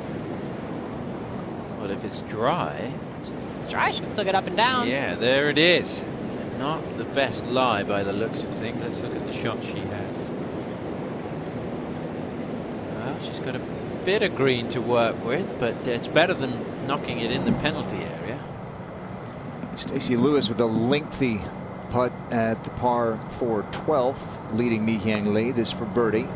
Well, if it's dry... It's dry, she can still get up and down. Yeah, there it is. Not the best lie by the looks of things. Let's look at the shot she has. Well, she's got a bit of green to work with, but it's better than knocking it in the penalty area. Stacey Lewis with a lengthy putt at the par 4 12th, leading Mi Hyang Lee. This for birdie.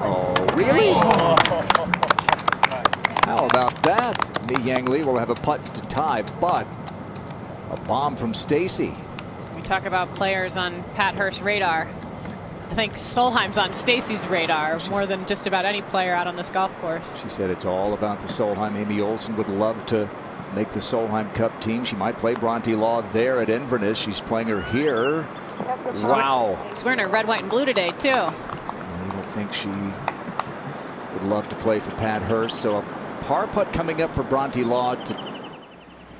Oh, really? Oh. How about that? Mi Hyang Lee will have a putt to tie, but a bomb from Stacey. We talk about players on Pat Hurst's radar. I think Solheim's on Stacey's radar more than just about any player out on this golf course. She said it's all about the Solheim. Amy Olsen would love to make the Solheim Cup team. She might play Bronte Law there at Inverness. She's playing her here. Wow. She's wearing her red, white, and blue today, too. I don't think she would love to play for Pat Hurst. So a par putt coming up for Bronte Law to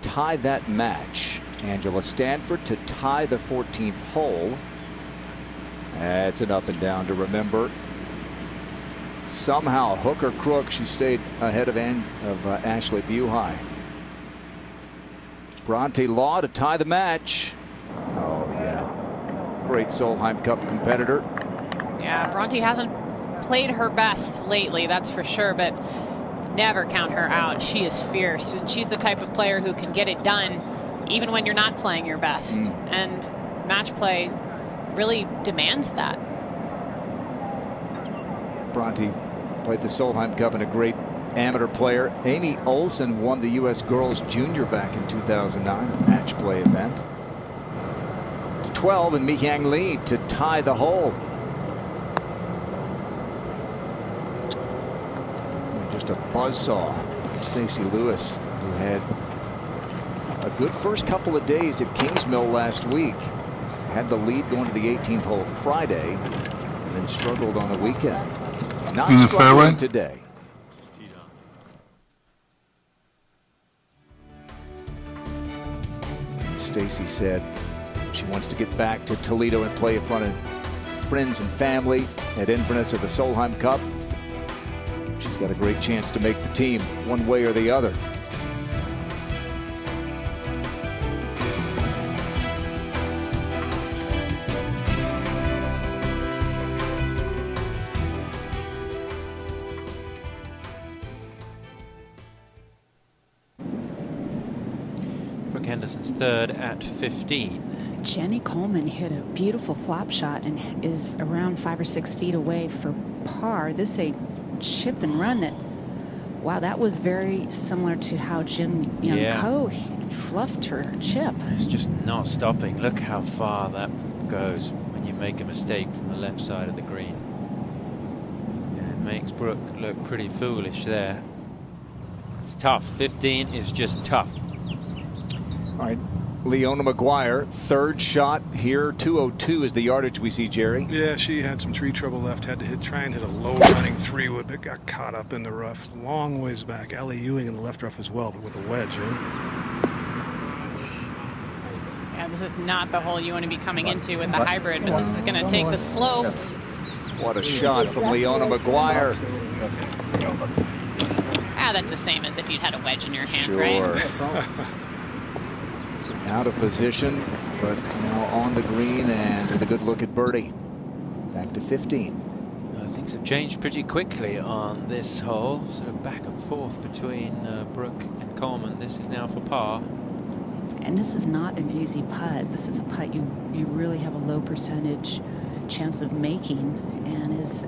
tie that match. Angela Stanford to tie the 14th hole. It's an up and down to remember. Somehow, hook or crook, she stayed ahead of Ashley Buhai. Bronte Law to tie the match. Oh, yeah. Great Solheim Cup competitor. Yeah, Bronte hasn't played her best lately, that's for sure, but never count her out. She is fierce, and she's the type of player who can get it done even when you're not playing your best. And match play really demands that. Bronte played the Solheim Cup and a great amateur player. Amy Olsen won the U.S. Girls Junior back in 2009, a match play event. To 12, and Mi Hyang Lee to tie the hole. Just a buzzsaw. Stacey Lewis, who had a good first couple of days at Kingsmill last week. Had the lead going to the 18th hole Friday, and then struggled on the weekend. Not struggling today. Stacey said she wants to get back to Toledo and play in front of friends and family at Inverness of the Solheim Cup. She's got a great chance to make the team one way or the other. Henderson's third at 15. Jenny Coleman hit a beautiful flop shot and is around 5 or 6 feet away for par. This is a chip and run that, wow, that was very similar to how Jin Young Ko fluffed her chip. It's just not stopping. Look how far that goes when you make a mistake from the left side of the green. And it makes Brooke look pretty foolish there. It's tough. 15 is just tough. All right, Leona Mcguire, third shot here. 202 is the yardage we see, Jerry. Yeah, she had some tree trouble left. Had to try and hit a low running 3-wood, but got caught up in the rough. Long ways back. Ellie Ewing in the left rough as well, but with a wedge in. Yeah, this is not the hole you want to be coming into with the hybrid, but this is going to take the slope. What a shot from Leona Mcguire. That's the same as if you'd had a wedge in your hand, sure. Right? Out of position, but now on the green and with a good look at birdie. Back to 15. Things have changed pretty quickly on this hole. Sort of back and forth between Brooke and Coleman. This is now for par. And this is not an easy putt. This is a putt you really have a low percentage chance of making, and is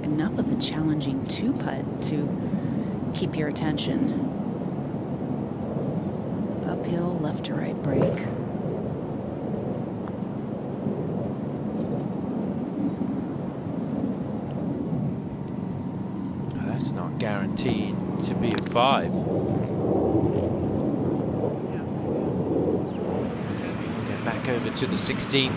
enough of a challenging 2-putt to keep your attention. Uphill, left to right break. That's not guaranteed to be a 5. We'll get back over to the 16th.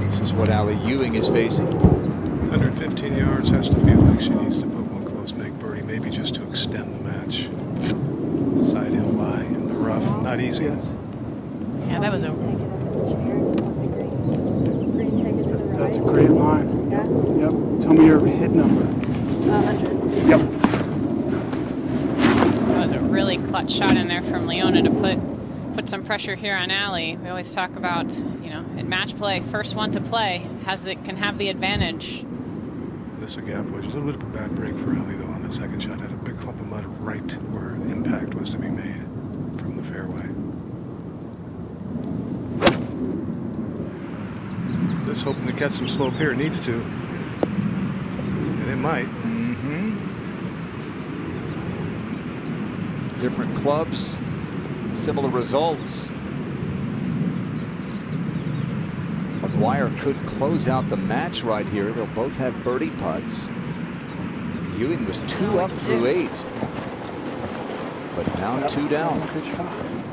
This is what Ali Ewing is facing. 115 yards, has to feel like she needs to put one close, make birdie, maybe just to extend the match. Side hill lie in the rough, not easy. Yeah, that was a... That's a great line. Yeah? Yep. Tell me your hit number. 100. Yep. That was a really clutch shot in there from Leona to put some pressure here on Ali. We always talk about, you know, in match play, first one to play can have the advantage. This a gap wedge. A little bit of a bad break for Ali though on that second shot. Had a big clump of mud right where impact was to be made from the fairway. This hoping to catch some slope here. It needs to. And it might. Different clubs, similar results. Mcguire could close out the match right here. They'll both have birdie putts. Ewing was 2 up through 8. But now 2 down.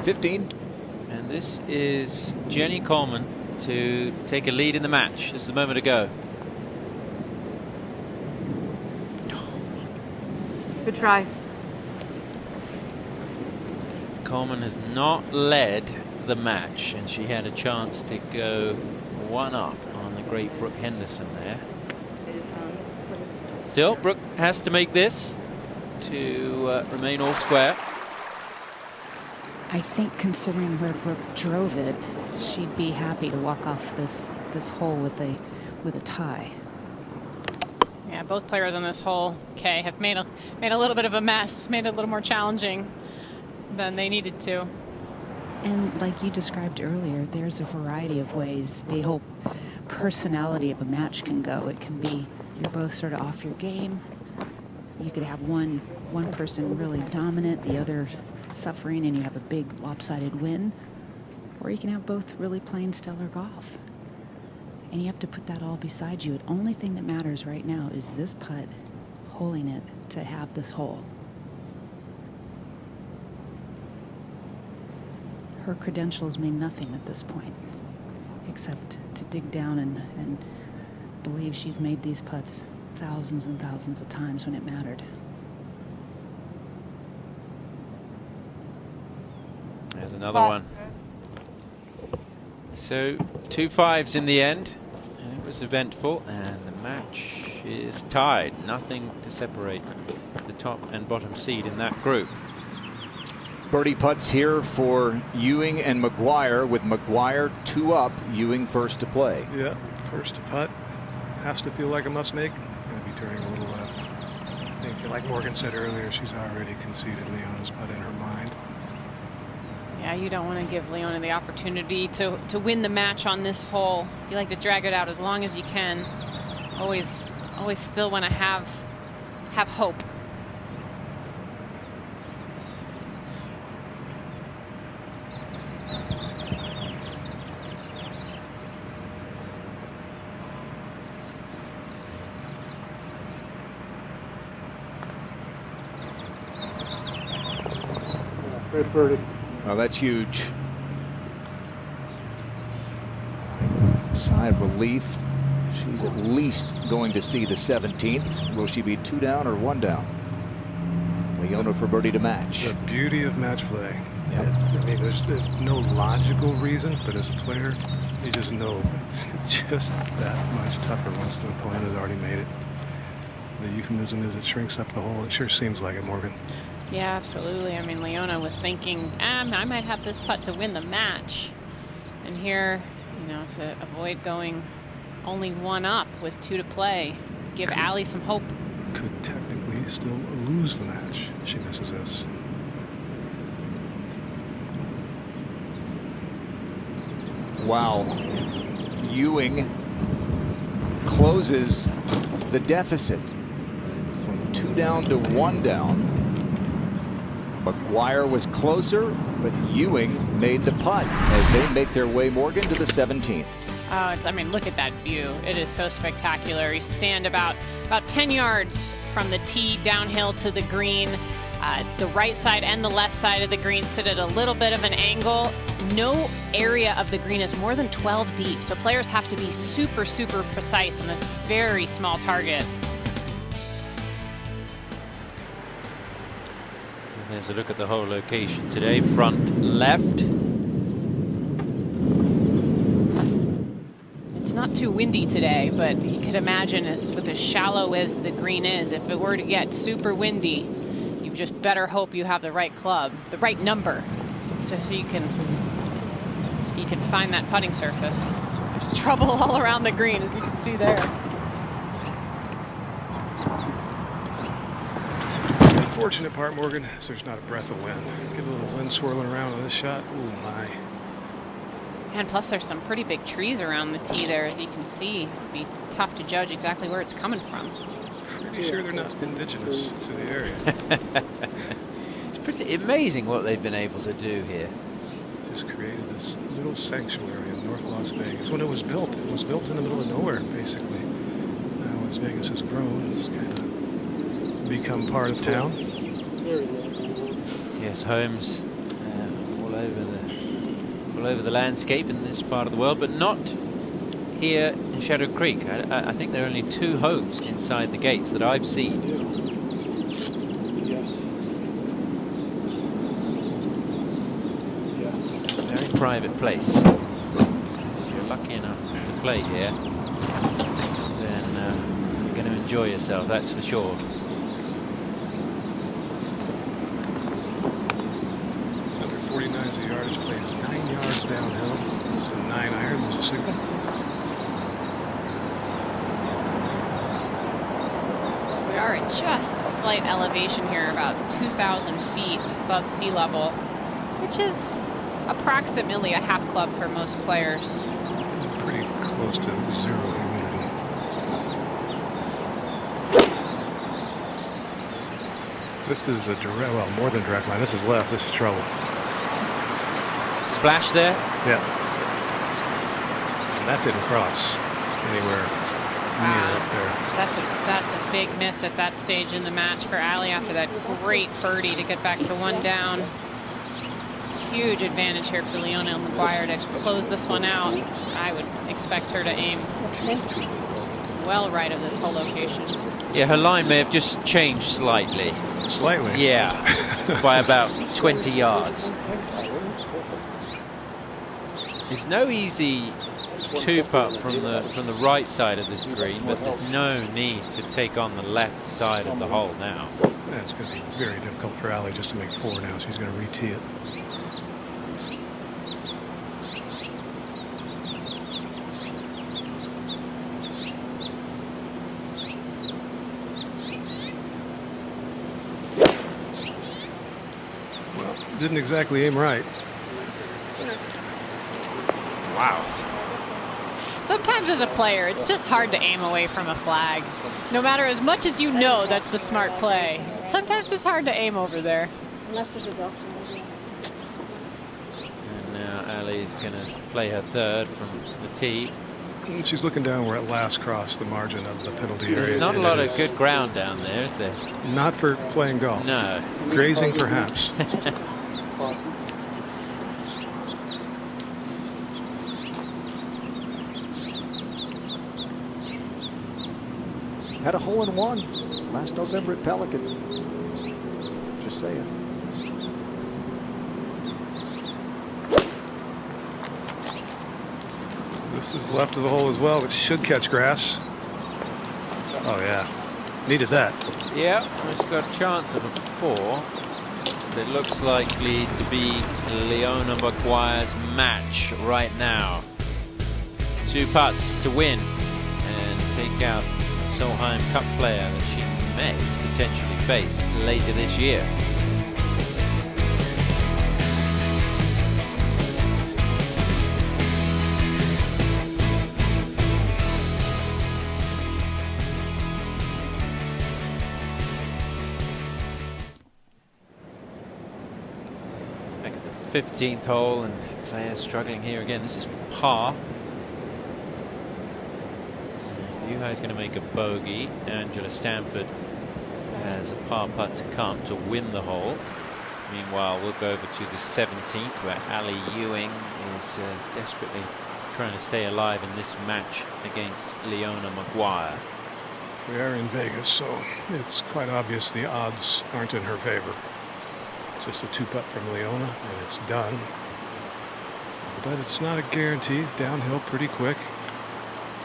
15. And this is Jenny Coleman to take a lead in the match. This is the moment to go. Good try. Coleman has not led the match, and she had a chance to go 1 up on the great Brooke Henderson there. Still, Brooke has to make this to remain all square. I think considering where Brooke drove it, she'd be happy to walk off this hole with a tie. Yeah, both players on this hole, Kay, have made a little bit of a mess, made it a little more challenging than they needed to. And like you described earlier, there's a variety of ways the whole personality of a match can go. It can be you're both sort of off your game. You could have one person really dominant, the other suffering, and you have a big lopsided win. Or you can have both really playing stellar golf. And you have to put that all beside you. The only thing that matters right now is this putt, holding it to have this hole. Her credentials mean nothing at this point, except to dig down and believe she's made these putts thousands and thousands of times when it mattered. There's another one. So 2 5s in the end, and it was eventful, and the match is tied. Nothing to separate the top and bottom seed in that group. Birdie putts here for Ewing and Mcguire, with Mcguire 2 up, Ewing first to play. Yeah, first to putt. Has to feel like a must make. Going to be turning a little left. I think, like Morgan said earlier, she's already conceded Leona's putt in her mind. Yeah, you don't want to give Leona the opportunity to win the match on this hole. You like to drag it out as long as you can. Always still want to have hope. Great birdie. Well, that's huge. Sigh of relief. She's at least going to see the 17th. Will she be 2 down or 1 down? Leona for birdie to match. The beauty of match play. Yep. I mean, there's no logical reason, but as a player, you just know it's just that much tougher once the opponent has already made it. The euphemism is it shrinks up the hole. It sure seems like it, Morgan. Yeah, absolutely. I mean, Leona was thinking, I might have this putt to win the match. And here, you know, to avoid going only 1 up with 2 to play, give Ali some hope. Could technically still lose the match if she misses this. Wow. Ewing closes the deficit from 2 down to 1 down. Mcguire was closer, But Ewing made the putt as they make their way, Morgan, to the 17th. Oh, I mean, look at that view. It is so spectacular. You stand about 10 yards from the tee downhill to the green. The right side and the left side of the green sit at a little bit of an angle. No area of the green is more than 12 deep, so players have to be super, super precise on this very small target. And there's a look at the whole location today. Front left. It's not too windy today, but you could imagine, with as shallow as the green is, if it were to get super windy, you just better hope you have the right club, the right number, so you can find that putting surface. There's trouble all around the green, as you can see there. The unfortunate part, Morgan, is there's not a breath of wind. Get a little wind swirling around on this shot. Oh my. And plus there's some pretty big trees around the tee there, as you can see. It'd be tough to judge exactly where it's coming from. Pretty sure they're not indigenous to the area. It's pretty amazing what they've been able to do here. Just created this little sanctuary in North Las Vegas. When it was built in the middle of nowhere, basically. Now as Vegas has grown, it's kind of become part of town. Yes, homes all over the landscape in this part of the world, but not here in Shadow Creek. I think there are only 2 homes inside the gates that I've seen. Very private place. If you're lucky enough to play here, then you're going to enjoy yourself, that's for sure. Under 49 is the yardage, plays 9 yards downhill. It's a 9 iron, there's a signal. We are at just a slight elevation here, about 2,000 feet above sea level, which is approximately a half club for most players. Pretty close to zero humidity. This is a direct, well, more than direct line. This is left. This is trouble. Splash there? Yeah. And that didn't cross anywhere near up there. That's a big miss at that stage in the match for Allie after that great birdie to get back to 1 down. Huge advantage here for Leona Mcguire to close this one out. I would expect her to aim well right of this whole location. Yeah, her line may have just changed slightly. Slightly? Yeah, by about 20 yards. It's no easy 2-putt from the right side of this green, but there's no need to take on the left side of the hole now. Yeah, it's going to be very difficult for Allie just to make 4 now. She's going to re-tee it. Well, didn't exactly aim right. Wow. Sometimes as a player, it's just hard to aim away from a flag. No matter as much as you know that's the smart play. Sometimes it's hard to aim over there. Unless there's a box. And now Allie's going to play her 3rd from the tee. She's looking down where it last crossed the margin of the penalty area. There's not a lot of good ground down there, is there? Not for playing golf. No. Grazing, perhaps. Had a hole-in-one last November at Pelican. Just saying. This is left of the hole as well, which should catch grass. Oh, yeah. Needed that. Yeah, it's got a chance of a 4. It looks likely to be Leona Mcguire's match right now. 2 putts to win and take out a Solheim Cup player that she may potentially face later this year. 15th hole, and players struggling here again. This is par. Yuhai's going to make a bogey. Angela Stanford has a par putt to come to win the hole. Meanwhile, we'll go over to the 17th, where Ali Ewing is desperately trying to stay alive in this match against Leona Mcguire. We are in Vegas, so it's quite obvious the odds aren't in her favor. Just a 2-putt from Leona, and it's done. But it's not a guarantee. Downhill pretty quick.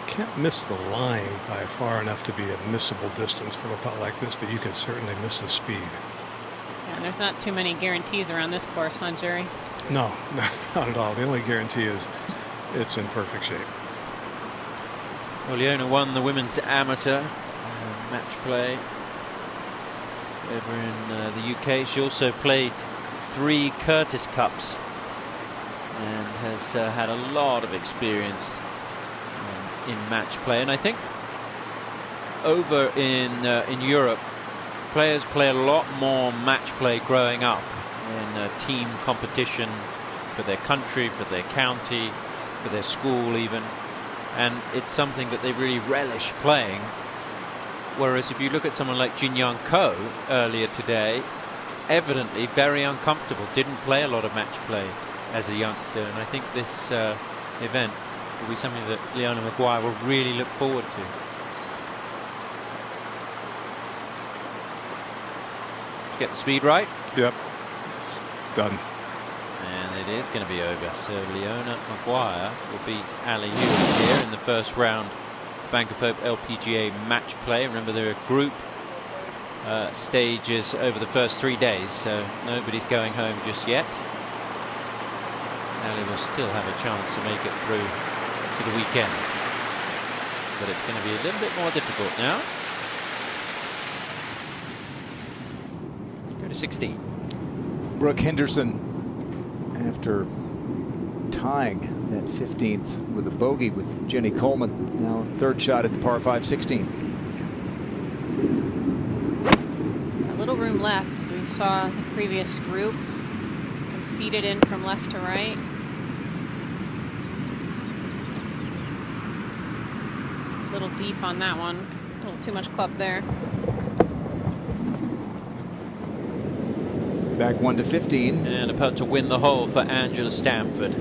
Can't miss the line by far enough to be a missable distance from a putt like this, but you can certainly miss the speed. Yeah, there's not too many guarantees around this course, huh, Jerry? No, not at all. The only guarantee is it's in perfect shape. Well, Leona won the women's amateur match play over in the UK. She also played 3 Curtis Cups and has had a lot of experience in match play. And I think over in Europe, players play a lot more match play growing up in team competition for their country, for their county, for their school even. And it's something that they really relish playing. Whereas if you look at someone like Jin Young Ko earlier today, evidently very uncomfortable, didn't play a lot of match play as a youngster. And I think this event will be something that Leona Mcguire will really look forward to. Did you get the speed right? Yep, it's done. And it is going to be over. So Leona Mcguire will beat Ali Ewing here in the first round Bank of Hope LPGA match play. Remember, there are group stages over the first 3 days, so nobody's going home just yet. Ali will still have a chance to make it through to the weekend, but it's going to be a little bit more difficult now. Go to 16. Brooke Henderson, after tying that 15th with a bogey with Jenny Coleman, now third shot at the par 5 16th. A little room left, as we saw the previous group. You can feed it in from left to right. A little deep on that one. A little too much club there. Back 1 to 15. And a putt to win the hole for Angela Stanford.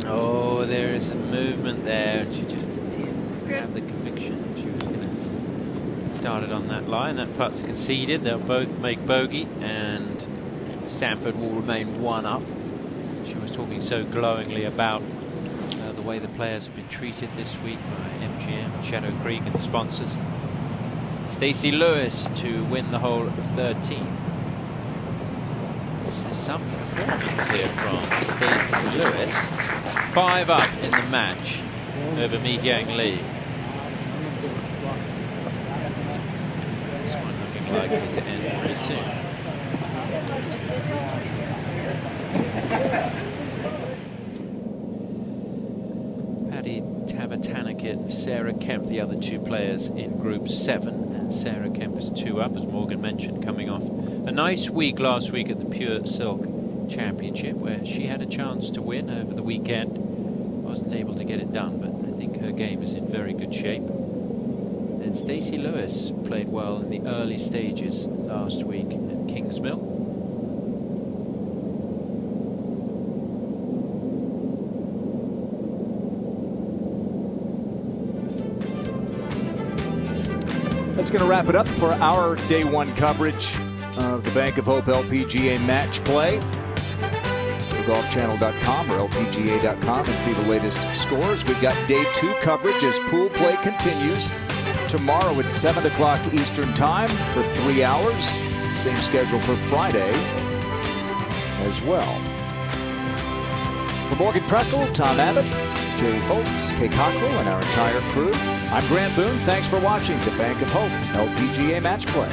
Oh, there is some movement there, and she just didn't have the conviction that she was going to start it on that line. That putt's conceded. They'll both make bogey, and Stanford will remain 1 up. She was talking so glowingly about the way the players have been treated this week by MGM, Shadow Creek, and the sponsors. Stacey Lewis to win the hole at the 13th. This is some performance here from Stacey Lewis. 5 up in the match over Mi Hyang Lee. This one looking likely to end pretty soon. Paddy Tabatanakit and Sarah Kemp, the other 2 players in Group 7. And Sarah Kemp is 2 up, as Morgan mentioned, coming off a nice week last week at the Pure Silk Championship, where she had a chance to win over the weekend. Wasn't able to get it done, but I think her game is in very good shape. And Stacey Lewis played well in the early stages last week at Kingsmill. That's going to wrap it up for our day 1 coverage of the Bank of Hope LPGA match play. Go to golfchannel.com or lpga.com and see the latest scores. We've got day 2 coverage as pool play continues tomorrow at 7 o'clock Eastern time for 3 hours. Same schedule for Friday as well. For Morgan Pressel, Tom Abbott, Jerry Foltz, Kay Cockrell, and our entire crew, I'm Grant Boone. Thanks for watching the Bank of Hope LPGA Match Play.